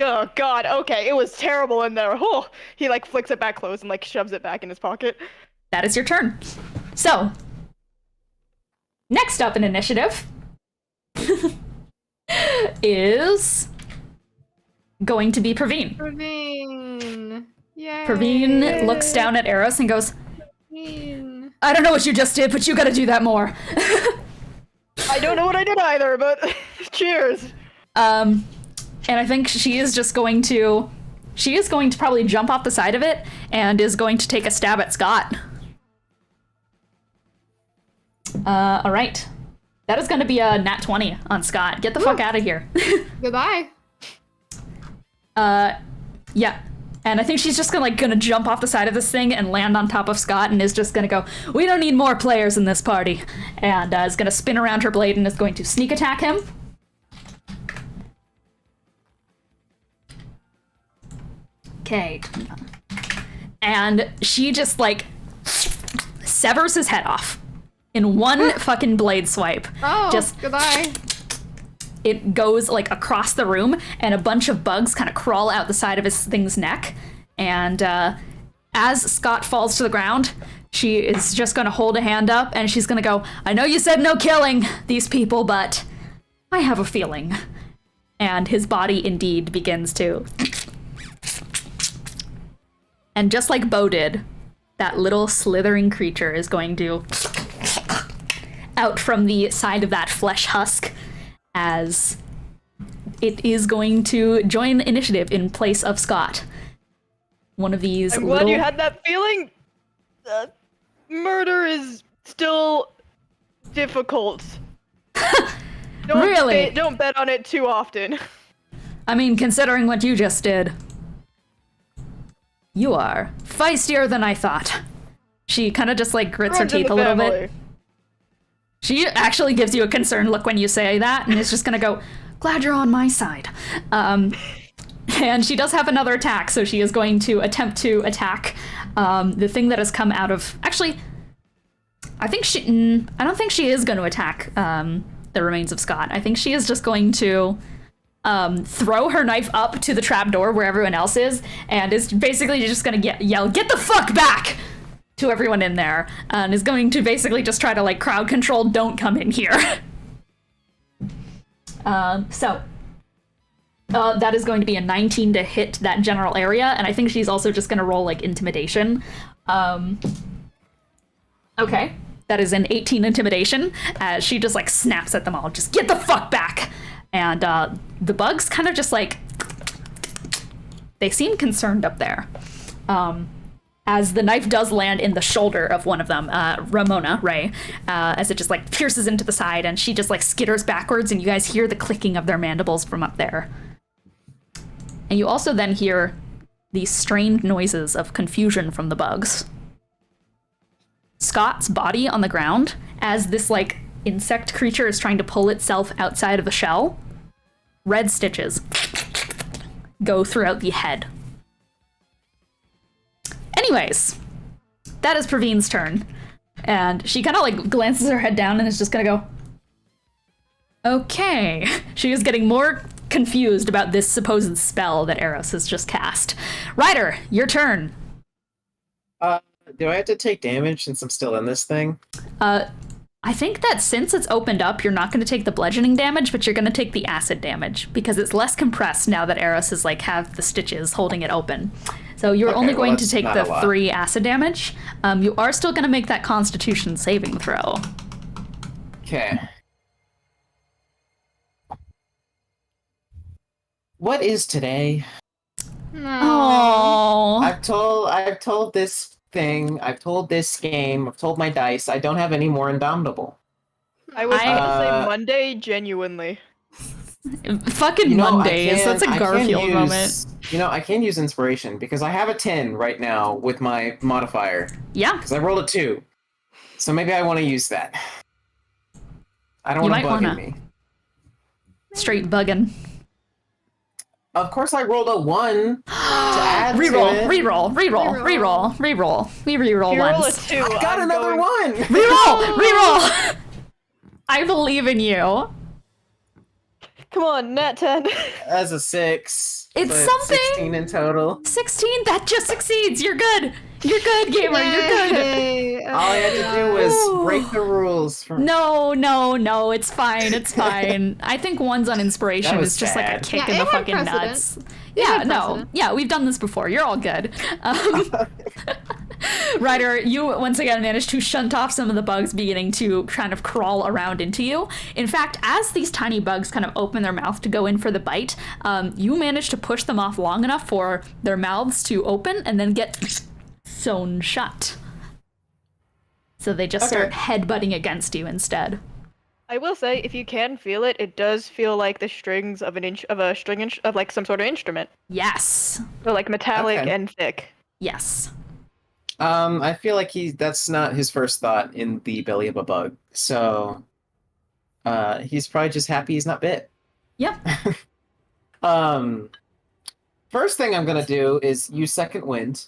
Oh god, okay, it was terrible in there. Oh, he like flicks it back closed and like shoves it back in his pocket. That is your turn. So, next up in initiative is going to be Praveen. Praveen. Yay. Praveen looks down at Eros and goes, Praveen. I don't know what you just did, but you gotta do that more. I don't know what I did either, but cheers. And I think she is going to probably jump off the side of it and is going to take a stab at Scott. All right. That is going to be a nat 20 on Scott. Get the fuck out of here. Goodbye. Yeah. And I think she's just gonna jump off the side of this thing and land on top of Scott and is just gonna go, we don't need more players in this party. And is gonna spin around her blade and is going to sneak attack him. Okay. And she just like severs his head off in one fucking blade swipe. Oh, Just goodbye. it goes like across the room and a bunch of bugs kind of crawl out the side of his thing's neck. And as Scott falls to the ground, She is just going to hold a hand up, and she's going to go, I know you said no killing these people, but I have a feeling. And his body indeed begins to... And just like Bo did, that little slithering creature is going to... out from the side of that flesh husk, as it is going to join initiative in place of Scott. One of these I'm glad you had that feeling. Murder is still difficult. Really? Don't bet on it too often. I mean, considering what you just did. You are feistier than I thought. She kind of just like grits her Runs in teeth the a little family. bit. She actually gives you a concerned look when you say that, and is just gonna go, glad you're on my side. And she does have another attack, so she is going to attempt to attack the thing that has come out of... Actually, I don't think she is going to attack the remains of Scott. I think she is just going to throw her knife up to the trapdoor where everyone else is, and is basically just going to yell, get the fuck back! To everyone in there, and is going to basically just try to like crowd control, don't come in here. That is going to be a 19 to hit that general area, and I think she's also just going to roll like intimidation. Okay, that is an 18 intimidation, as she just like snaps at them all, just get the fuck back! And the bugs kind of just like, they seem concerned up there. As the knife does land in the shoulder of one of them, Ramona, Ray, as it just like pierces into the side, and she just like skitters backwards, and you guys hear the clicking of their mandibles from up there. And you also then hear these strained noises of confusion from the bugs. Scott's body on the ground, as this like insect creature is trying to pull itself outside of the shell, red stitches go throughout the head. Anyways, that is Praveen's turn. And she kind of like glances her head down and is just gonna go, okay. She is getting more confused about this supposed spell that Eros has just cast. Ryder, your turn. Do I have to take damage since I'm still in this thing? I think that since it's opened up, you're not going to take the bludgeoning damage, but you're going to take the acid damage because it's less compressed now that Eros is like have the stitches holding it open. So you're only going to take the 3 acid damage. You are still going to make that Constitution saving throw. Okay. What is today? No. Oh, I've told this thing, I've told this game, I've told my dice, I don't have any more Indomitable. I was gonna say Uh, Monday, genuinely. fucking Mondays. That's a Garfield moment. I can use inspiration because I have a 10 right now with my modifier. Yeah, Because I rolled a 2. So maybe I want to use that. I don't You want to might bug wanna. me. straight bugging. Of course I rolled a 1 to add to Reroll, it. reroll, reroll, reroll, reroll. We reroll You roll a once. 2. I got I'm another going... 1! Reroll, reroll. I believe in you. Come on, nat 10. As a 6. It's so something. 16 in total. 16. That just succeeds. You're good. You're good, Gaymer. You're good. Yay. All I had to do was break the rules. No, it's fine, it's fine. I think 1's on inspiration That was is just like a bad. kick Yeah, in the it had fucking precedent. nuts. It Yeah, had no, precedent. yeah, we've done this before. You're all good. Ryder, you once again managed to shunt off some of the bugs beginning to kind of crawl around into you. In fact, as these tiny bugs kind of open their mouth to go in for the bite, you manage to push them off long enough for their mouths to open and then get sewn shut. So they just start headbutting against you instead. I will say, if you can feel it, it does feel like the strings of of like some sort of instrument. Yes. They're like metallic Okay. and thick. Yes. I feel like that's not his first thought in the belly of a bug. So he's probably just happy he's not bit. Yep. First thing I'm gonna do is use second wind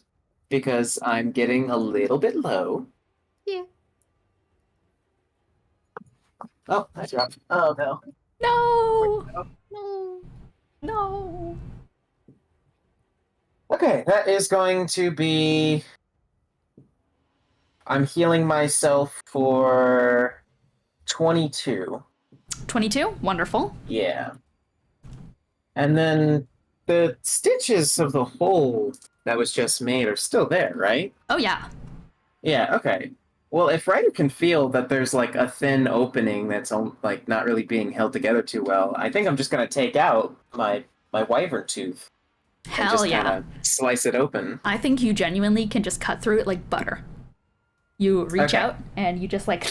because I'm getting a little bit low. Yeah. Oh, I dropped. Oh no. No. No. No. Okay, that is going to be I'm healing myself for 22. 22? Wonderful. Yeah. And then the stitches of the hole that was just made are still there, right? Oh, yeah. Yeah, okay. Well, if Ryder can feel that there's like a thin opening that's like not really being held together too well, I think I'm just gonna take out my wyvern tooth and Hell just yeah. kind of slice it open. I think you genuinely can just cut through it like butter. You reach Okay. out and you just like,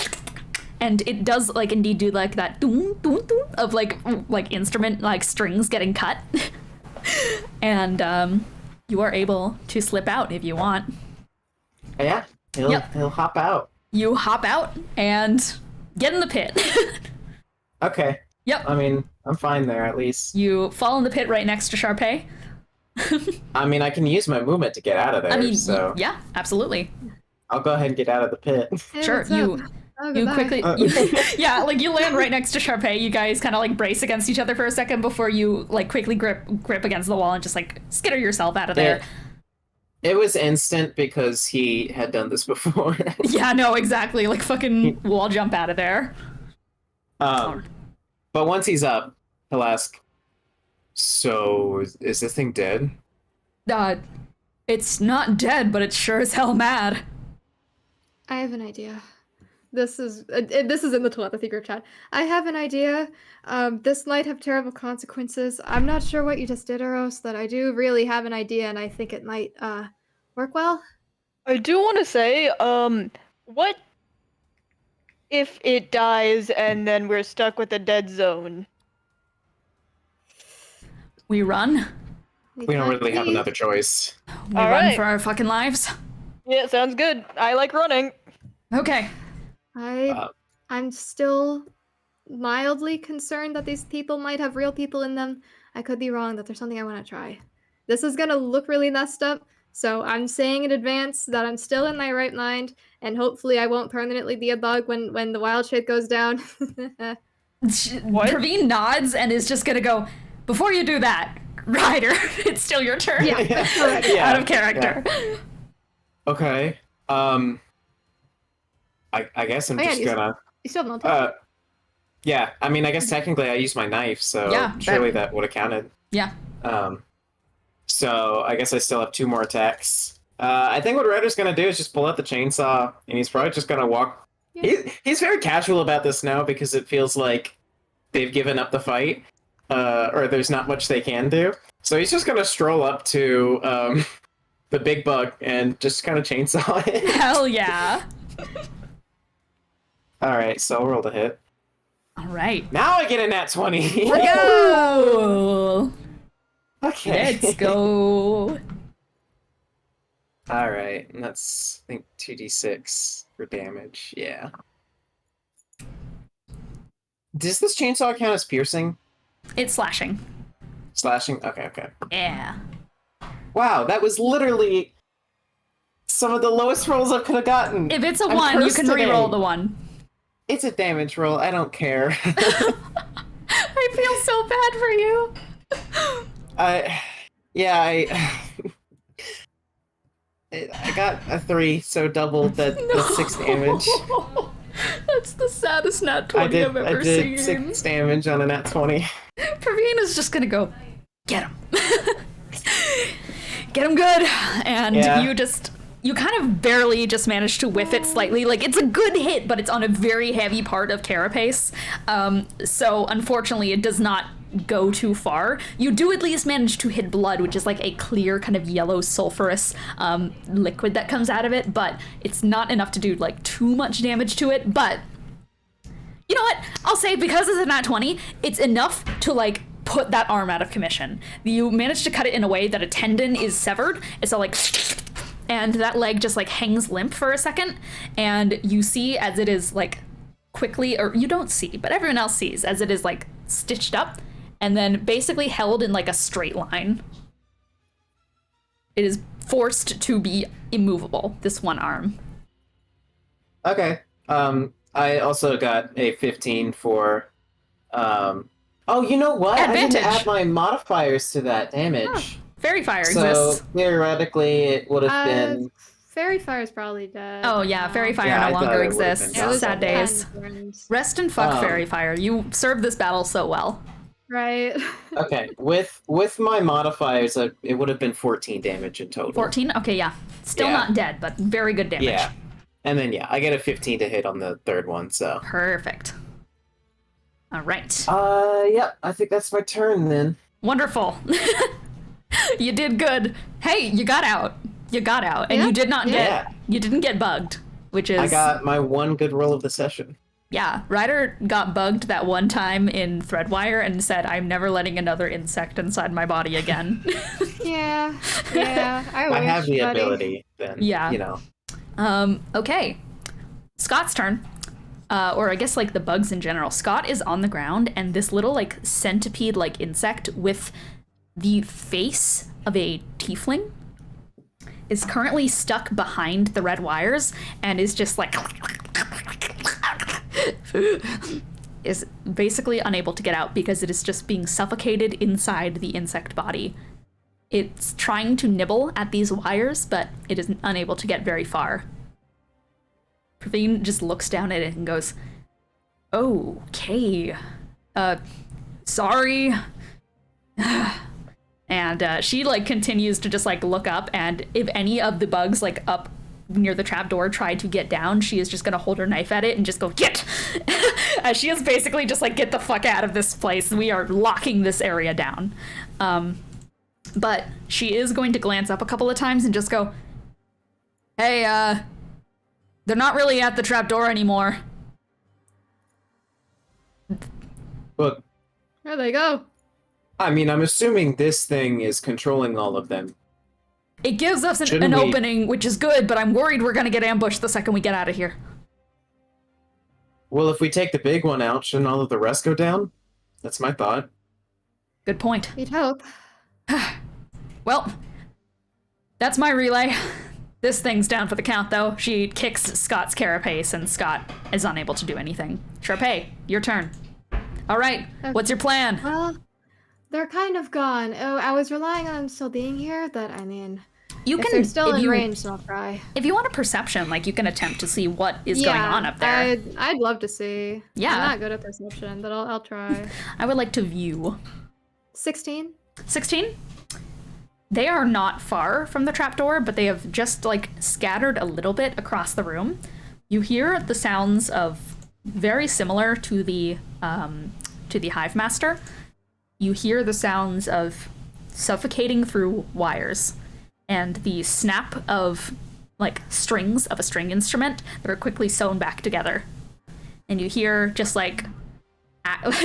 and it does like indeed do like that doom doom doom of like instrument like strings getting cut, and you are able to slip out if you want. Yeah, he'll hop out. You hop out and get in the pit. Okay. Yep. I mean, I'm fine there at least. You fall in the pit right next to Sharpay. I mean, I can use my movement to get out of there. I mean, so yeah, absolutely. I'll go ahead and get out of the pit. Hey, Sure, what's you up? Oh, you goodbye. quickly yeah, like you land right next to Sharpay. You guys kind of like brace against each other for a second before you like quickly grip against the wall and just like skitter yourself out of there. It was instant because he had done this before. Yeah, no, exactly. Like fucking wall jump out of there. But once he's up, he'll ask, "So is this thing dead?" It's not dead, but it's sure as hell mad. I have an idea. This is in the telepathy group chat. I have an idea. This might have terrible consequences. I'm not sure what you just did, Eros, but I do really have an idea, and I think it might work well. I do want to say, what if it dies and then we're stuck with a dead zone? We run. We don't can't really have leave. another choice. We All run right. for our fucking lives. Yeah, sounds good. I like running. Okay. I'm still mildly concerned that these people might have real people in them. I could be wrong. That there's something I want to try. This is gonna look really messed up, so I'm saying in advance that I'm still in my right mind, and hopefully I won't permanently be a bug when the wild shit goes down. Praveen nods and is just gonna go, before you do that, Ryder, it's still your turn. Yeah. Yeah, Out of character. yeah. Okay. I guess I'm Oh, yeah, just you- gonna. You still have no Yeah. I mean, I guess technically I used my knife, so Yeah, surely that would have counted. Yeah. So I guess I still have 2 more attacks. I think what Ryder's gonna do is just pull out the chainsaw, and he's probably just gonna walk. Yeah. He's very casual about this now because it feels like they've given up the fight, or there's not much they can do. So he's just gonna stroll up to the big bug and just kind of chainsaw it. Hell yeah. All right, so I'll roll the hit. All right. Now I get a nat 20. Let's go. Okay. Let's go. All right, and that's I think 2d6 for damage. Yeah. Does this chainsaw count as piercing? It's slashing. Slashing? Okay, okay. Yeah. Wow, that was literally some of the lowest rolls I could have gotten. If it's a I'm 1, you cursed can today. re-roll the 1. It's a damage roll. I don't care. I feel so bad for you. I got a 3, so double the 6 damage. That's the saddest nat 20 I did I've ever seen. 6 damage on a nat 20. Praveen is just gonna go, get him. Get him good. And Yeah. you kind of barely just manage to whiff it slightly. Like, it's a good hit, but it's on a very heavy part of Carapace. So, unfortunately, it does not go too far. You do at least manage to hit blood, which is like a clear kind of yellow sulfurous liquid that comes out of it, but it's not enough to do like too much damage to it. But you know what? I'll say because it's a nat 20, it's enough to like put that arm out of commission. You manage to cut it in a way that a tendon is severed. It's all like, and that leg just like hangs limp for a second, and you see as it is like quickly, or you don't see, but everyone else sees as it is like stitched up and then basically held in like a straight line. It is forced to be immovable, this one arm. Okay. I also got a 15 for oh, you know what? I Advantage. didn't add my modifiers to that damage. Fairy fire So exists. theoretically it would have been Fairy Fire is probably dead. Oh yeah, Fairy Fire Yeah, I no thought longer it would've exists. been Sad dead. days. Rest and fuck Fairy Fire. You served this battle so well. Right. Okay, with my modifiers, it would have been 14 damage in total. 14? Okay, yeah. Still Yeah. not dead, but very good damage. Yeah. And then, I get a 15 to hit on the third one, so. Perfect. All right. Yep, I think that's my turn then. Wonderful. You did good. Hey, you got out. You got out. And Yeah, you did not yeah. you didn't get bugged, which is... I got my one good roll of the session. Yeah, Ryder got bugged that one time in Threadwire and said, I'm never letting another insect inside my body again. Yeah. I wish, I have the buddy. ability, then, Yeah. Okay. Scott's turn. Or I guess, like, the bugs in general. Scott is on the ground, and this little, like, centipede-like insect with the face of a tiefling is currently stuck behind the red wires and is just, like... is basically unable to get out because it is just being suffocated inside the insect body. It's trying to nibble at these wires, but it is unable to get very far. Praveen just looks down at it and goes, okay, sorry. And she, like, continues to just, like, look up, and if any of the bugs, like, up near the trapdoor try to get down, she is just gonna hold her knife at it and just go, get! As she is basically just like, get the fuck out of this place. We are locking this area down. But she is going to glance up a couple of times and just go, hey, they're not really at the trapdoor anymore. But, There they go. I mean, I'm assuming this thing is controlling all of them. It gives us an Shouldn't we- opening, which is good, but I'm worried we're gonna get ambushed the second we get out of here. Well, if we take the big one out, shouldn't all of the rest go down? That's my thought. Good point. We'd hope. Well, that's my relay. This thing's down for the count, though. She kicks Scott's carapace, and Scott is unable to do anything. Sharpay, your turn. All right, what's your plan? Well, they're kind of gone. Oh, I was relying on them still being here, but I mean, You if can, they're still if in you, range, then I'll try. if you want a perception, like, you can attempt to see what is going on up there. I'd love to see. Yeah. I'm not good at perception, but I'll try. I would like to view. 16? 16? They are not far from the trapdoor, but they have just, like, scattered a little bit across the room. You hear the sounds of, very similar to the Hive Master. You hear the sounds of suffocating through wires and the snap of, like, strings of a string instrument that are quickly sewn back together. And you hear just, like,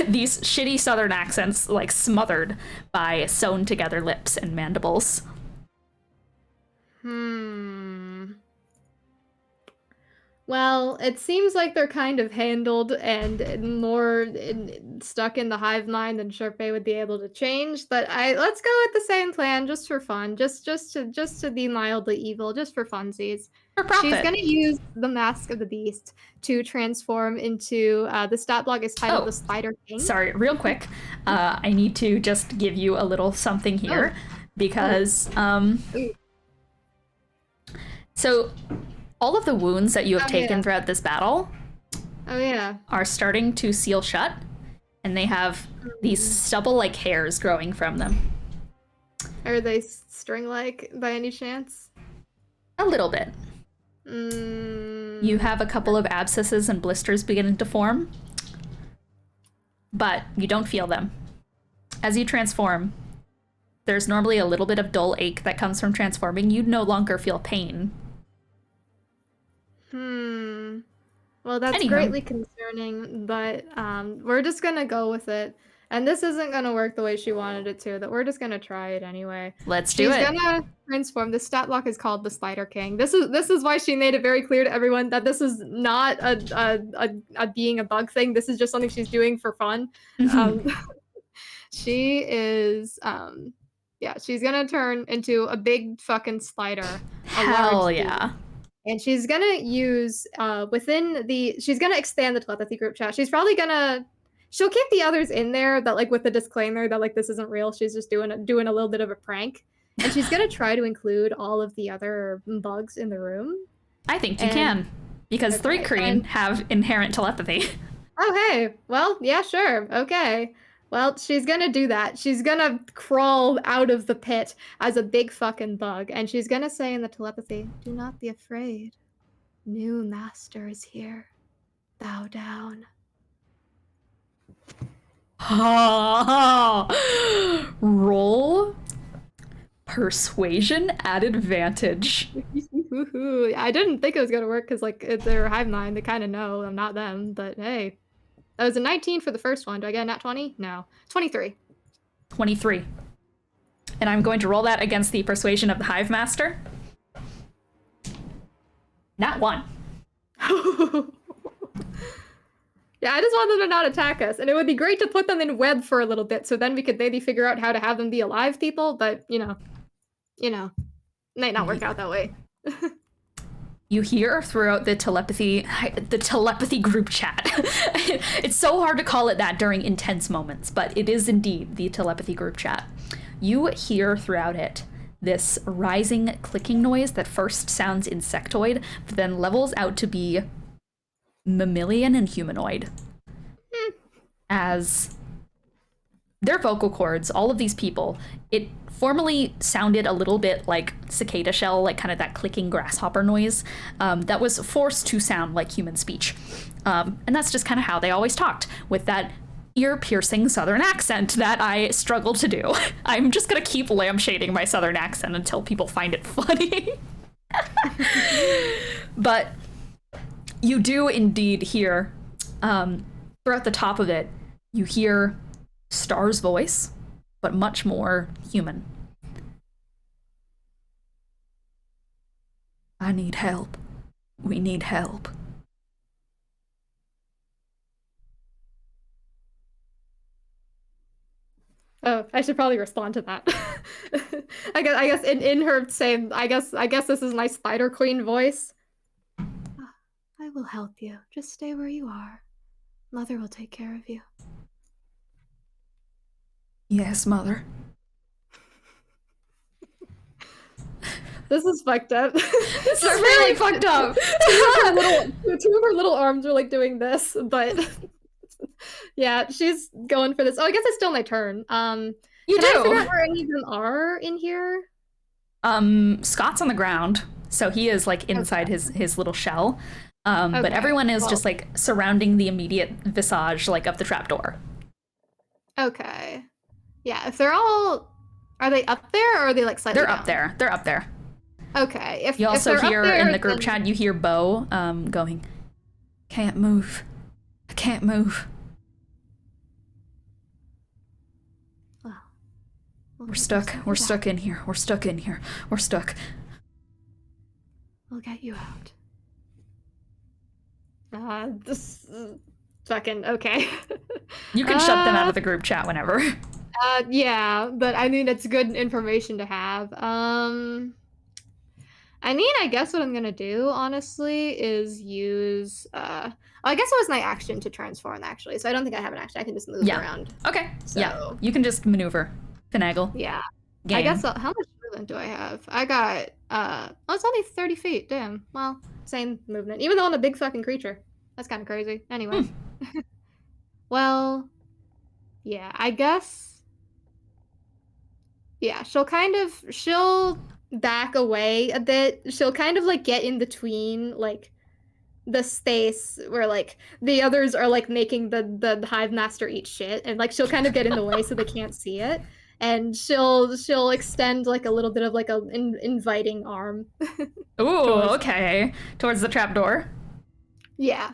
these shitty southern accents, like, smothered by sewn together lips and mandibles. Well, it seems like they're kind of handled and more stuck in the hive mind than Sharpay would be able to change. But let's go with the same plan, just for fun, just to be mildly evil, just for funsies. For profit. She's gonna use the Mask of the Beast to transform into the stat block is titled the Spider King. Sorry, real quick. I need to just give you a little something here because so all of the wounds that you have taken throughout this battle are starting to seal shut, and they have these stubble-like hairs growing from them. Are they string-like by any chance? A little bit. You have a couple of abscesses and blisters beginning to form, but you don't feel them. As you transform, there's normally a little bit of dull ache that comes from transforming. You no longer feel pain. Well, that's greatly concerning, but we're just gonna go with it. And this isn't gonna work the way she wanted it to, that we're just gonna try it anyway. Let's do it. She's gonna transform. The stat block is called the Spider King. This is why she made it very clear to everyone that this is not a being a bug thing. This is just something she's doing for fun. She is she's gonna turn into a big fucking spider. Hell yeah. And she's gonna use she's gonna expand the telepathy group chat. She's probably she'll keep the others in there, that, like, with the disclaimer that, like, this isn't real. She's just doing a little bit of a prank. and she's gonna try to include all of the other bugs in the room. I think you can, because thri-kreen have inherent telepathy. Oh, hey. Well, yeah, sure. Okay. Well, she's gonna do that. She's gonna crawl out of the pit as a big fucking bug, and she's gonna say in the telepathy, "Do not be afraid. New master is here. Bow down." Roll persuasion at advantage. I didn't think it was gonna work because, like, they're hive mind. They kind of know I'm not them, but hey. That was a 19 for the first one. Do I get a nat 20? No. 23. 23. And I'm going to roll that against the persuasion of the Hive Master. Nat 1. Yeah, I just want them to not attack us. And it would be great to put them in web for a little bit, so then we could maybe figure out how to have them be alive people, but, you know, might not work out that way. You hear throughout the telepathy group chat. It's so hard to call it that during intense moments, but it is indeed the telepathy group chat. You hear throughout it this rising clicking noise that first sounds insectoid, but then levels out to be mammalian and humanoid. As their vocal cords, all of these people, it formerly sounded a little bit like cicada shell, like kind of that clicking grasshopper noise that was forced to sound like human speech. And that's just kind of how they always talked, with that ear-piercing southern accent that I struggle to do. I'm just gonna keep lampshading my southern accent until people find it funny. But you do indeed hear, throughout the top of it, you hear Star's voice, but much more human. I need help. We need help. Oh, I should probably respond to that. I guess in her same, I guess this is my Spider Queen voice. I will help you. Just stay where you are. Mother will take care of you. Yes, Mother. This is fucked up. This is really fucked up. Two of her little arms are like doing this, but yeah, she's going for this. Oh, I guess it's still my turn. You can I figure do. out where any of them are in here? Scott's on the ground, so he is like inside his little shell. But everyone is just like surrounding the immediate visage, like of the trapdoor. Okay. Yeah, if they're all, are they up there or are they like slightly They're down? up there. They're up there. Okay. If You also if they're hear up there, in the group then... chat, you hear Bo going, "Can't move. I can't move. We're stuck. We're stuck in here. We're stuck in here. We're stuck. We'll get you out." This fucking okay. You can shut them out of the group chat whenever. Yeah, but I mean it's good information to have. I mean, I guess what I'm gonna do, honestly, is use I guess it was my action to transform actually, so I don't think I have an action. I can just move around. Okay. So... Yeah. You can just maneuver. Finagle. Yeah. Game. I guess how much movement do I have? I got oh, it's only 30 feet. Damn. Well, same movement. Even though I'm a big fucking creature. That's kind of crazy. Anyway. Well, yeah, I guess. Yeah, she'll back away a bit. She'll kind of like get in between like the space where like the others are like making the hive master eat shit, and like she'll kind of get in the way so they can't see it. And she'll extend like a little bit of like a inviting arm. Ooh, okay. Towards the trapdoor. Yeah.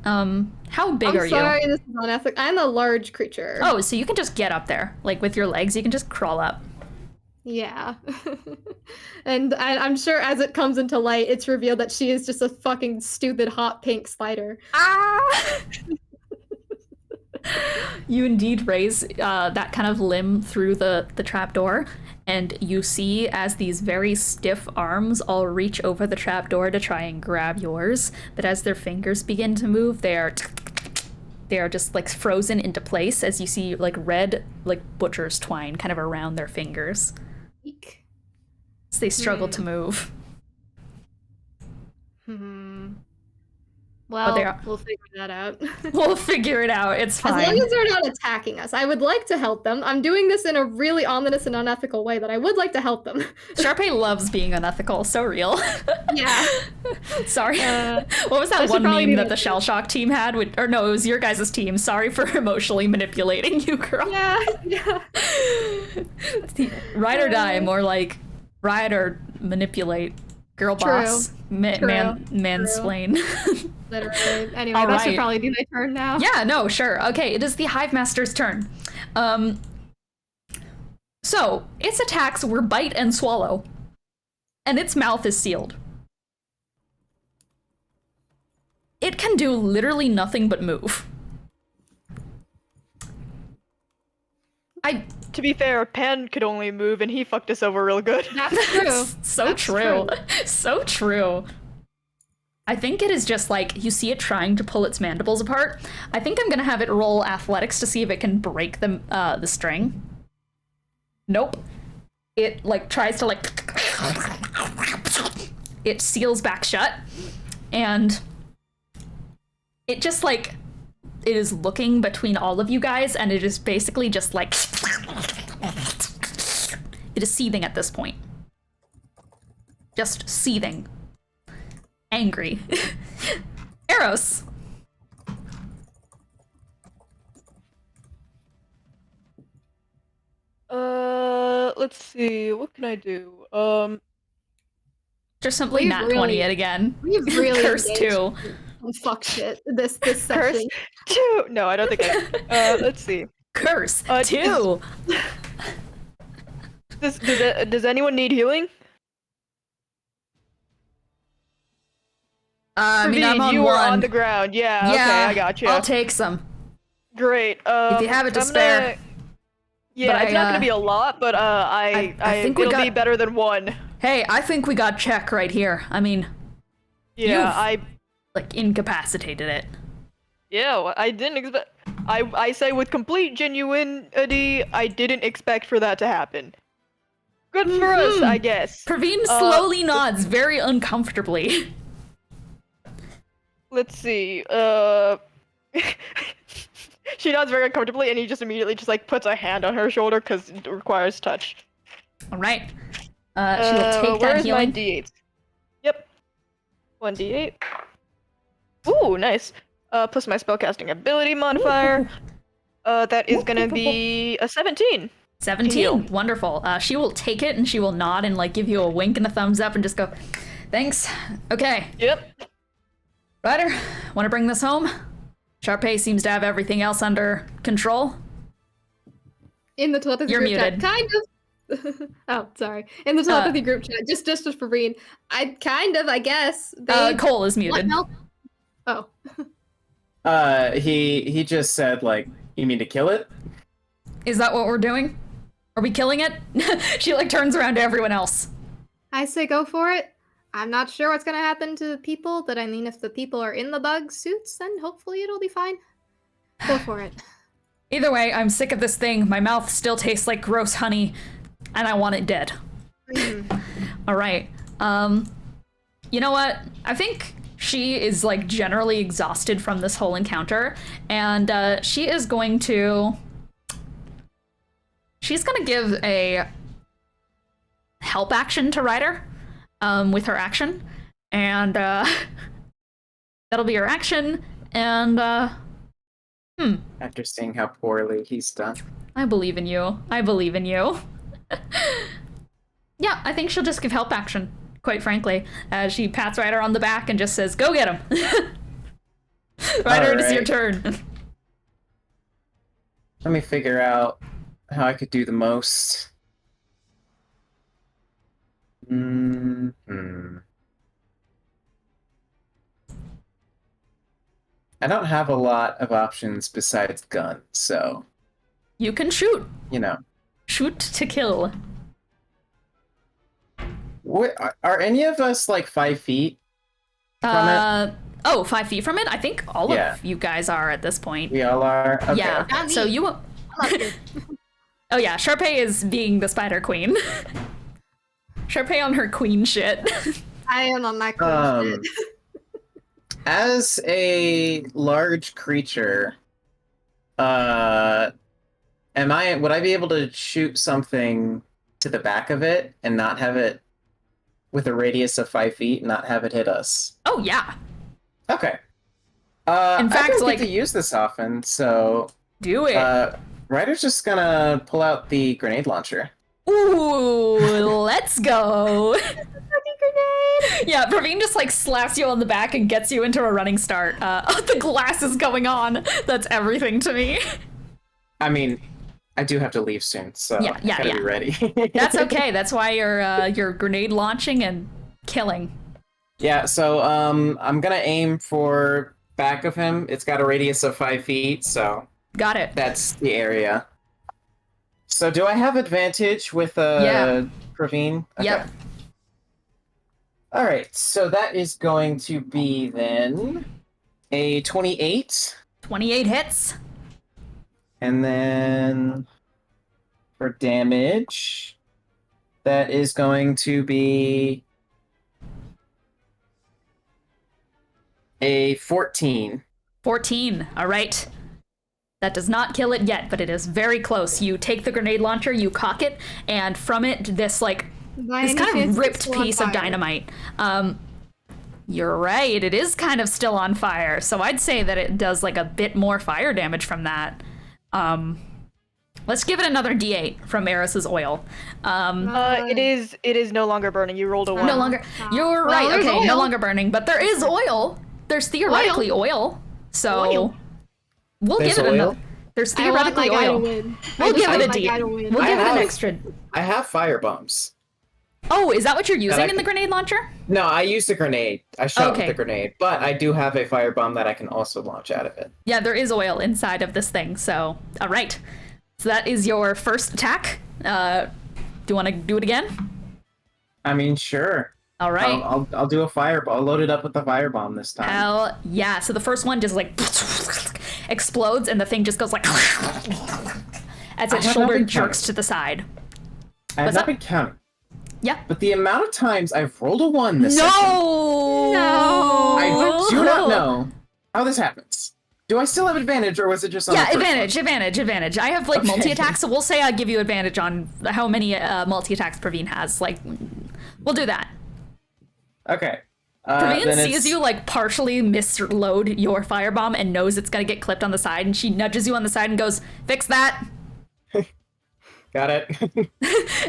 How big are you? I'm sorry, this is unethical. I'm a large creature. Oh, so you can just get up there. Like with your legs, you can just crawl up. Yeah. And I'm sure as it comes into light, it's revealed that she is just a fucking stupid hot pink spider. Ah! You indeed raise that kind of limb through the trapdoor, and you see as these very stiff arms all reach over the trapdoor to try and grab yours, but as their fingers begin to move, they are just like frozen into place as you see like red like butcher's twine kind of around their fingers. as they struggle to move. Well, they are- we'll figure that out. We'll figure it out. It's fine. As long as they're not attacking us, I would like to help them. I'm doing this in a really ominous and unethical way, but I would like to help them. Sharpay loves being unethical. So real. Yeah. Sorry. What was that should one probably meme do that that the too. Shell Shock team had? Or no, it was your guys' team. Sorry for emotionally manipulating you, girl. Yeah. Ride or die, more like ride or manipulate. Girl True. boss. Mansplain. Literally. Anyway, All that should right. probably be my turn now. Yeah, no, sure. Okay, it is the Hive Master's turn. So, its attacks were bite and swallow, and its mouth is sealed. It can do literally nothing but move. To be fair, Pan could only move, and he fucked us over real good. That's true. So That's true. So true. I think it is just like, you see it trying to pull its mandibles apart. I think I'm gonna have it roll athletics to see if it can break the string. Nope. It like tries to like, it seals back shut, and it just like, it is looking between all of you guys, and it is basically just like, it is seething at this point. Just seething. Angry. Eros. Let's see. What can I do? Just simply We've nat 20 really- it again. We've really Curse engaged 2. in fuck shit this Curse session. 2. No, I don't think I. Let's see. Curse Uh, 2. Does anyone need healing? I mean, I'm Praveen, on you one. were on the ground. Yeah. Okay, I got you. I'll take some. Great. If you have it to spare. Yeah, But it's not gonna be a lot, but I think we it'll be got- better than one. Hey, I think we got check right here. I mean, Yeah, You've- like, incapacitated it. well, I didn't expect. I say with complete genuinity, I didn't expect for that to happen. Good for us, I guess. Praveen slowly nods very uncomfortably. Let's see. She nods very uncomfortably, and he just immediately just like puts a hand on her shoulder because it requires touch. All right. She will take that where's my healing. D8? Yep. 1d8. Ooh, nice. Plus my spellcasting ability modifier. That is gonna be a 17. 17. heal. Wonderful. She will take it and she will nod and like give you a wink and a thumbs up and just go, thanks. Okay. Yep. Ryder, want to bring this home? Sharpay seems to have everything else under control. In the telepathy You're group muted. chat, kind of. Oh, sorry. In the telepathy group chat, just for Praveen, I guess. They Cole is what muted. now? Oh, He just said, like, you mean to kill it? Is that what we're doing? Are we killing it? She like turns around to everyone else. I say go for it. I'm not sure what's gonna happen to the people, but I mean, if the people are in the bug suits, then hopefully it'll be fine. Go for it. Either way, I'm sick of this thing. My mouth still tastes like gross honey, and I want it dead. All right. You know what? I think she is like generally exhausted from this whole encounter, and she is going to. She's gonna give a help action to Ryder, with her action, and that'll be her action. And After seeing how poorly he's done. I believe in you. I believe in you. Yeah, I think she'll just give help action, quite frankly, as she pats Ryder on the back and just says, go get him. Ryder, it is your Alright. turn. Let me figure out how I could do the most. I don't have a lot of options besides guns, so, You can shoot. you know. Shoot to kill. What, are any of us like 5 feet from it? Oh, 5 feet from it? I think all Yeah. of you guys are at this point. We all are? Okay, Yeah. okay. Not So me. you. I love you. Oh yeah, Sharpay is being the Spider Queen. Sharpay on her queen shit. I am on my queen shit. As a large creature, would I be able to shoot something to the back of it and not have it with a radius of 5 feet, not have it hit us? Oh yeah. Okay. In fact, I don't like, get to use this often, so do it. Ryder's just gonna pull out the grenade launcher. Ooh, let's go. Grenade. Yeah, Praveen just like slaps you on the back and gets you into a running start. The glass is going on. That's everything to me. I mean, I do have to leave soon, so I gotta be ready. That's okay. That's why you're grenade launching and killing. Yeah, so I'm gonna aim for back of him. It's got a radius of 5 feet, so Got it. that's the area. So do I have advantage with Praveen? Okay. Yep. All right, so that is going to be then a 28. 28 hits. And then for damage, that is going to be a 14. 14. All right. That does not kill it yet, but it is very close. You take the grenade launcher, you cock it, and from it, this kind of ripped piece of dynamite. You're right, it is kind of still on fire. So I'd say that it does like a bit more fire damage from that. Let's give it another D8 from Eris's oil. It is no longer burning. You rolled a 1. No longer. You're right. there's Okay, no oil. longer burning, but there is oil. There's theoretically oil. So Oil. we'll There's give it oil? another. There's I want my theoretically guy to oil. win. We'll give it a my D. guy to win. We'll give it an have- extra. I have fire bombs. Oh, is that what you're using in can- the grenade launcher? No, I used a grenade. I shot Okay. with the grenade, but I do have a firebomb that I can also launch out of it. Yeah, there is oil inside of this thing. So, all right. So that is your first attack. Do you want to do it again? I mean, sure. All right. I'll do a fireball. I'll load it up with the firebomb this time. Hell yeah. So the first one just like explodes and the thing just goes like as its have shoulder nothing jerks counted. to the side. I have what's not up? been counting, Yeah. but the amount of times I've rolled a 1 this session, No. I do not know how this happens. Do I still have advantage, or was it just on the Yeah, first advantage. I have like Okay. multi-attacks, so we'll say I give you advantage on how many multi-attacks Praveen has. Like, we'll do that. one? Okay. Praveen then sees it's- you like partially misload your firebomb and knows it's gonna get clipped on the side, and she nudges you on the side and goes, "Fix that," Got it.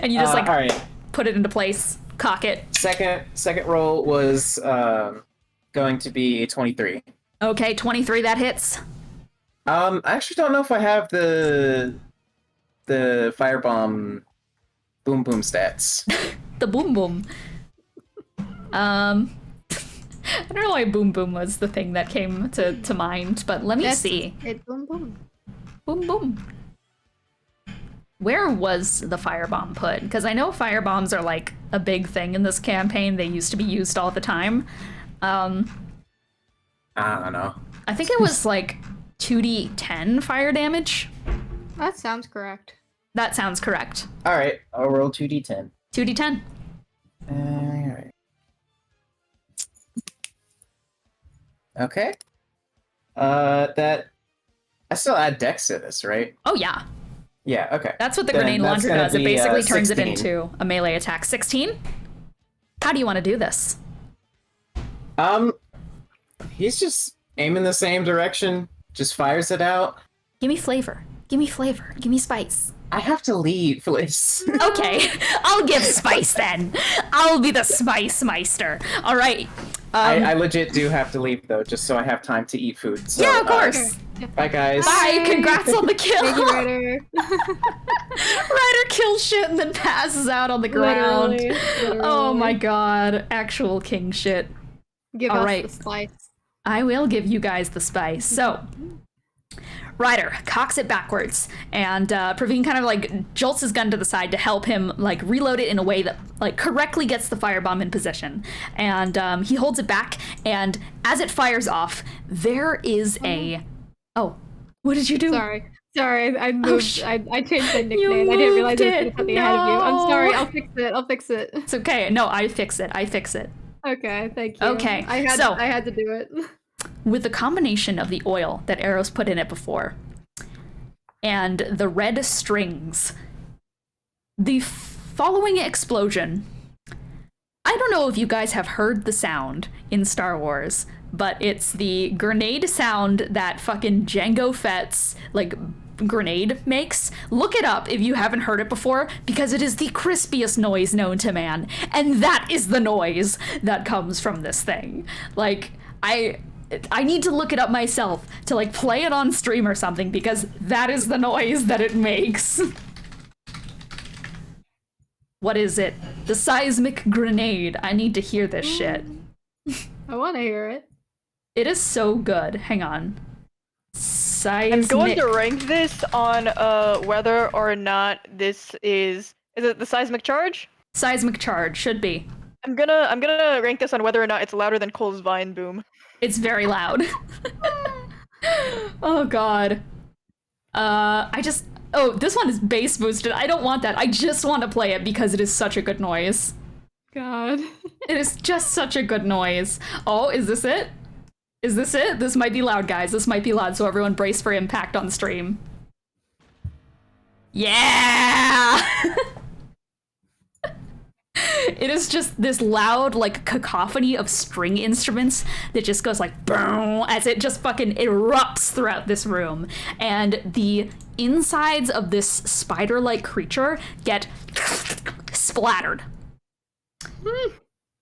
and you just all right. put it into place, cock it. Second roll was going to be a 23. Okay, 23, that hits. I actually don't know if I have the firebomb boom boom stats. The boom boom. I don't know why boom boom was the thing that came to mind, but let me see. It boom boom. Boom boom. Where was the firebomb put? Because I know firebombs are like a big thing in this campaign. They used to be used all the time. I don't know. I think it was like 2d10 fire damage. That sounds correct. That sounds correct. All right, I'll roll 2d10. 2d10. All right. Okay. That I still add dex to this, right? Oh yeah. Yeah. Okay. That's what the Then grenade that's launcher gonna does. It be, basically turns it 16. into a melee attack. 16? How do you want to do this? He's just aiming the same direction. Just fires it out. Give me flavor. Give me flavor. Give me spice. I have to leave, Liz. Okay, I'll give spice then. I'll be the spice meister. All right. I legit do have to leave though, just so I have time to eat food. So, Yeah, of course. Bye, guys. Bye. Congrats on the kill. Thank you, Ryder. Ryder kills shit and then passes out on the ground. Literally. Oh my god. Actual king shit. Give All us right. the slice. I will give you guys the spice. So, Ryder cocks it backwards, and Praveen kind of like jolts his gun to the side to help him like reload it in a way that like correctly gets the firebomb in position. And he holds it back, and as it fires off, there is a... Oh, what did you do? Sorry. Sorry, I moved. I changed my You nickname. I didn't realize I was moved gonna it. put me ahead of you. I'm sorry. No. I'll fix it. I'll fix it. It's okay. No, I fix it. Okay, thank you. Okay, I had to do it. With the combination of the oil that Arrow's put in it before and the red strings, the following explosion. I don't know if you guys have heard the sound in Star Wars, but it's the grenade sound that fucking Jango Fett's, like, grenade makes. Look it up if you haven't heard it before, because it is the crispiest noise known to man, and that is the noise that comes from this thing. Like, I need to look it up myself to, like, play it on stream or something, because that is the noise that it makes. What is it? The seismic grenade. I need to hear this shit. I want to hear it. It is so good. Hang on. Seismic. I'm going to rank this on whether or not this is it the seismic charge? Seismic charge should be. I'm gonna rank this on whether or not it's louder than Cole's Vine Boom. It's very loud. Oh god. Oh, this one is bass boosted. I don't want that. I just want to play it because it is such a good noise. God. It is just such a good noise. Oh, is this it? Is this it? This might be loud, guys. This might be loud, so everyone brace for impact on stream. Yeah! It is just this loud, like, cacophony of string instruments that just goes like boom as it just fucking erupts throughout this room. And the insides of this spider-like creature get splattered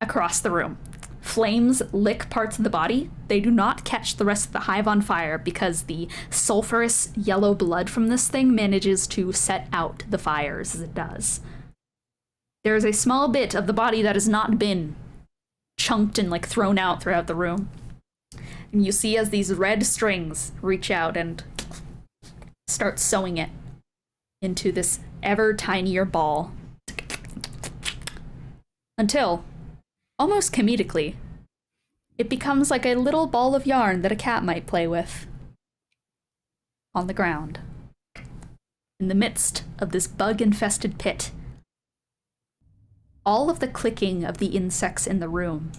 across the room. Flames lick parts of the body. They do not catch the rest of the hive on fire because the sulfurous yellow blood from this thing manages to set out the fires as it does. There is a small bit of the body that has not been chunked and, like, thrown out throughout the room. And you see as these red strings reach out and start sewing it into this ever tinier ball. Until, almost comedically, it becomes like a little ball of yarn that a cat might play with. On the ground. In the midst of this bug-infested pit. All of the clicking of the insects in the room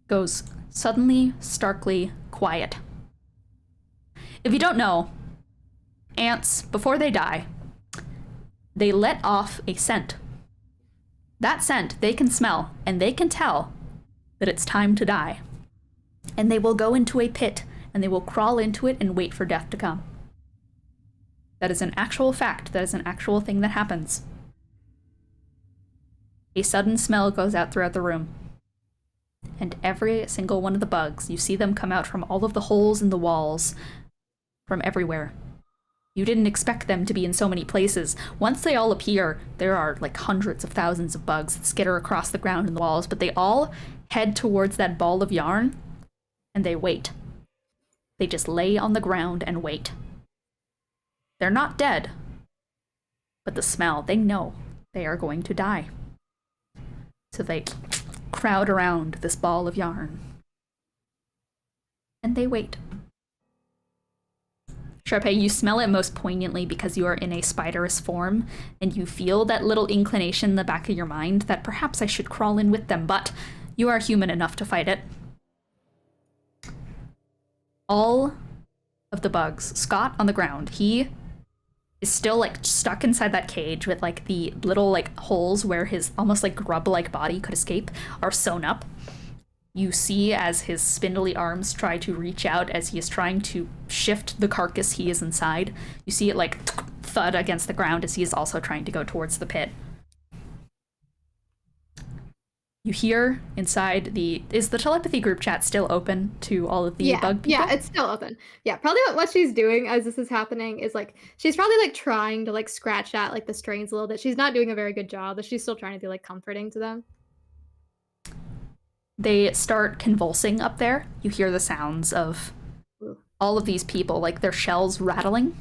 goes suddenly, starkly quiet. If you don't know, ants, before they die, they let off a scent. That scent they can smell, and they can tell that it's time to die. And they will go into a pit, and they will crawl into it and wait for death to come. That is an actual fact. That is an actual thing that happens. A sudden smell goes out throughout the room. And every single one of the bugs, you see them come out from all of the holes in the walls, from everywhere. You didn't expect them to be in so many places. Once they all appear, there are like hundreds of thousands of bugs that skitter across the ground and the walls, but they all head towards that ball of yarn, and they wait. They just lay on the ground and wait. They're not dead, but the smell, they know they are going to die. So they crowd around this ball of yarn. And they wait. Sharpay, you smell it most poignantly because you are in a spiderous form, and you feel that little inclination in the back of your mind that perhaps I should crawl in with them, but you are human enough to fight it. All of the bugs, Scott on the ground, he is still, like, stuck inside that cage with, like, the little, like, holes where his almost, like, grub-like body could escape are sewn up. You see as his spindly arms try to reach out as he is trying to shift the carcass he is inside. You see it, like, thud against the ground as he is also trying to go towards the pit. You hear inside the... Is the telepathy group chat still open to all of the bug people? Yeah, it's still open. Yeah, probably what she's doing as this is happening is, like, she's probably, like, trying to, like, scratch at, like, the strings a little bit. She's not doing a very good job, but she's still trying to be, like, comforting to them. They start convulsing up there. You hear the sounds of all of these people, like their shells rattling,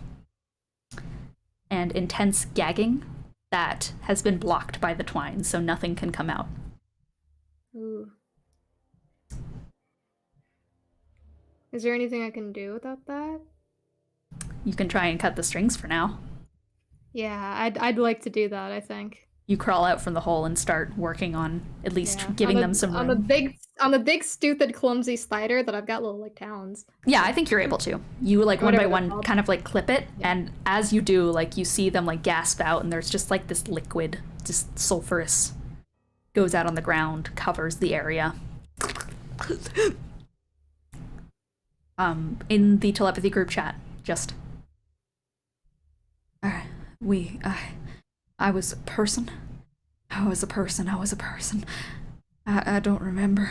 and intense gagging that has been blocked by the twine, so nothing can come out. Ooh. Is there anything I can do about that? you can try and cut the strings for now. Yeah, I'd like to do that, I think. You crawl out from the hole and start working on at least Yeah. giving them some room. On the big, stupid, clumsy spider that I've got little like talons. Yeah, I think you're able to. You like one by Whatever they're one called. kind of like clip it, and as you do, like you see them like gasp out, and there's just like this liquid, just sulfurous, goes out on the ground, covers the area. In the telepathy group chat, just. I was a person. I was a person. I don't remember.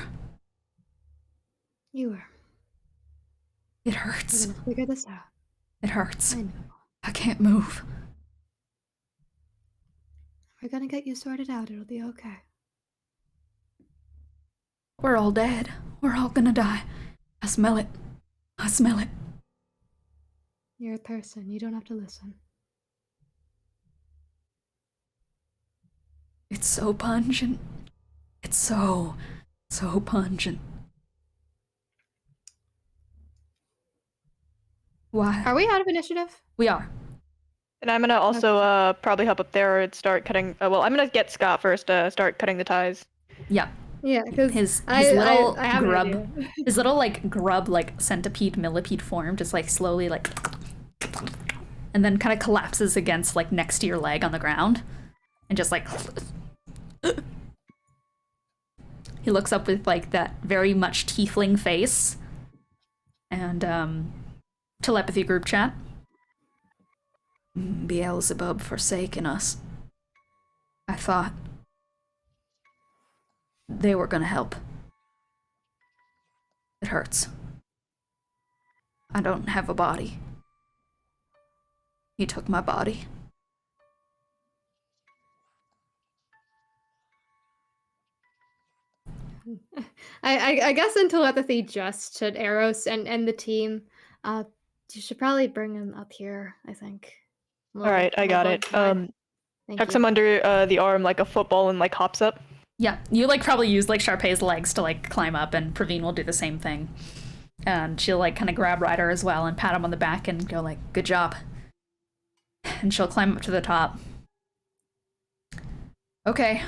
You were. It We're hurts. gonna figure this out. It hurts. I know. I can't move. We're gonna get you sorted out. It'll be okay. We're all dead. We're all gonna die. I smell it. I smell it. You're a person. You don't have to listen. It's so pungent. It's so pungent. Why? Are we out of initiative? We are. And I'm gonna also probably help up there and start cutting. Well, I'm gonna get Scott first. Start cutting the ties. Yeah. Yeah, because His little I have an grub, idea. his little like grub like centipede millipede form just like slowly like, and then kind of collapses against like next to your leg on the ground, and just like. He looks up with like that very much tiefling face, and telepathy group chat. Beelzebub forsaken us. I thought they were gonna help. It hurts. I don't have a body. He took my body. I guess in telepathy, just should Eros and the team, you should probably bring him up here. I think. All right, I got it. Thank Tucks you. him under the arm like a football and like hops up. Yeah, you like probably use like Sharpay's legs to like climb up, and Praveen will do the same thing. And she'll like kind of grab Ryder as well and pat him on the back and go like, "Good job." And she'll climb up to the top. Okay.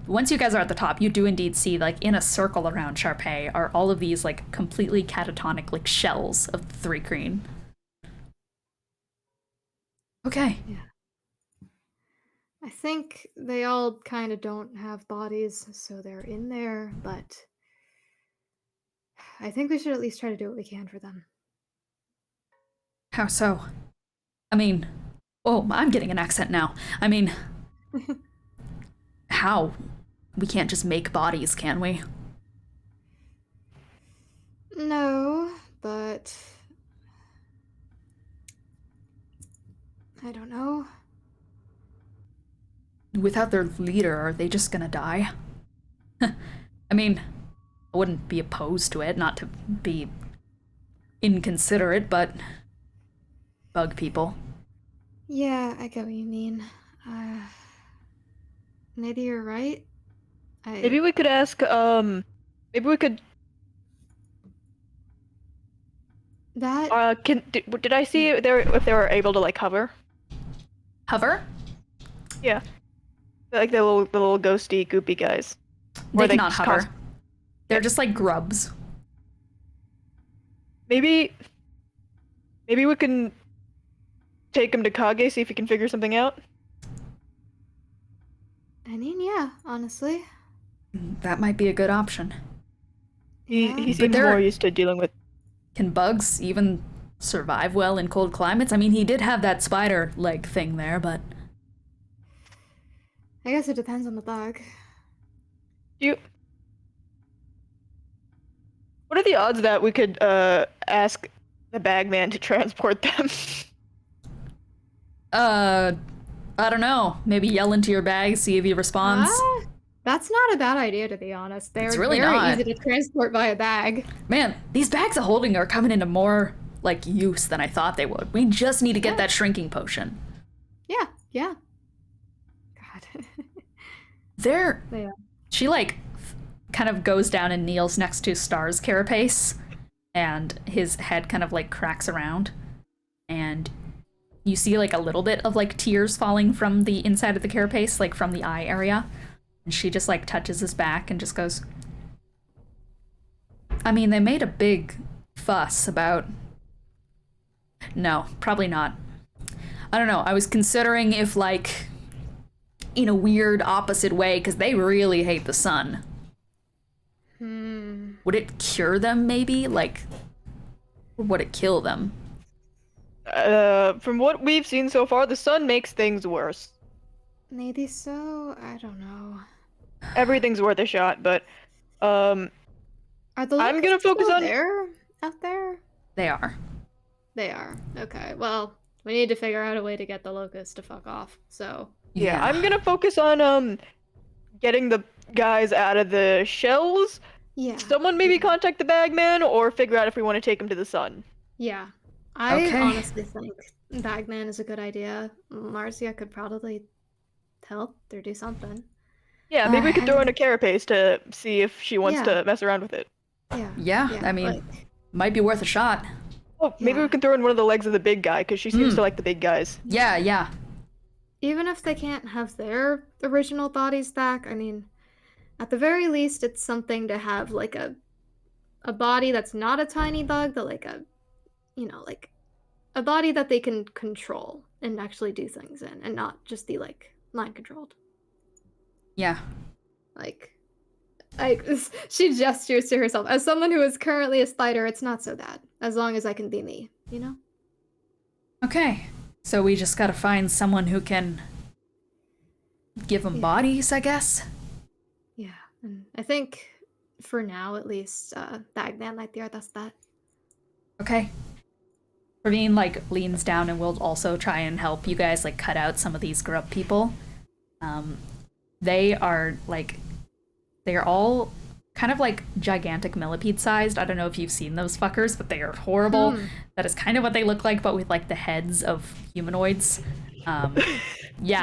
Once you guys are at the top, you do indeed see like in a circle around Sharpay are all of these like completely catatonic like shells of the thri-kreen. Okay. I think they all kind of don't have bodies, so they're in there, but I think we should at least try to do what we can for them. How so? I mean, oh, I'm getting an accent now. I mean, how? We can't just make bodies, can we? No, but I don't know. Without their leader, are they just gonna die? I mean, I wouldn't be opposed to it, not to be inconsiderate, but bug people. Yeah, I get what you mean. Maybe you're right. Maybe we could ask. Maybe we could. That Did I see if they were able to like hover? Hover? Yeah. Like the little ghosty, goopy guys. They Or cannot just hover. They're just like grubs. Maybe we can take him to Kage, see if he can figure something out. I mean, yeah, honestly. That might be a good option. He Yeah. seems they're- more used to dealing with. Can bugs even survive well in cold climates? I mean, he did have that spider leg thing there, but I guess it depends on the bug. What are the odds that we could ask the bagman to transport them? I don't know. Maybe yell into your bag, see if he responds. That's not a bad idea, to be honest. They're really very not. easy to transport by a bag. Man, these bags of holding are coming into more like use than I thought they would. We just need to get that shrinking potion. Yeah. God. There, Yeah. she like kind of goes down and kneels next to Star's carapace, and his head kind of like cracks around. and you see like a little bit of like tears falling from the inside of the carapace, like from the eye area. And she just like touches his back and just goes, I mean, they made a big fuss about... No, probably not. I don't know. I was considering if like in a weird opposite way, because they really hate the sun. Would it cure them maybe? Like, or would it kill them? From what we've seen so far, the sun makes things worse. Maybe so. I don't know. Everything's worth a shot, but Are the I'm gonna locusts focus still on- there out there? They are. They are. Okay. Well, we need to figure out a way to get the locusts to fuck off. So yeah, I'm gonna focus on getting the guys out of the shells. yeah. Someone maybe contact the bagman or figure out if we want to take him to the sun. Yeah. I Okay. honestly think Bagman is a good idea. Marcia could probably help or do something. Yeah, maybe we could throw in a carapace to see if she wants Yeah. to mess around with it. Yeah. Yeah, I mean, like, might be worth a shot. Oh, maybe Yeah. we can throw in one of the legs of the big guy, because she seems to like the big guys. Yeah, yeah. even if they can't have their original bodies back, I mean, at the very least, it's something to have like a body that's not a tiny bug, but like a, like a body that they can control and actually do things in, and not just be like mind controlled. Yeah. Like, she gestures to herself. As someone who is currently a spider, it's not so bad, as long as I can be me, you know? Okay. So we just gotta find someone who can give them bodies, I guess? Yeah, and I think for now, at least, Bagman might be our best bet. Okay. Praveen, like, leans down and will also try and help you guys, like, cut out some of these grub people. They are, like, they're all kind of, like, gigantic millipede-sized. I don't know if you've seen those fuckers, but they are horrible. That is kind of what they look like, but with, like, the heads of humanoids. Yeah,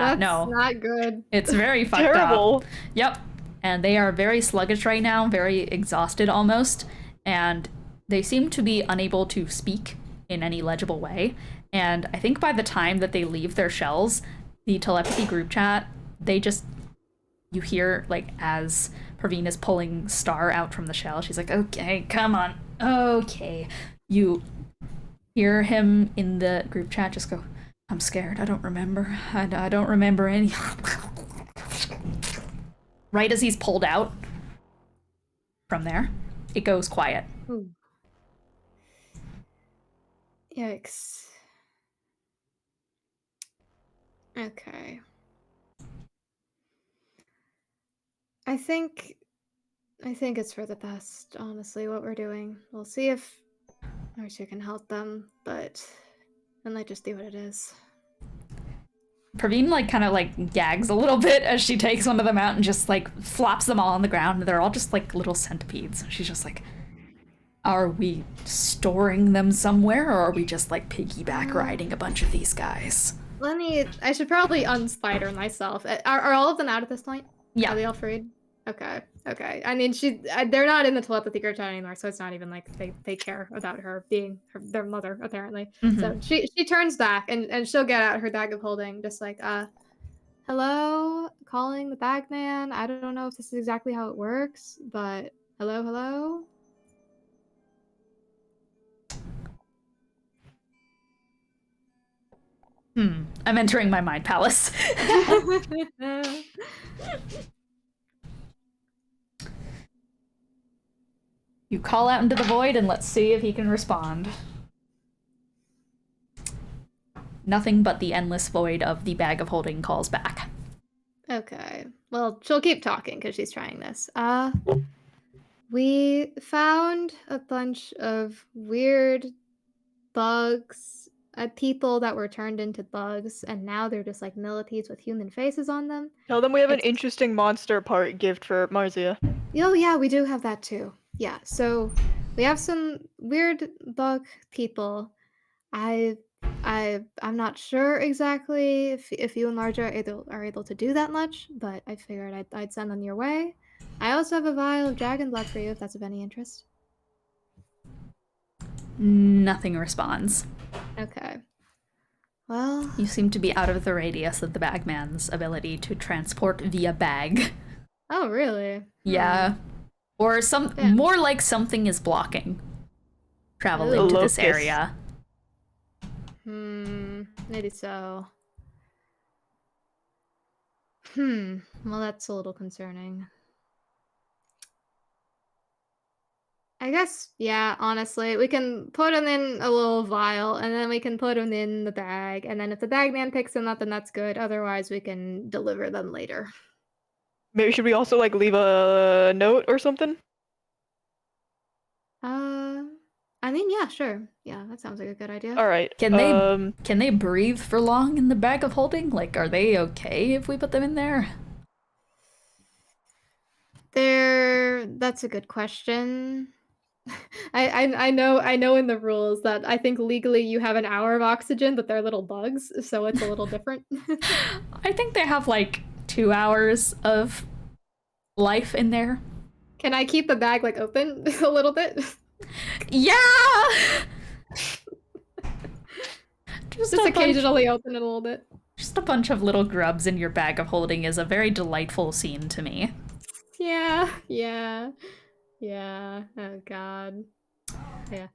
That's no. not good. It's very fucked Terrible. up. Yep. And they are very sluggish right now, very exhausted almost, and they seem to be unable to speak in any legible way. And I think by the time that they leave their shells, the telepathy group chat, you hear, like, as Praveen is pulling Star out from the shell, she's like, okay, come on, okay. You hear him in the group chat just go, I'm scared, I don't remember. I don't remember any. Right as he's pulled out from there, it goes quiet. Ooh. Yikes. Okay. I think it's for the best, honestly, what we're doing. We'll see if Marcia can help them, but then let just do what it is. Praveen, like, kind of, like, gags a little bit as she takes one of them out and just, like, flops them all on the ground. They're all just, like, little centipedes. She's just like, are we storing them somewhere, or are we just, like, piggyback riding a bunch of these guys? I should probably unspider myself. Are all of them out at this point? Yeah. Are they all freed? Okay. I mean, they're not in the telepathy group chat anymore, so it's not even like they care about her being their mother, apparently. So she turns back and she'll get out her bag of holding, just like, hello, calling the bagman. I don't know if this is exactly how it works, but hello? I'm entering my mind palace. You call out into the void and let's see if he can respond. Nothing but the endless void of the bag of holding calls back. Okay. Well, she'll keep talking because she's trying this. We found a bunch of weird bugs, people that were turned into bugs, and now they're just like millipedes with human faces on them. Tell them we have an interesting monster part gift for Marcia. Oh yeah, we do have that too. Yeah, so we have some weird bug people. I'm not sure exactly if you and Marja are able to do that much, but I figured I'd send them your way. I also have a vial of dragon blood for you if that's of any interest. Nothing responds. Okay. Well, You seem to be out of the radius of the bagman's ability to transport via bag. oh really? Yeah. Or some Yeah. more like something is blocking travel Ooh. into this Locust. area. Maybe so. Well, that's a little concerning. I guess, yeah, honestly, we can put him in a little vial, and then we can put him in the bag, and then if the bag man picks them up, then that's good. Otherwise, we can deliver them later. Maybe should we also like leave a note or something? I mean, yeah, sure. Yeah, that sounds like a good idea. All right. Can they breathe for long in the bag of holding? Like, are they okay if we put them in there? That's a good question. I know in the rules that I think legally you have an hour of oxygen, but they're little bugs, so it's a little different. I think they have like 2 hours of life in there. Can I keep the bag like open a little bit? Yeah! Just occasionally open it a little bit. Just a bunch of little grubs in your bag of holding is a very delightful scene to me. Yeah, yeah, yeah. Oh god. Yeah.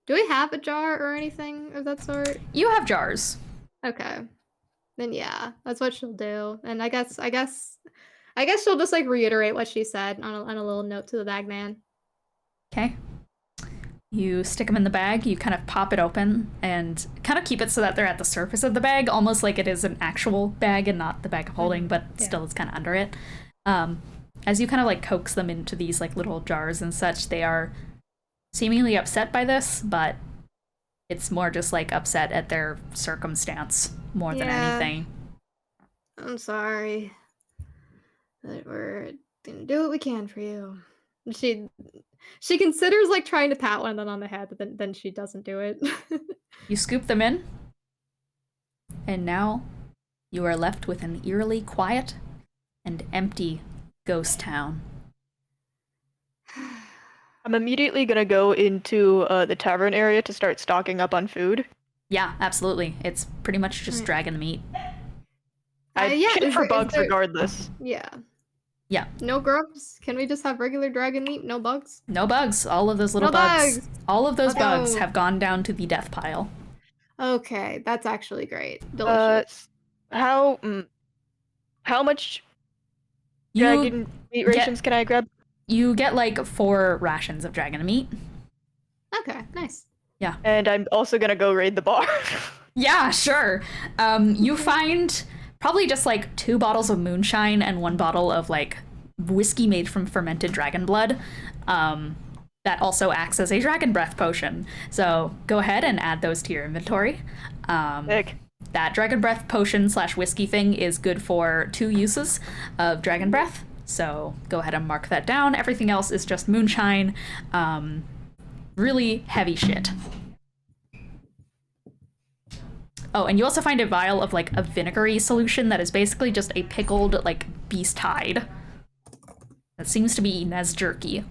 Do we have a jar or anything of that sort? You have jars. Okay. Then yeah, that's what she'll do. And I guess she'll just like reiterate what she said on a little note to the bag man. Okay. You stick them in the bag, you kind of pop it open, and kind of keep it so that they're at the surface of the bag, almost like it is an actual bag and not the bag of holding, but still it's kind of under it. As you kind of like coax them into these like little jars and such, they are seemingly upset by this, but it's more just like upset at their circumstance more than anything. I'm sorry. But we're gonna do what we can for you. She considers like trying to pat one of them on the head, but then she doesn't do it. You scoop them in, and now you are left with an eerily quiet and empty ghost town. I'm immediately gonna go into the tavern area to start stocking up on food. Yeah, absolutely. It's pretty much just dragon meat. I check for bugs regardless. Yeah. Yeah. No grubs? Can we just have regular dragon meat? No bugs? No bugs. All of those little bugs. All of those bugs have gone down to the death pile. Okay, that's actually great. Delicious. How much dragon meat rations can I grab? You get like 4 rations of dragon meat. Okay, nice. Yeah. And I'm also gonna go raid the bar. Yeah, sure. You find probably just like 2 bottles of moonshine and 1 bottle of like whiskey made from fermented dragon blood. That also acts as a dragon breath potion. So go ahead and add those to your inventory. That dragon breath potion / whiskey thing is good for 2 uses of dragon breath. So go ahead and mark that down. Everything else is just moonshine. Really heavy shit. Oh, and you also find a vial of like a vinegary solution that is basically just a pickled like beast hide. That seems to be eaten as jerky.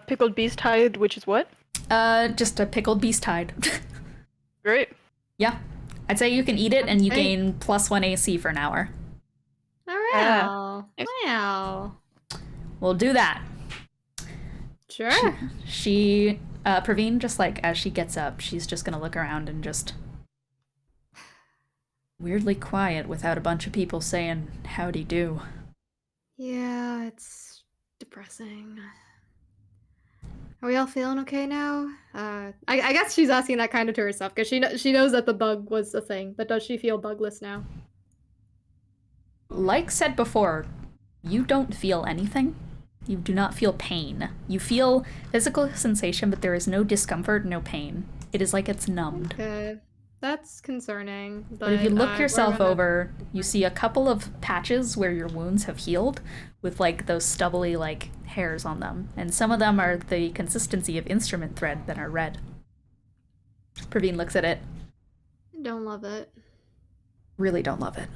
Pickled beast hide, which is what? Just a pickled beast hide. Great. Yeah. I'd say you can eat it and you gain +1 AC for an hour. Wow. Wow. We'll do that. Sure. She Praveen, just like as she gets up, she's just gonna look around and just weirdly quiet without a bunch of people saying howdy do. Yeah, it's depressing. Are we all feeling okay now? I guess she's asking that kind of to herself because she knows that the bug was a thing, but does she feel bugless now? Like said before, you don't feel anything. You do not feel pain. You feel physical sensation, but there is no discomfort, no pain. It is like it's numbed. Okay. That's concerning. But if you look yourself over, you see a couple of patches where your wounds have healed with like those stubbly like hairs on them. And some of them are the consistency of instrument thread that are red. Praveen looks at it. I don't love it. Really don't love it.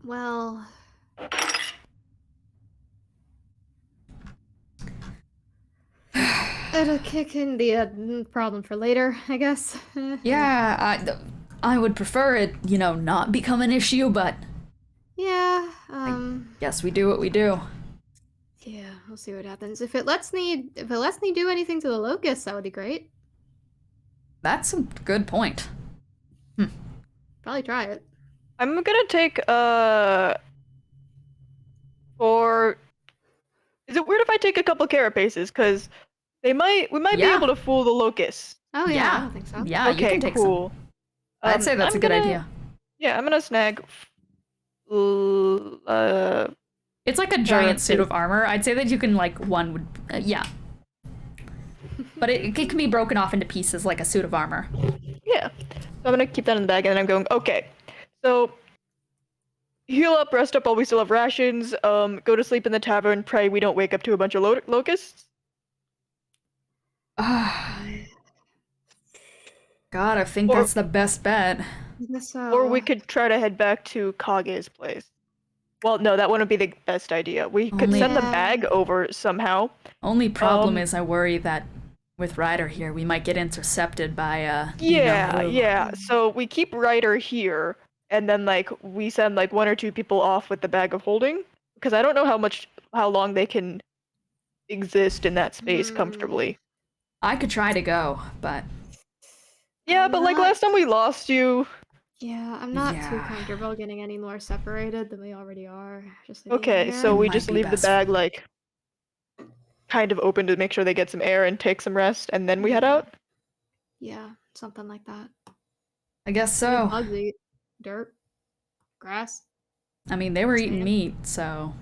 Well, It'll kick in the problem for later, I guess. Yeah, I would prefer it, not become an issue, but Yeah. guess we do what we do. Yeah, we'll see what happens. If it lets me do anything to the locusts, that would be great. That's a good point. Probably try it. I'm gonna take for. Is it weird if I take a couple carapaces? Cause we might be Yeah. able to fool the locusts. Oh yeah, Yeah. I don't think so. Yeah, you Okay, can take cool. some. I'd say that's I'm a good gonna- idea. Yeah, I'm gonna snag. It's like a giant suit of armor. I'd say that you can one would yeah. But it can be broken off into pieces like a suit of armor. Yeah. So I'm gonna keep that in the bag, and then I'm going. Okay. So heal up, rest up while we still have rations. Go to sleep in the tavern. Pray we don't wake up to a bunch of locusts. God, I think Or- that's the best bet. Or we could try to head back to Kage's place. Well, no, that wouldn't be the best idea. We could Only- send the Yeah. bag over somehow. Only problem Um, is I worry that with Ryder here, we might get intercepted by Yeah, who. yeah. So we keep Ryder here, and then we send one or two people off with the bag of holding, because I don't know how long they can exist in that space comfortably. I could try to go, but Yeah, I'm but not- last time we lost you. Yeah, I'm not too Yeah. comfortable getting any more separated than we already are. Just leaving Okay, here. so we Might just be leave the best. bag kind of open to make sure they get some air and take some rest, and then we head out. Yeah, something like that. I guess What do so. bugs eat? Dirt, grass. I mean, they were eating Same. meat, so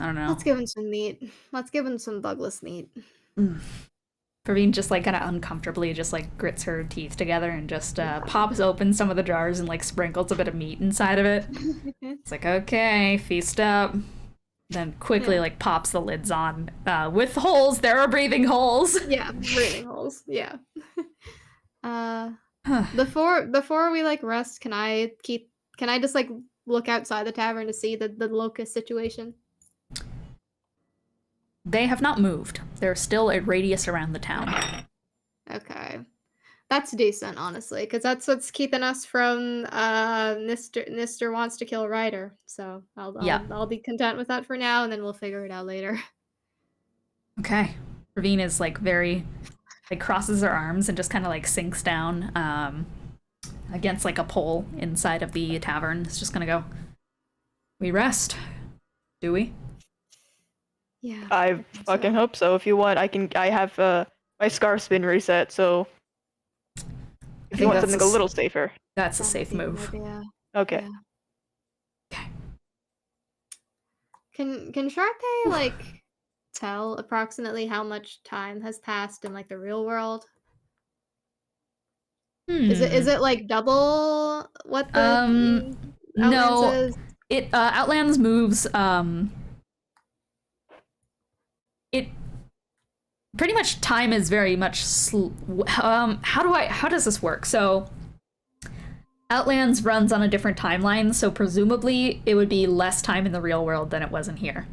I don't know. Let's give him some meat. Let's give him some bugless meat. Praveen just kind of uncomfortably just grits her teeth together and just pops open some of the jars and sprinkles a bit of meat inside of it. It's okay, feast up. Then quickly pops the lids on with holes. There are breathing holes. Yeah, breathing holes. Yeah. Before we rest, can I just look outside the tavern to see the locust situation? They have not moved. There's still a radius around the town. Okay. That's decent, honestly, because that's what's keeping us from Mr. wants to kill Ryder. So I'll be content with that for now, and then we'll figure it out later. Okay. Praveen is very crosses her arms and just kind of sinks down against a pole inside of the tavern. It's just gonna go. We rest, do we? Yeah. I fucking hope so. If you want, I have my scarf's been reset, so if you think want that's something a a little safer. That's a That safe would be a good move. idea. Okay. Yeah. Can Sharpay tell approximately how much time has passed in the real world? Is it double what the Outlands no. is? It Outlands moves it pretty much time is very much how does this work? So Outlands runs on a different timeline, so presumably it would be less time in the real world than it was in here.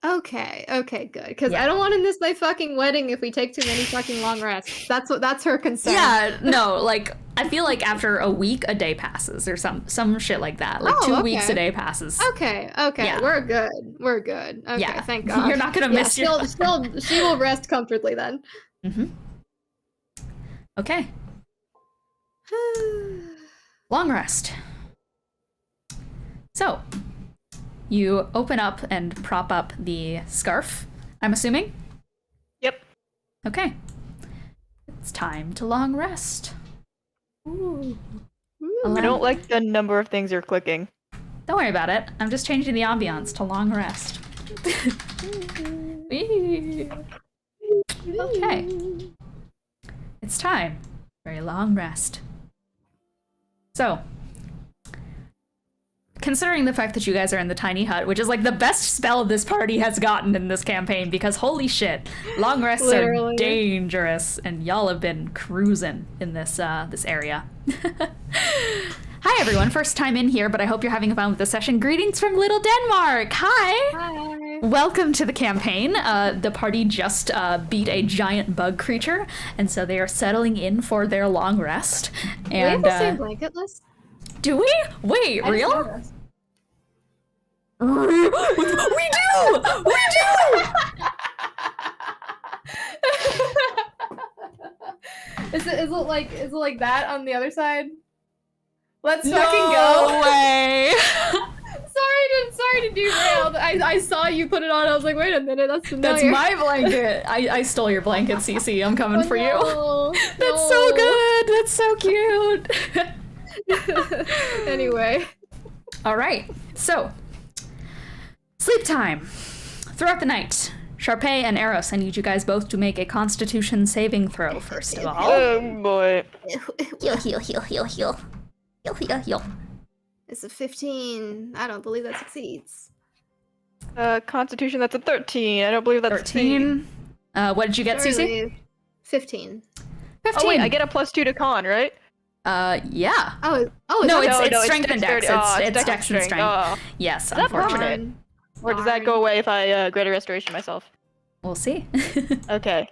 Okay, good. Because Yeah. I don't want to miss my fucking wedding if we take too many fucking long rests. That's her concern. Yeah, no, I feel after a week a day passes or some shit like that. Oh, 2 weeks a okay. day passes. Okay, Yeah. we're good. Okay, Yeah. thank God. You're not gonna miss your she will rest comfortably then. Okay. Long rest. So, you open up and prop up the scarf, I'm assuming? Yep. Okay. It's time to long rest. Ooh. I don't like the number of things you're clicking. Don't worry about it. I'm just changing the ambiance to long rest. Okay. It's time for a long rest. So, considering the fact that you guys are in the tiny hut, which is the best spell this party has gotten in this campaign, because holy shit, long rests Literally. are dangerous, and y'all have been cruising in this this area. Hi everyone, first time in here, but I hope you're having fun with the session. Greetings from Little Denmark. Hi. Hi. Welcome to the campaign. The party just beat a giant bug creature, and so they are settling in for their long rest. Do we have And the same blanket list? do we? Wait, I just real? noticed. We do! We do! Is it like that on the other side? Let's No fucking go. way! Sorry to derail. I saw you put it on. I was like, wait a minute, that's That's familiar. my blanket. I stole your blanket, Cece. I'm coming for you. No, That's so good. That's so cute. Anyway. All right. So, sleep time. Throughout the night, Sharpay and Eros, I need you guys both to make a Constitution saving throw first of all. Oh boy. Heal. It's a 15. I don't believe that succeeds. Constitution, that's a 13. I don't believe that's 13. What did you get, Cece? Surely 15. 15. Oh wait, I get a +2 to con, right? Yeah. Oh, No, is that it's strength and dex. dexterity. It's dex and strength. Oh. Yes, Is that unfortunately. permanent? Or does that go away if I greater restoration myself? We'll see. Okay.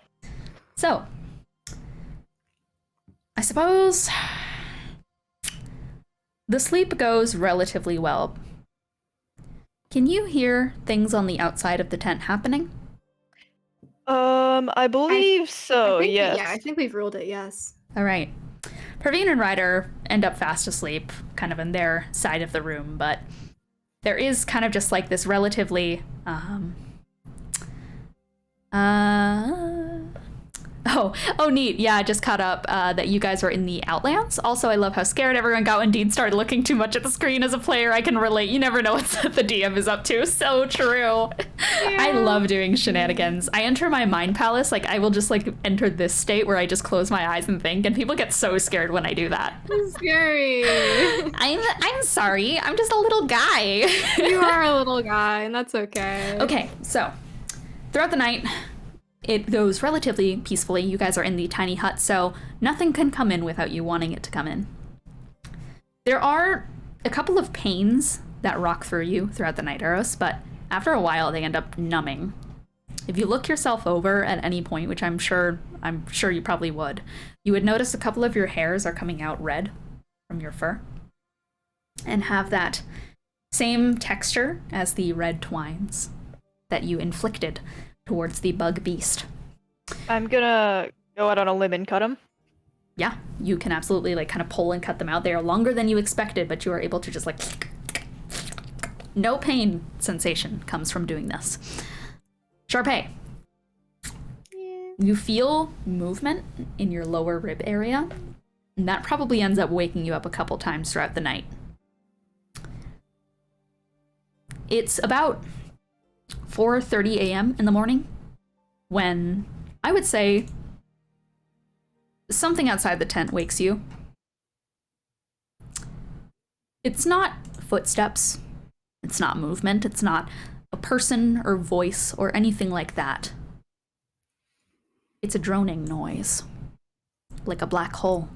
So, I suppose the sleep goes relatively well. Can you hear things on the outside of the tent happening? I believe so, I think, yes. Yeah, I think we've ruled it, yes. All right. Praveen and Ryder end up fast asleep, kind of in their side of the room, but there is kind of just like this relatively, Oh, neat. Yeah, I just caught up that you guys are in the Outlands. Also, I love how scared everyone got when Dean started looking too much at the screen. As a player, I can relate. You never know what the DM is up to. So true. I love doing shenanigans. I enter my mind palace. Like, I will just, like, enter this state where I just close my eyes and think, and people get so scared when I do that. It's scary. I'm sorry. I'm just a little guy. You are a little guy, and that's okay. Okay, so throughout the night, it goes relatively peacefully. You guys are in the tiny hut, so nothing can come in without you wanting it to come in. There are a couple of pains that rock through you throughout the night, Eros, but after a while they end up numbing. If you look yourself over at any point, which I'm sure you probably would, you would notice a couple of your hairs are coming out red from your fur and have that same texture as the red twines that you inflicted towards the bug beast. I'm gonna go out on a limb and cut him. Yeah, you can absolutely like kind of pull and cut them out. They are longer than you expected, but you are able to just like no pain sensation comes from doing this. Sharpay, you feel movement in your lower rib area, and that probably ends up waking you up a couple times throughout the night. It's about 4:30 a.m. in the morning when I would say something outside the tent wakes you. It's not footsteps, it's not movement, it's not a person or voice or anything like that. It's a droning noise, like a black hole.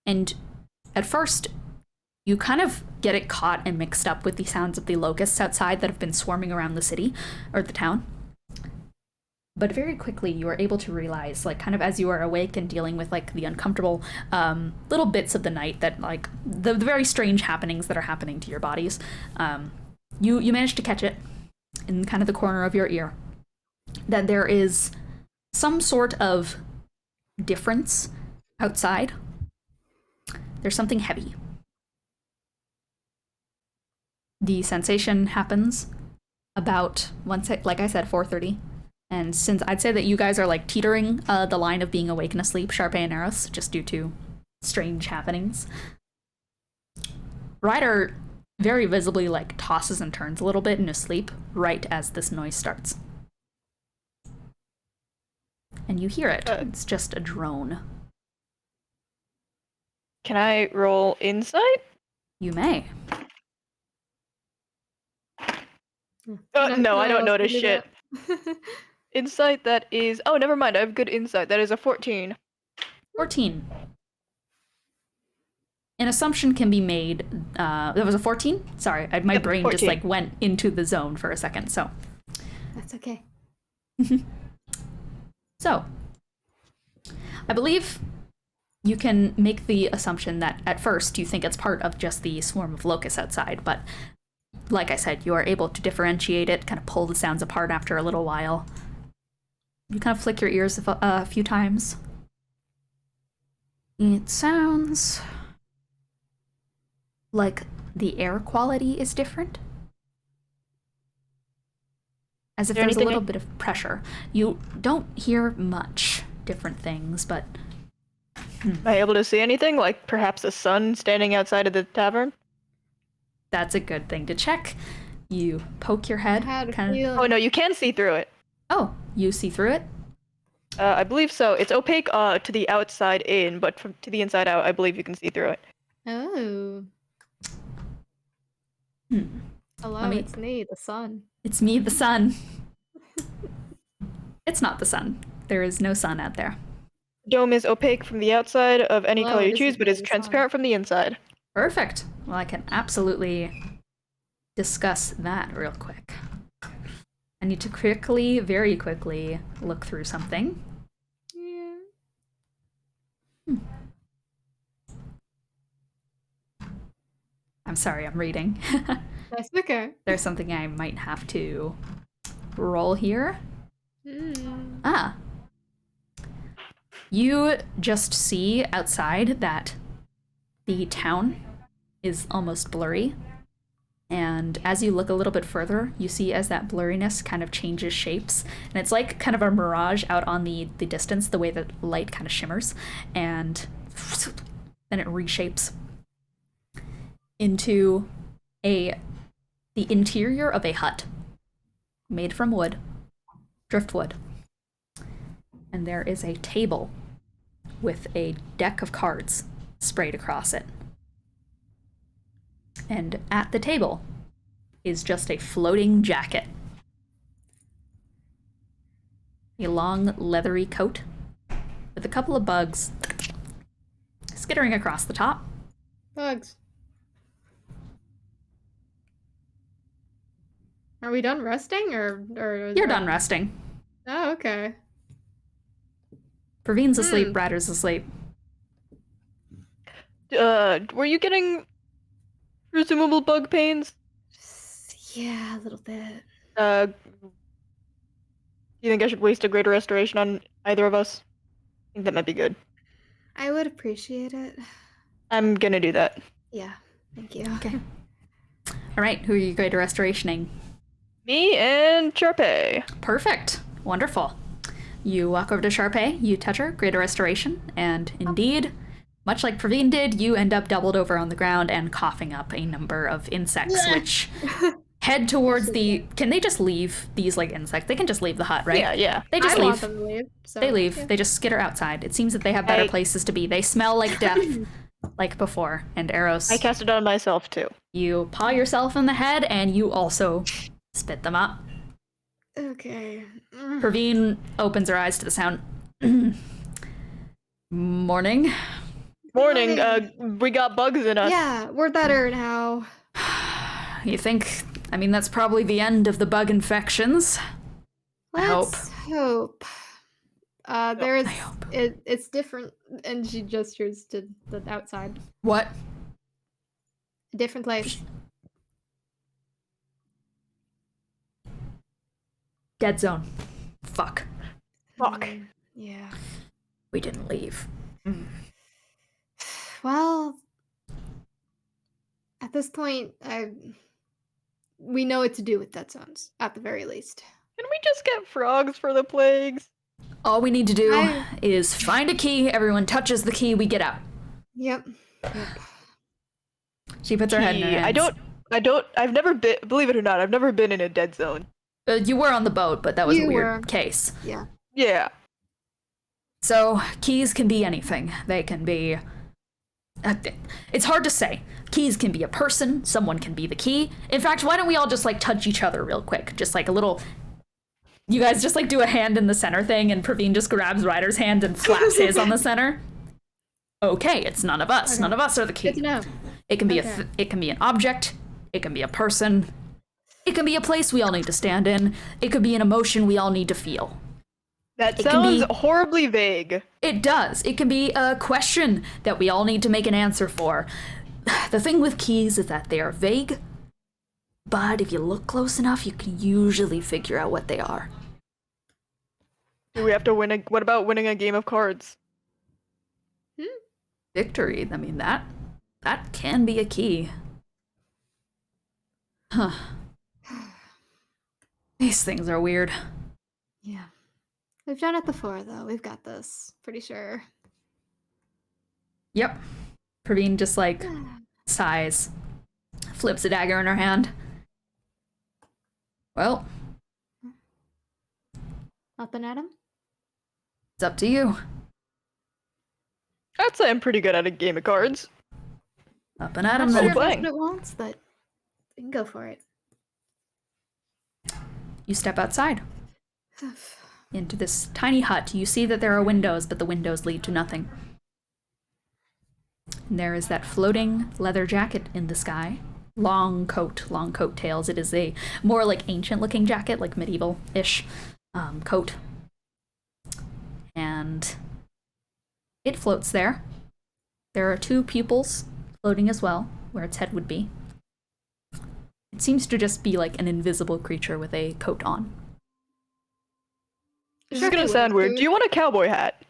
And at first, you kind of get it caught and mixed up with the sounds of the locusts outside that have been swarming around the city, or the town. But very quickly, you are able to realize, like, kind of as you are awake and dealing with, like, the uncomfortable little bits of the night that, like, the very strange happenings that are happening to your bodies, you manage to catch it in kind of the corner of your ear, that there is some sort of difference outside. There's something heavy. The sensation happens about, like I said, 4:30. And since I'd say that you guys are like teetering the line of being awake and asleep, Sharpay and Eros, just due to strange happenings, Ryder very visibly like tosses and turns a little bit in his sleep right as this noise starts. And you hear it. It's just a drone. Can I roll insight? You may. No, I don't notice do shit. that. Insight, that is... Oh, never mind, I have good insight. That is a 14. 14. an assumption can be made. That was a 14? Sorry, my Yep, brain 14. just like went into the zone for a second. So, That's okay. so I believe you can make the assumption that at first you think it's part of just the swarm of locusts outside, but like I said, you are able to differentiate it, kind of pull the sounds apart after a little while. You kind of flick your ears a few times. It sounds like the air quality is different. As if there's a little bit of pressure. You don't hear much different things, but... Am I able to see anything? Like perhaps a sun standing outside of the tavern? That's a good thing to check. You poke your head. I had a Kinda... feeling. Oh no, you can see through it. Oh, you see through it? I believe so. It's opaque to the outside in, but to the inside out, I believe you can see through it. Oh. Hello, me- it's me, the sun. It's me, the sun. It's not the sun. There is no sun out there. Dome is opaque from the outside of any Hello, color you this choose, is but me, is the sun. transparent from the inside. Perfect. Well, I can absolutely discuss that real quick. I need to quickly, very quickly, look through something. Yeah. I'm sorry, I'm reading. That's okay. There's something I might have to roll here. Mm. Ah. You just see outside that the town is almost blurry. And as you look a little bit further, you see as that blurriness kind of changes shapes. And it's like kind of a mirage out on the distance, the way that light kind of shimmers. And then it reshapes into the interior of a hut made from wood, driftwood. And there is a table with a deck of cards sprayed across it. And at the table is just a floating jacket. A long, leathery coat with a couple of bugs skittering across the top. Bugs. Are we done resting, or You're done resting. Oh, okay. Praveen's asleep, Ryder's asleep. Were you getting presumable bug pains? Yeah, a little bit. Do you think I should waste a greater restoration on either of us? I think that might be good. I would appreciate it. I'm gonna do that. Yeah, thank you. Okay. All right, who are you greater restorationing? Me and Sharpay. Perfect. Wonderful. You walk over to Sharpay, you touch her, greater restoration, and indeed, much like Praveen did, you end up doubled over on the ground and coughing up a number of insects, which head towards the... Can they just leave these, like, insects? They can just leave the hut, right? Yeah. They just I want leave. them to leave. So, They leave. yeah. They just skitter outside. It seems that they have better I- places to be. They smell like death, like before. And Eros, I cast it on myself too. you paw yourself in the head, and you also spit them up. Okay. Praveen opens her eyes to the sound. Morning. Morning, we got bugs in us. Yeah, we're better now. You think... I mean, that's probably the end of the bug infections. Let's hope. There is. I hope. It's different, and she gestures to the outside. What? A different place. Dead zone. Fuck. Fuck. Yeah. We didn't leave. Well, at this point, we know what to do with dead zones, at the very least. Can we just get frogs for the plagues? All we need to do I- is find a key, everyone touches the key, we get out. Yep. She puts her head in her hands. I've never been, believe it or not, I've never been in a dead zone. You were on the boat, but that was a You weird were. case. Yeah. Yeah. So, keys can be anything. They can be... it's hard to say. Keys can be a person, someone can be the key. In fact, why don't we all just, like, touch each other real quick? Just, like, a little... You guys just, like, do a hand in the center thing, and Praveen just grabs Ryder's hand and flaps his on the center. Okay, it's none of us. Okay. None of us are the key. Good to know. It can be Okay. it can be an object. It can be a person. It can be a place we all need to stand in. It could be an emotion we all need to feel. That It can sounds be- horribly vague. It does. It can be a question that we all need to make an answer for. The thing with keys is that they are vague, but if you look close enough, you can usually figure out what they are. Do we have to win a? What about winning a game of cards? Victory, I mean, that can be a key. Huh. These things are weird. Yeah. We've done it before, though. We've got this. Pretty sure. Yep. Praveen just like sighs, flips a dagger in her hand. Well, Nothing at him? it's up to you. I'd say I'm pretty good at a game of cards. Up and at him Not sure then. if that's playing. what it wants, but we can go for it. You step outside into this tiny hut. You see that there are windows, but the windows lead to nothing. And there is that floating leather jacket in the sky. Long coat tails. It is a more like ancient-looking jacket, like medieval-ish coat. And it floats there. There are two pupils floating as well, where its head would be. It seems to just be like an invisible creature with a coat on. This Sure is gonna if it sound would, weird. dude. Do you want a cowboy hat?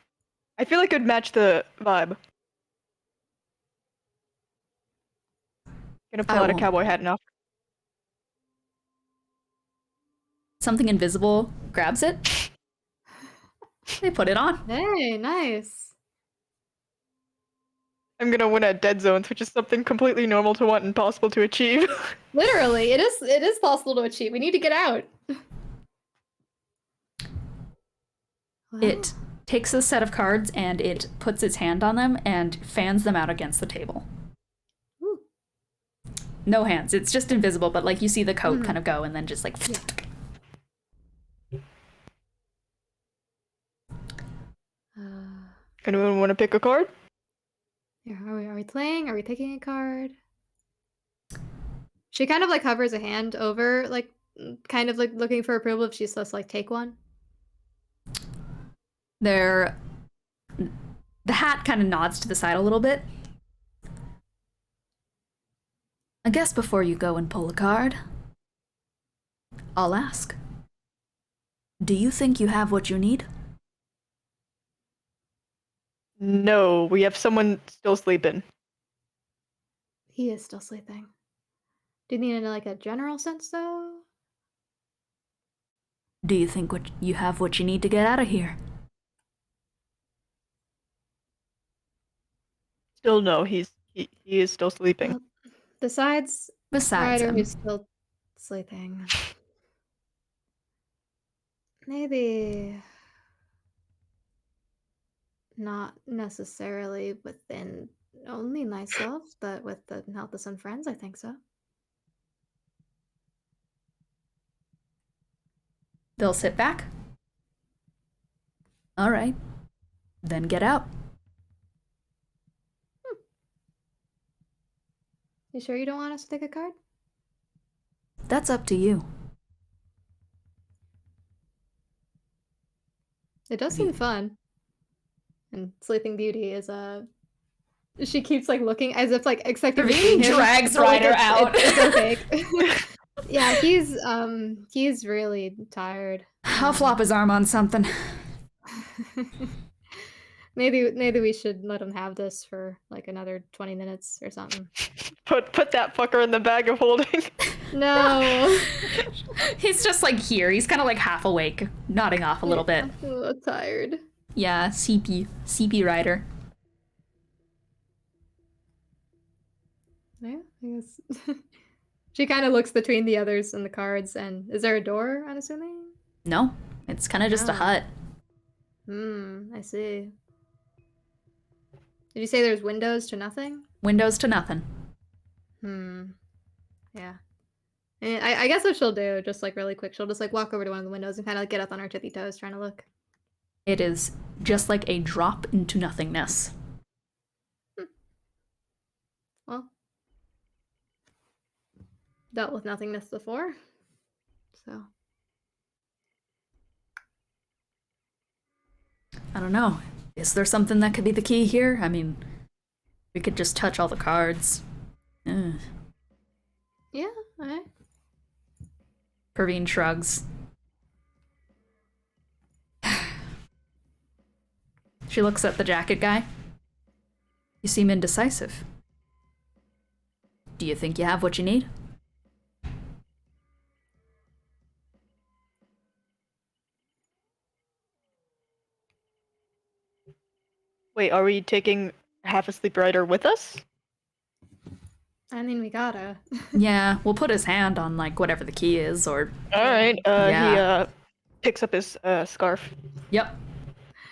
I feel like it'd match the vibe. Gonna pull I out a won't. cowboy hat now. Something invisible grabs it. They put it on. Hey, nice. I'm gonna win at dead zones, which is something completely normal to want and possible to achieve. Literally, it is possible to achieve. We need to get out. Well, It takes a set of cards and it puts its hand on them and fans them out against the table. ooh, No hands. It's just invisible, but like you see the coat kind of go and then just like. Anyone want to pick a card? yeah, are we playing? Are we picking a card? She kind of like hovers a hand over, like, kind of like looking for approval if she's supposed to like take one. The hat kind of nods to the side a little bit. I guess before you go and pull a card, I'll ask. Do you think you have what you need? No, we have someone still sleeping. He is still sleeping. Do you mean in like a general sense though? Do you think you have what you need to get out of here? Still no, he is still sleeping. Well, besides Besides Ryder, him. who's still sleeping. Maybe not necessarily within only myself, but with the help of some friends, I think so. They'll sit back. All right. Then get out. You sure you don't want us to take a card? That's up to you. It does seem fun. And Sleeping Beauty is she keeps like looking as if like expecting to see him, drags but, like, Ryder it's- out. It's opaque. Yeah, he's really tired. I'll flop his arm on something. Maybe we should let him have this for like another 20 minutes or something. Put that fucker in the bag of holding. No. He's just like here. He's kind of like half awake, nodding off a little bit. Oh, tired. Yeah, CP Ryder. Yeah, I guess. She kind of looks between the others and the cards, and is there a door, I'm assuming? No, it's kind of just a Oh. hut. I see. Did you say there's windows to nothing? Windows to nothing. Yeah. And I guess what she'll do, just like really quick, she'll just like walk over to one of the windows and kind of get up on her tippy toes trying to look. It is just like a drop into nothingness. Well, dealt with nothingness before, so. I don't know. Is there something that could be the key here? I mean, we could just touch all the cards. Ugh. Yeah, alright. Praveen shrugs. She looks at the jacket guy. You seem indecisive. Do you think you have what you need? Wait, are we taking half asleep Ryder with us? I mean, we gotta. Yeah, we'll put his hand on, like, whatever the key is, or... Alright, Yeah. he picks up his scarf. Yep.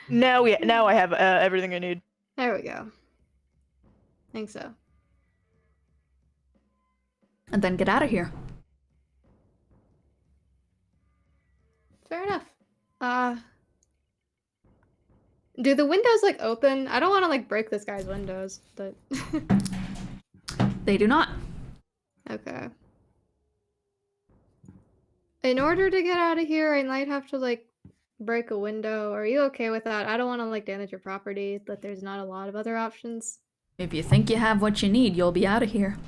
Now I have everything I need. There we go. Think so. And then get out of here. Fair enough. Do the windows, like, open? I don't want to, like, break this guy's windows, but... They do not. Okay. In order to get out of here, I might have to, like, break a window. Are you okay with that? I don't want to, like, damage your property, but there's not a lot of other options. If you think you have what you need, you'll be out of here.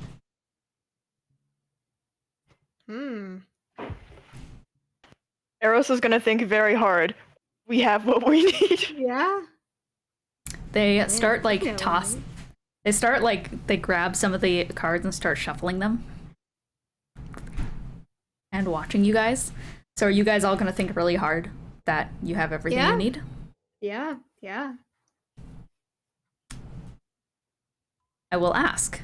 Eros is gonna think very hard. We have what we need. Yeah? They start, like, yeah, toss... right. They start, like, they grab some of the cards and start shuffling them. And watching you guys. So are you guys all gonna think really hard that you have everything Yeah. you need? Yeah, yeah. I will ask.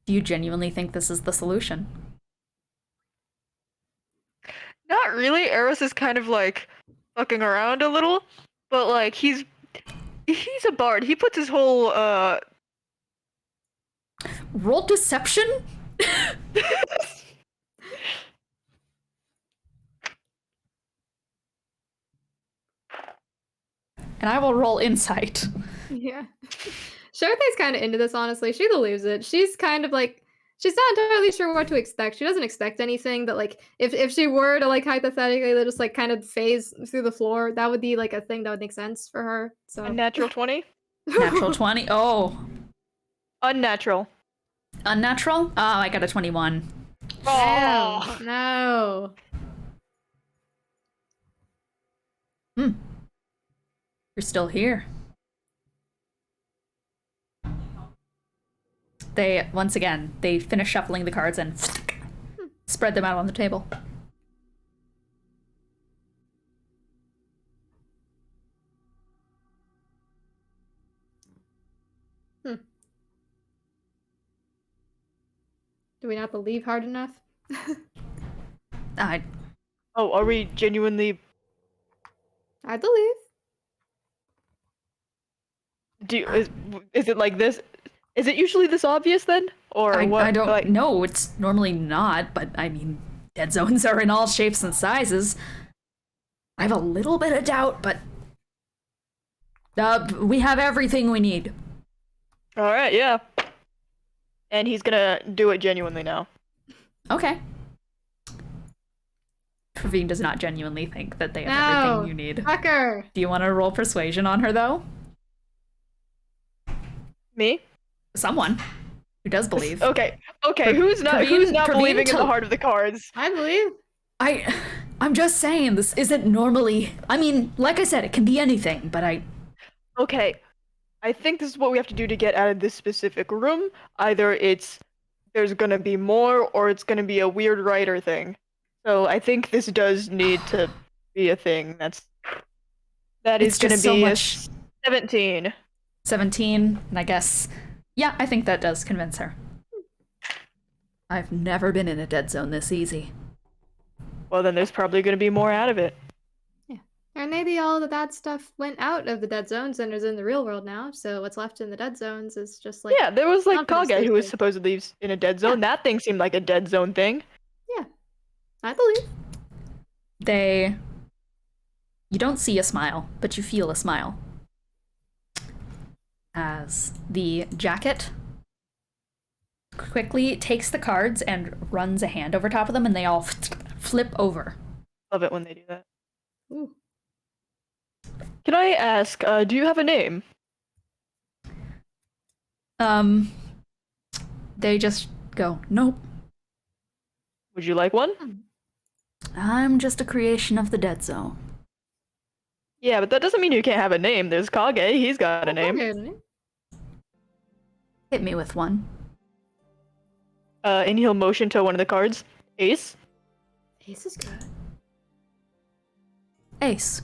Do you genuinely think this is the solution? Not really. Eros is kind of like fucking around a little, but like he's a bard. He puts his whole Roll deception? And I will roll insight. Yeah. Showthay's kind of into this, honestly. She believes it. She's kind of like, she's not entirely sure what to expect. She doesn't expect anything, but like, if she were to like hypothetically just like kind of phase through the floor, that would be like a thing that would make sense for her. So a natural 20. Natural 20. Oh. Unnatural. Unnatural? Oh, I got a 21. Oh. No. You're still here. They, once again, they finish shuffling the cards and spread them out on the table. Do we not believe hard enough? I Oh, are we genuinely? I believe. Is it like this? Is it usually this obvious then, or what? I don't like, know. It's normally not, but I mean, dead zones are in all shapes and sizes. I have a little bit of doubt, but we have everything we need. All right, yeah. And he's gonna do it genuinely now. Okay. Praveen does not genuinely think that they have No. everything you need. Fucker. Do you want to roll persuasion on her, though? Me? Someone who does believe. Okay. Who's not Praveen believing in to- the heart of the cards? I believe. I'm just saying, this isn't normally... I mean, like I said, it can be anything, but Okay. I think this is what we have to do to get out of this specific room. Either there's gonna be more, or it's gonna be a weird writer thing. So I think this does need to be a thing. That It's is gonna just so be much- a 17. 17, and I guess... Yeah, I think that does convince her. I've never been in a dead zone this easy. Well, then there's probably gonna be more out of it. Or maybe all the bad stuff went out of the dead zones and is in the real world now, so what's left in the dead zones is just like... Yeah, there was like confidence Kage who was boosting. supposedly in a dead zone. That thing seemed like a dead zone thing. I believe. You don't see a smile, but you feel a smile. as the jacket quickly takes the cards and runs a hand over top of them, and they all flip over. Love it when they do that. Ooh. Can I ask, do you have a name? They just go, nope. Would you like one? I'm just a creation of the dead zone. Yeah, but that doesn't mean you can't have a name. There's Kage, he's got a name. Okay. Hit me with one. And he'll motion to one of the cards. Ace. Ace is good. Ace.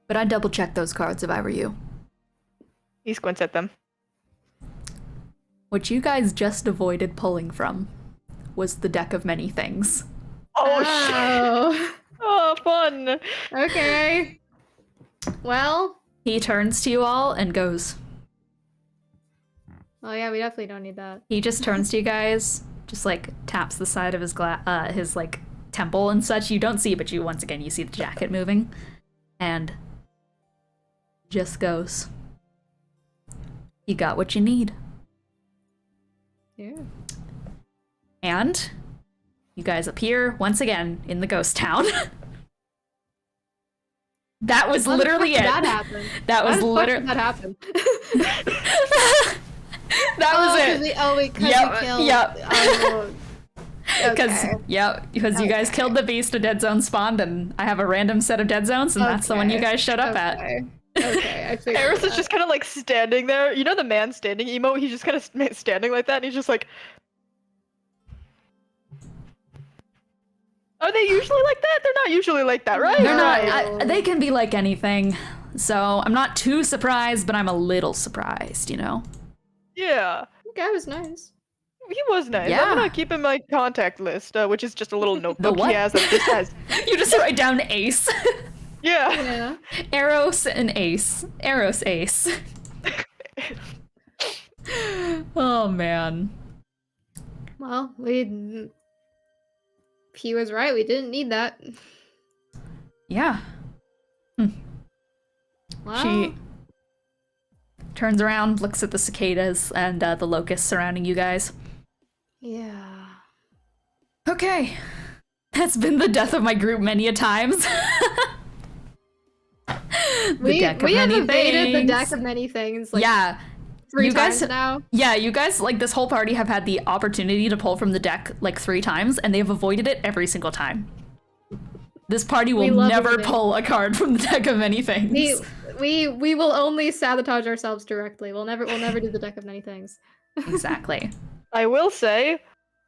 But I'd double check those cards if I were you. He squints at them. What you guys just avoided pulling from was the deck of many things. Oh, shit! Oh, fun! Okay. Well. He turns to you all and goes. Oh yeah, we definitely don't need that. He just turns to you guys, just like taps the side of his his like temple and such. You don't see, but you once again you see the jacket moving, and just goes. You got what you need. Yeah. And you guys appear once again in the ghost town. That was literally it. That happened. That was literally literally. that happened. That was it. Because you guys killed the beast, a dead zone spawned, and I have a random set of dead zones, and that's the one you guys showed up at. Okay, I figured. Eris is just kind of like standing there. You know the man standing emote? He's just kind of standing like that, and he's just like. Are they usually like that? They're not usually like that, right? They're not. They can be like anything. So I'm not too surprised, but I'm a little surprised, you know? Yeah. The guy was nice. He was nice. Yeah. I'm gonna keep in my contact list, which is just a little notebook what? he has that just has. You just write down Ace. Yeah. Yeah. Eros and Ace. Eros Ace. Oh, man. Well, he was right. We didn't need that. Yeah. Wow. She turns around, looks at the cicadas and the locusts surrounding you guys. Yeah. Okay. That's been the death of my group many a times. We have evaded the things. deck of many things. Like, Yeah. 3 you times guys now. Yeah, you guys, like, this whole party have had the opportunity to pull from the deck, like, 3 times, and they have avoided it every single time. This party will never pull a card from the deck of many things. We will only sabotage ourselves directly. We'll never do the deck of many things. Exactly. I will say,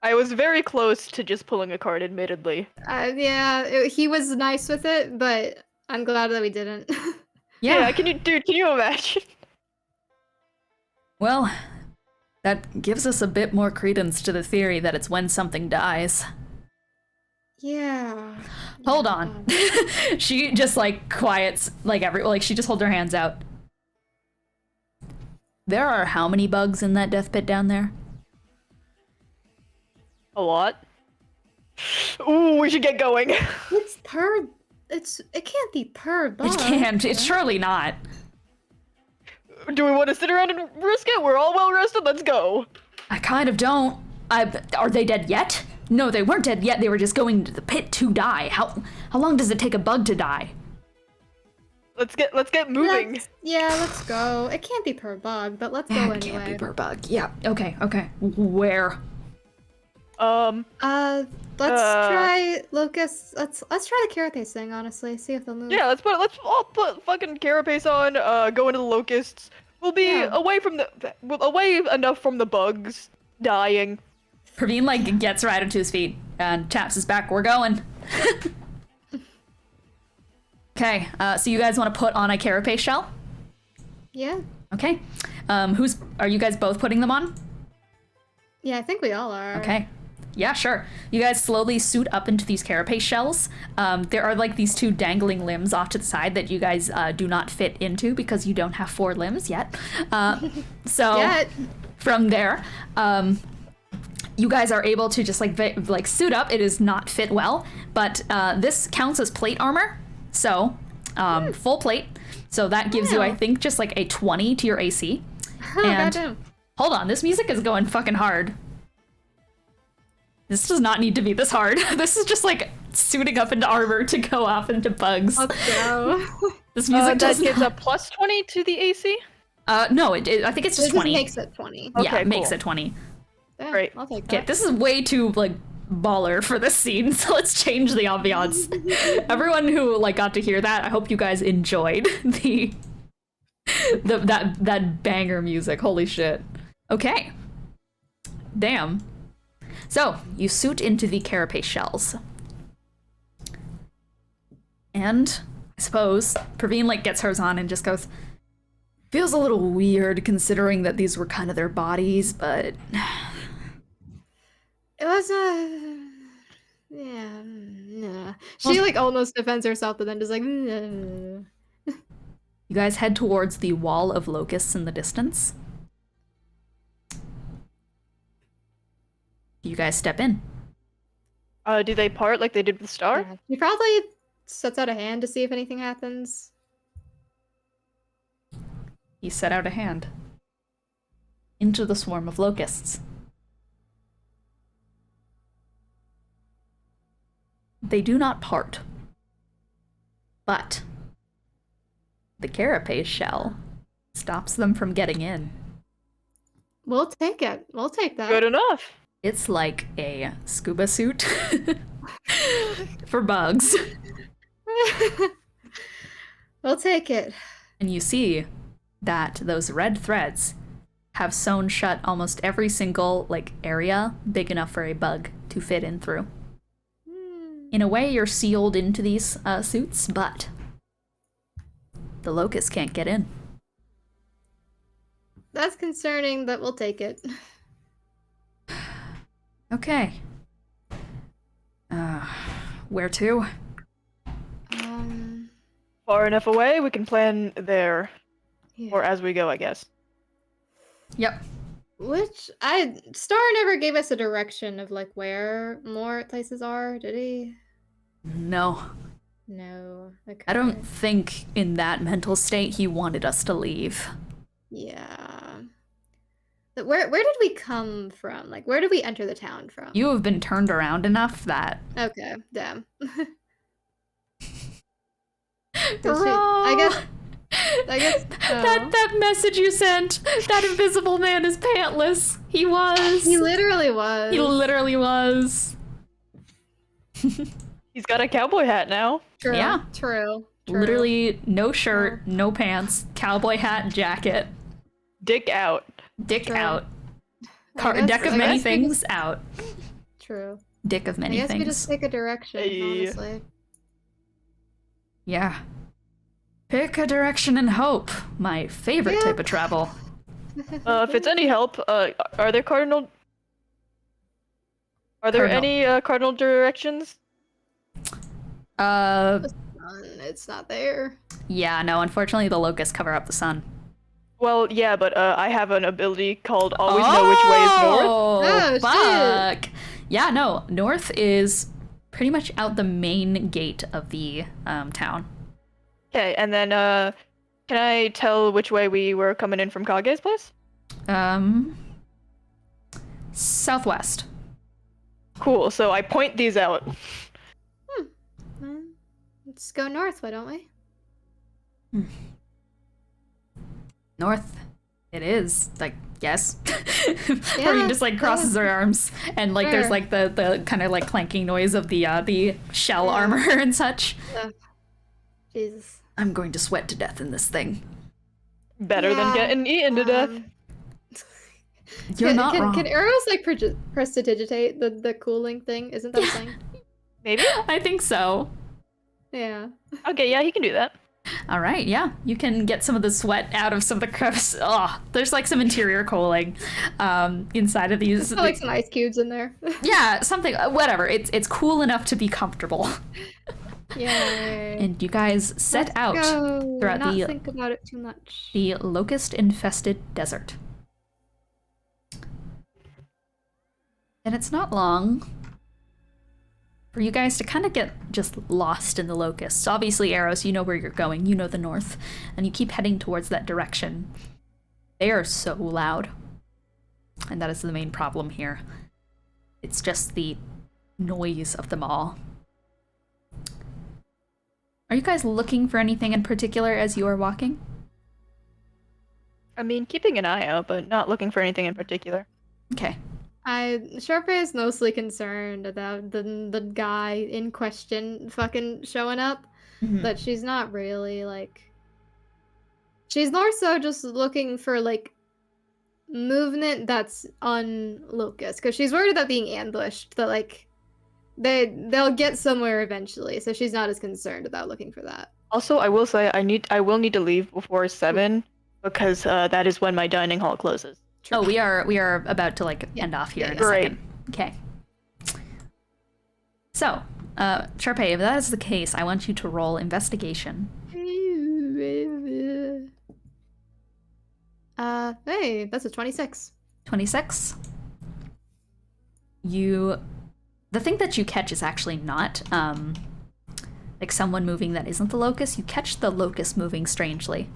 I was very close to just pulling a card, admittedly. He was nice with it, but I'm glad that we didn't. Yeah, can you imagine? Well, that gives us a bit more credence to the theory that it's when something dies. Yeah. Hold on. She just, like, quiets, like, she just holds her hands out. There are how many bugs in that death pit down there? A lot. Ooh, we should get going. It's per. It can't be per bug. It can't. It's surely not. Do we want to sit around and risk it? We're all well rested. Let's go. I kind of don't. Are they dead yet? No, they weren't dead yet. They were just going to the pit to die. How long does it take a bug to die? Let's get moving. Let's go. It can't be per bug, but let's go anyway. It can't be per bug. Yeah. Okay. Where? Let's try Locust. Let's try the Carapace thing, honestly. See if they'll move. Yeah, let's all put fucking Carapace on, go into the locusts. We'll be away enough from the bugs dying. Praveen, like, gets right to his feet and taps his back. We're going. Okay, so you guys want to put on a Carapace shell? Yeah. Okay. Are you guys both putting them on? Yeah, I think we all are. Okay. Yeah, sure. You guys slowly suit up into these carapace shells. There are like these 2 dangling limbs off to the side that you guys do not fit into because you don't have 4 limbs yet. From there, you guys are able to just like suit up. It does not fit well, but this counts as plate armor. So full plate. So that gives you, I think, just like a 20 to your AC. Oh, And goddamn. hold on, this music is going fucking hard. This does not need to be this hard. This is just like suiting up into armor to go off into bugs. Let's go. This music that does gives not... a plus 20 to the AC? No, I think it's just This 20. makes it 20. Yeah, Okay, it makes cool. it 20. Yeah, Great. I'll take Okay, that. this is way too, like, baller for this scene, so let's change the ambiance. Everyone who, like, got to hear that, I hope you guys enjoyed that banger music. Holy shit. Okay. Damn. So, you suit into the carapace shells. And, I suppose, Praveen, like, gets hers on and just goes, feels a little weird considering that these were kind of their bodies, but... It was yeah, nah. She like almost defends herself, but then just like nah. You guys head towards the wall of locusts in the distance. You guys step in. Do they part like they did with Star? Yeah. She probably sets out a hand to see if anything happens. You set out a hand into the swarm of locusts. They do not part, but the carapace shell stops them from getting in. We'll take it. We'll take that. Good enough. It's like a scuba suit for bugs. We'll take it. And you see that those red threads have sewn shut almost every single, like, area big enough for a bug to fit in through. In a way, you're sealed into these suits, but the locusts can't get in. That's concerning, but we'll take it. Okay. Where to? Far enough away, we can plan there. Yeah. Or as we go, I guess. Yep. Star never gave us a direction of like where more places are, did he? No. No. Okay. I don't think in that mental state he wanted us to leave. Yeah. But where did we come from? Like where did we enter the town from? You have been turned around enough that... Okay, damn. Wrong. I guess that message you sent, that invisible man is pantless. He was. He literally was. He literally was. He's got a cowboy hat now. True. Yeah. True. Literally no shirt, no pants, cowboy hat, jacket, Dick out. dick True. out. I Deck of guess many we things out. True. Dick of I many guess we things. just pick a direction, Hey. honestly. Yeah. Pick a direction and hope. My favorite Yeah. type of travel. If it's any help, are there cardinal cardinal directions? It's not there. Yeah, no, unfortunately the locusts cover up the sun. Well, yeah, but I have an ability called always know which way is north. Oh, shit. fuck. Yeah, no, north is pretty much out the main gate of the town. Okay, and then can I tell which way we were coming in from Kage's place? Southwest. Cool, so I point these out. Let's go north, why don't we? North. It is. Like, yes. Yeah, Maureen just like crosses her arms and like there's Sure. like the kind of like clanking noise of the shell Yeah. armor and such. Jesus. I'm going to sweat to death in this thing. Better than Yeah, getting eaten to death. You're not can, wrong. Can arrows like prestidigitate the cooling thing? Isn't that a thing? Maybe? I think so. Yeah. Okay, yeah, he can do that. All right, yeah. You can get some of the sweat out of some of the crevices. Oh, there's like some interior cooling inside of these. Put like some ice cubes in there. Yeah, something, whatever. It's cool enough to be comfortable. Yay. And you guys set out Go. throughout Not the think about it too much. locust-infested desert. And it's not long for you guys to kind of get just lost in the locusts. Obviously, Arrows, you know where you're going, you know the north, and you keep heading towards that direction. They are so loud, and that is the main problem here. It's just the noise of them all. Are you guys looking for anything in particular as you are walking? I mean, keeping an eye out, but not looking for anything in particular. Okay. Sharpay is mostly concerned about the guy in question fucking showing up, Mhm. but she's not really like. She's more so just looking for like movement that's on Locust, because she's worried about being ambushed. That like they'll get somewhere eventually, so she's not as concerned about looking for that. Also, I will say I will need to leave before 7 because that is when my dining hall closes. Oh, we are about to like end off here in a Great. second. Okay. So, Sharpay, if that is the case, I want you to roll investigation. Hey, that's a 26. 26. The thing that you catch is actually not like someone moving that isn't the locust. You catch the locust moving strangely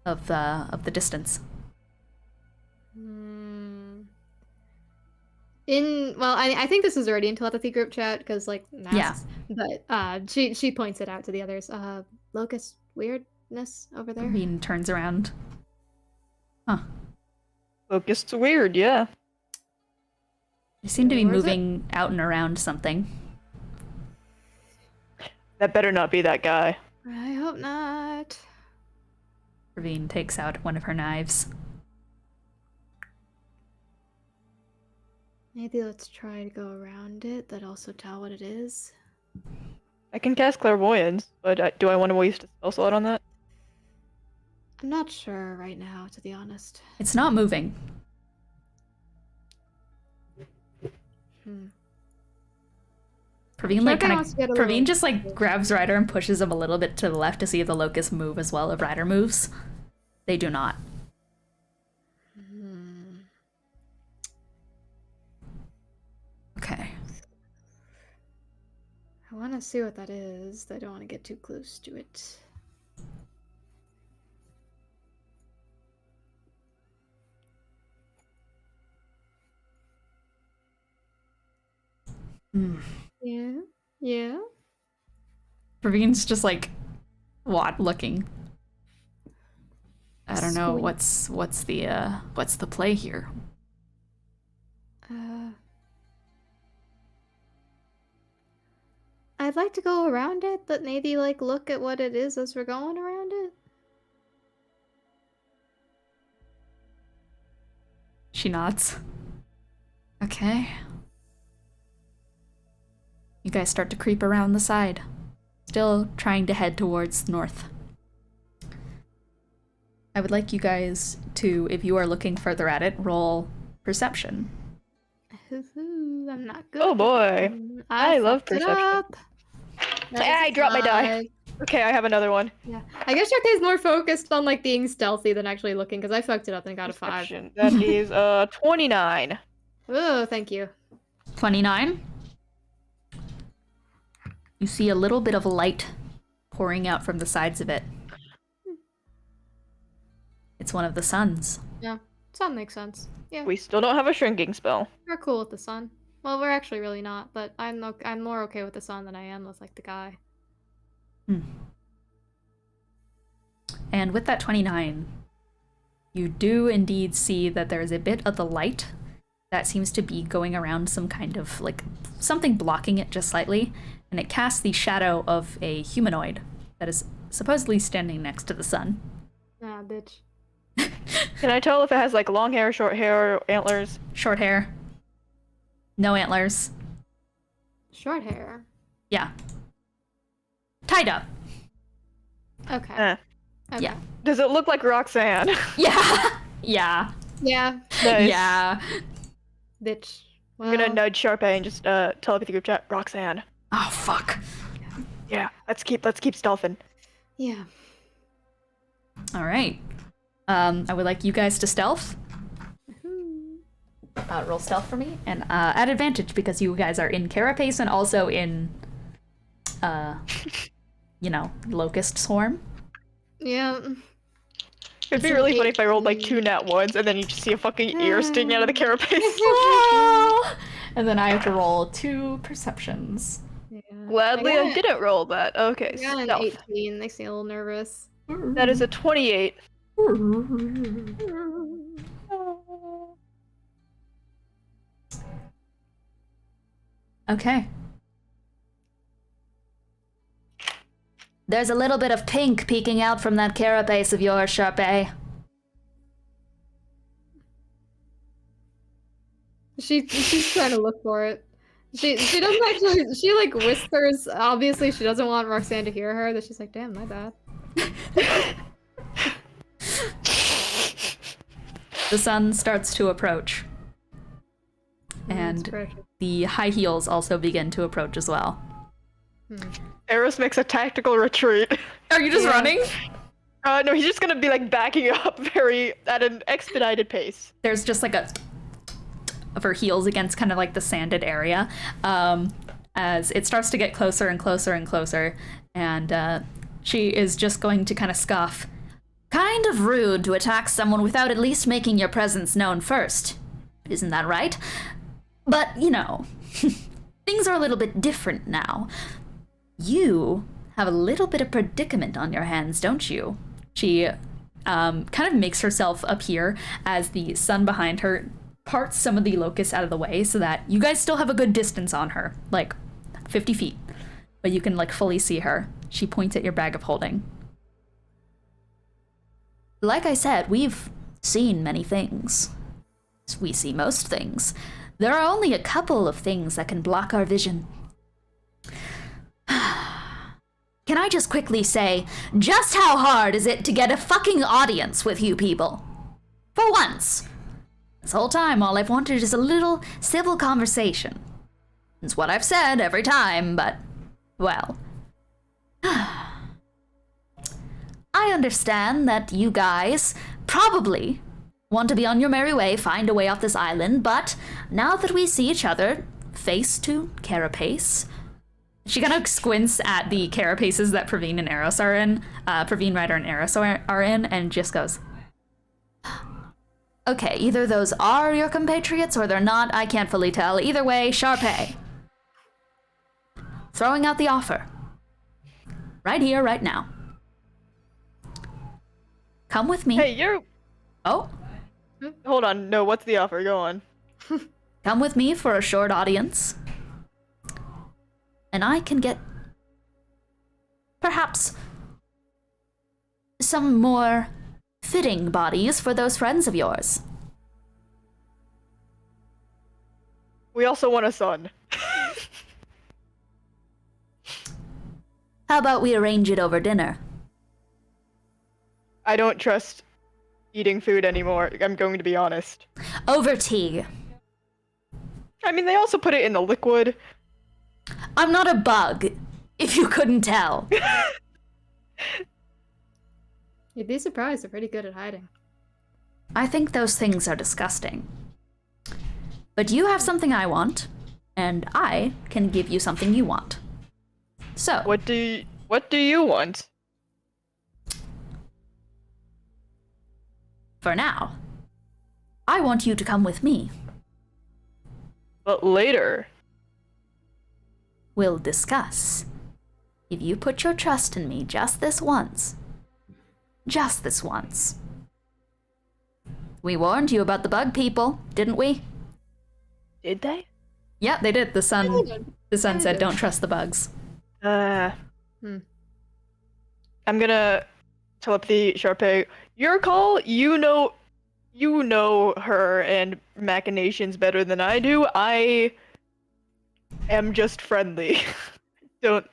of the distance. I think this is already in telepathy group chat because like masks, but she points it out to the others. Locust weirdness over there. Praveen turns around. Huh. Locust's weird, yeah. They seem to be Where is it? moving out and around something. That better not be that guy. I hope not. Praveen takes out one of her knives. Maybe let's try to go around it, but also tell what it is. I can cast clairvoyance, but do I want to waste a spell slot on that? I'm not sure right now, to be honest. It's not moving. Praveen like Sharpay kind wants to of get a little- Praveen just like grabs Ryder and pushes him a little bit to the left to see if the locust move as well if Ryder moves. They do not. Okay. I want to see what that is. I don't want to get too close to it. Yeah. Yeah. Praveen's just like looking. I don't know Squint. what's the play here. I'd like to go around it, but maybe like look at what it is as we're going around it. She nods. Okay. You guys start to creep around the side, still trying to head towards north. I would like you guys to, if you are looking further at it, roll perception. I'm not good. Oh boy. I love fucked it perception. up. I dropped my die. Okay, I have another one. Yeah, I guess Sharpay's more focused on like being stealthy than actually looking, because I fucked it up and got a 5. Perception. That is 29. Oh, thank you. 29. You see a little bit of light pouring out from the sides of it. It's one of the suns. Yeah, sun makes sense. Yeah, We still don't have a shrinking spell. we're cool with the sun. Well, we're actually really not, but I'm more okay with the sun than I am with like the guy. And with that 29, you do indeed see that there is a bit of the light that seems to be going around some kind of like something blocking it just slightly, and it casts the shadow of a humanoid that is supposedly standing next to the sun. Ah, bitch. Can I tell if it has like long hair, short hair, or antlers? Short hair. No antlers. Short hair. Yeah. Tied up. Okay. Eh. Okay. Yeah. Does it look like Roxanne? Yeah. Yeah. Yeah. Nice. Yeah. Bitch. I'm gonna Well, nudge Sharpay and just telepathy group chat. Roxanne. Oh, fuck. Yeah, let's keep stealthing. Yeah. All right. I would like you guys to stealth. roll stealth for me, and at advantage because you guys are in carapace and also in, locust swarm. Yeah. It'd be really funny if I rolled like 2 nat ones and then you just see a fucking ear sticking out of the carapace. And then I have to roll 2 perceptions. Yeah. Gladly I didn't roll that. Okay, I got an stealth. 18. Makes me a little nervous. That is a 28. Okay. There's a little bit of pink peeking out from that carapace of yours, Sharpay. She's trying to look for it. She doesn't actually. She like whispers. Obviously, she doesn't want Roxanne to hear her. That she's like, "Damn, my bad." The sun starts to approach, and the high heels also begin to approach as well. Eris makes a tactical retreat. Are you just running? No, he's just gonna be like backing up at an expedited pace. There's just like a of her heels against kind of like the sanded area, as it starts to get closer and closer and closer, and she is just going to kind of scoff. Kind of rude to attack someone without at least making your presence known first. Isn't that right? But, things are a little bit different now. You have a little bit of predicament on your hands, don't you? She kind of makes herself appear as the sun behind her parts some of the locusts out of the way so that you guys still have a good distance on her, like 50 feet, but you can like fully see her. She points at your bag of holding. Like I said, we've seen many things. We see most things. There are only a couple of things that can block our vision. Can I just quickly say, just how hard is it to get a fucking audience with you people? For once. This whole time, all I've wanted is a little civil conversation. It's what I've said every time, but, well. I understand that you guys probably want to be on your merry way, find a way off this island, but now that we see each other face to carapace, she kind of squints at the carapaces that Praveen and Eros are in, Praveen, Ryder, and Eros are in, and just goes, okay, either those are your compatriots or they're not, I can't fully tell. Either way, Sharpay. Throwing out the offer. Right here, right now. Come with me. Hey, you're... Oh? Hold on, no, what's the offer? Go on. Come with me for a short audience. And I can get... perhaps... some more... fitting bodies for those friends of yours. We also want a son. How about we arrange it over dinner? I don't trust eating food anymore, I'm going to be honest. Over tea. I mean, they also put it in the liquid. I'm not a bug, if you couldn't tell. You'd be surprised. They're pretty good at hiding. I think those things are disgusting. But you have something I want, and I can give you something you want. So... What do you want? For now, I want you to come with me. But later. We'll discuss. If you put your trust in me just this once. Just this once. We warned you about the bug people, didn't we? Did they? Yeah, they did. The sun said don't trust the bugs. I'm gonna telepathy Sharpay. Your call, you know her and machinations better than I do. I am just friendly. Don't.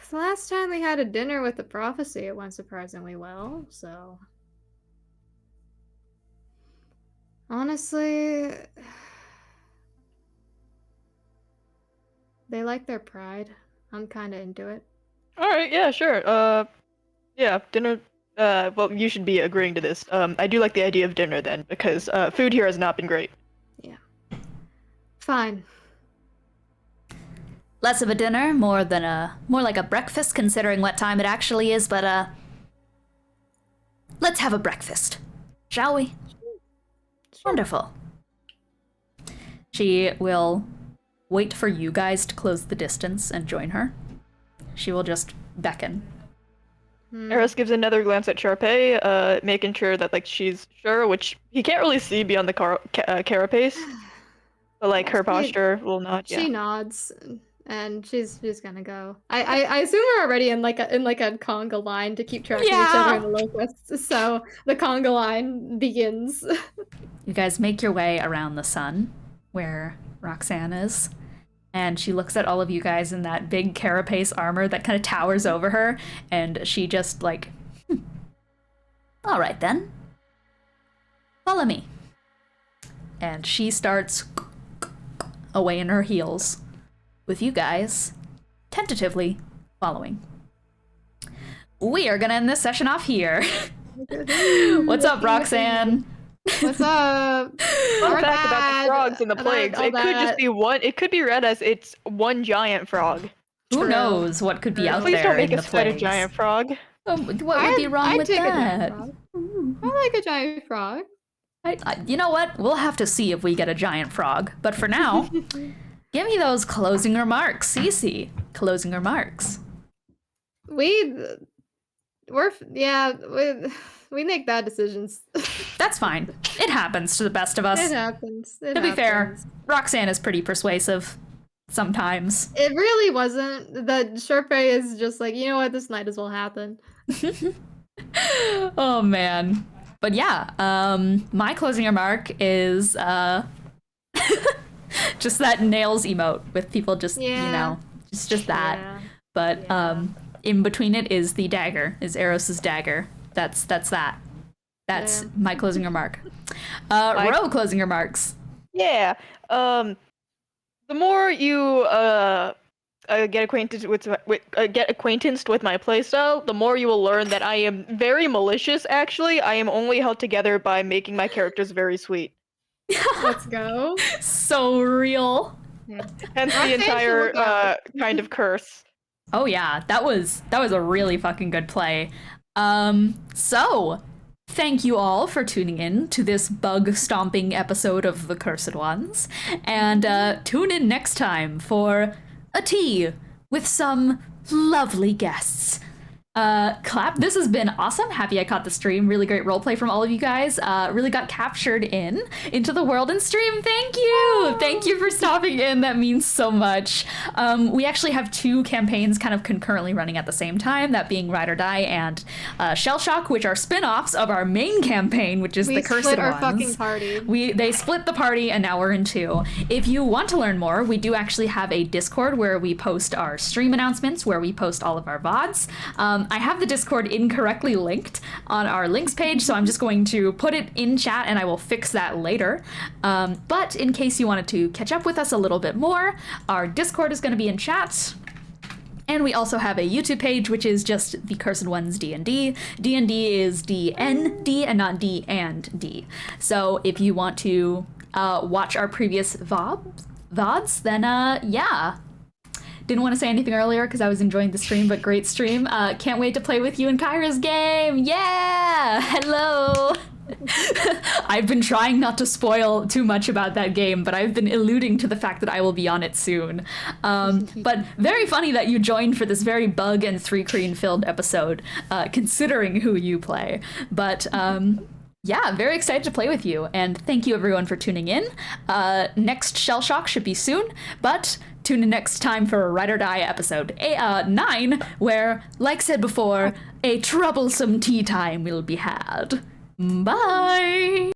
The last time we had a dinner with the prophecy, it went surprisingly well, so... Honestly... They like their pride. I'm kinda into it. Alright, yeah, sure. Yeah, dinner well, you should be agreeing to this. I do like the idea of dinner then, because food here has not been great. Fine. Less of a dinner, more like a breakfast, considering what time it actually is. But let's have a breakfast, shall we? Wonderful. She will wait for you guys to close the distance and join her. She will just beckon. Eros gives another glance at Sharpay, making sure that like she's sure, which he can't really see beyond the carapace. But like her posture will not. She nods, and she's gonna go. I assume we're already in like a conga line to keep track of each other in the locusts. So the conga line begins. You guys make your way around the sun, where Roxanne is, and she looks at all of you guys in that big carapace armor that kind of towers over her, and she just like, all right then, follow me. And she starts away in her heels, with you guys tentatively following. We are gonna end this session off here. What's up, Roxanne? What's up? Fun fact about the frogs and the plagues. It could just be one. It could be read as it's one giant frog. Who knows what could be out Please there don't make in us the fight a plagues. giant frog. What would be wrong with take a that? giant frog. I like a giant frog. You know what? We'll have to see if we get a giant frog. But for now, give me those closing remarks, Cece. Closing remarks. We make bad decisions. That's fine. It happens to the best of us. It happens. To be fair, Roxanne is pretty persuasive sometimes. It really wasn't. The Sharpay is just like, you know what, this might as well happen. Oh man. But yeah, my closing remark is just that nails emote with people just, you know, just that. Yeah. But in between it is the dagger, is Eros's dagger. That's that. That's my closing remark. Ro, closing remarks. Yeah. The more you get acquainted with my playstyle, the more you will learn that I am very malicious. Actually, I am only held together by making my characters very sweet. Let's go. So real. Hence the entire kind of curse. Oh yeah, that was a really fucking good play. So thank you all for tuning in to this bug stomping episode of The Cursed Ones, and tune in next time for a tea with some lovely guests. Clap. This has been awesome. Happy I caught the stream. Really great roleplay from all of you guys. Really got captured into the world and stream. Thank you. Thank you for stopping in. That means so much. We actually have 2 campaigns kind of concurrently running at the same time, that being Ride or Die and Shell Shock, which are spin-offs of our main campaign, which is The Cursed Ones. We split our fucking party. They split the party and now we're in 2. If you want to learn more, we do actually have a Discord where we post our stream announcements, where we post all of our VODs. I have the Discord incorrectly linked on our links page, so I'm just going to put it in chat and I will fix that later. But in case you wanted to catch up with us a little bit more, our Discord is going to be in chat. And we also have a YouTube page, which is just The Cursed Ones D&D. D&D is D-N-D and not D and D. So if you want to watch our previous VODs, then yeah. Didn't want to say anything earlier because I was enjoying the stream, but great stream. Can't wait to play with you in Kyra's game. Yeah! Hello! I've been trying not to spoil too much about that game, but I've been alluding to the fact that I will be on it soon. But very funny that you joined for this very bug and thri-kreen filled episode, considering who you play. But yeah, very excited to play with you, and thank you everyone for tuning in. Next Shell Shock should be soon, but tune in next time for Ride or Die episode 9, where, like said before, a troublesome tea time will be had. Bye!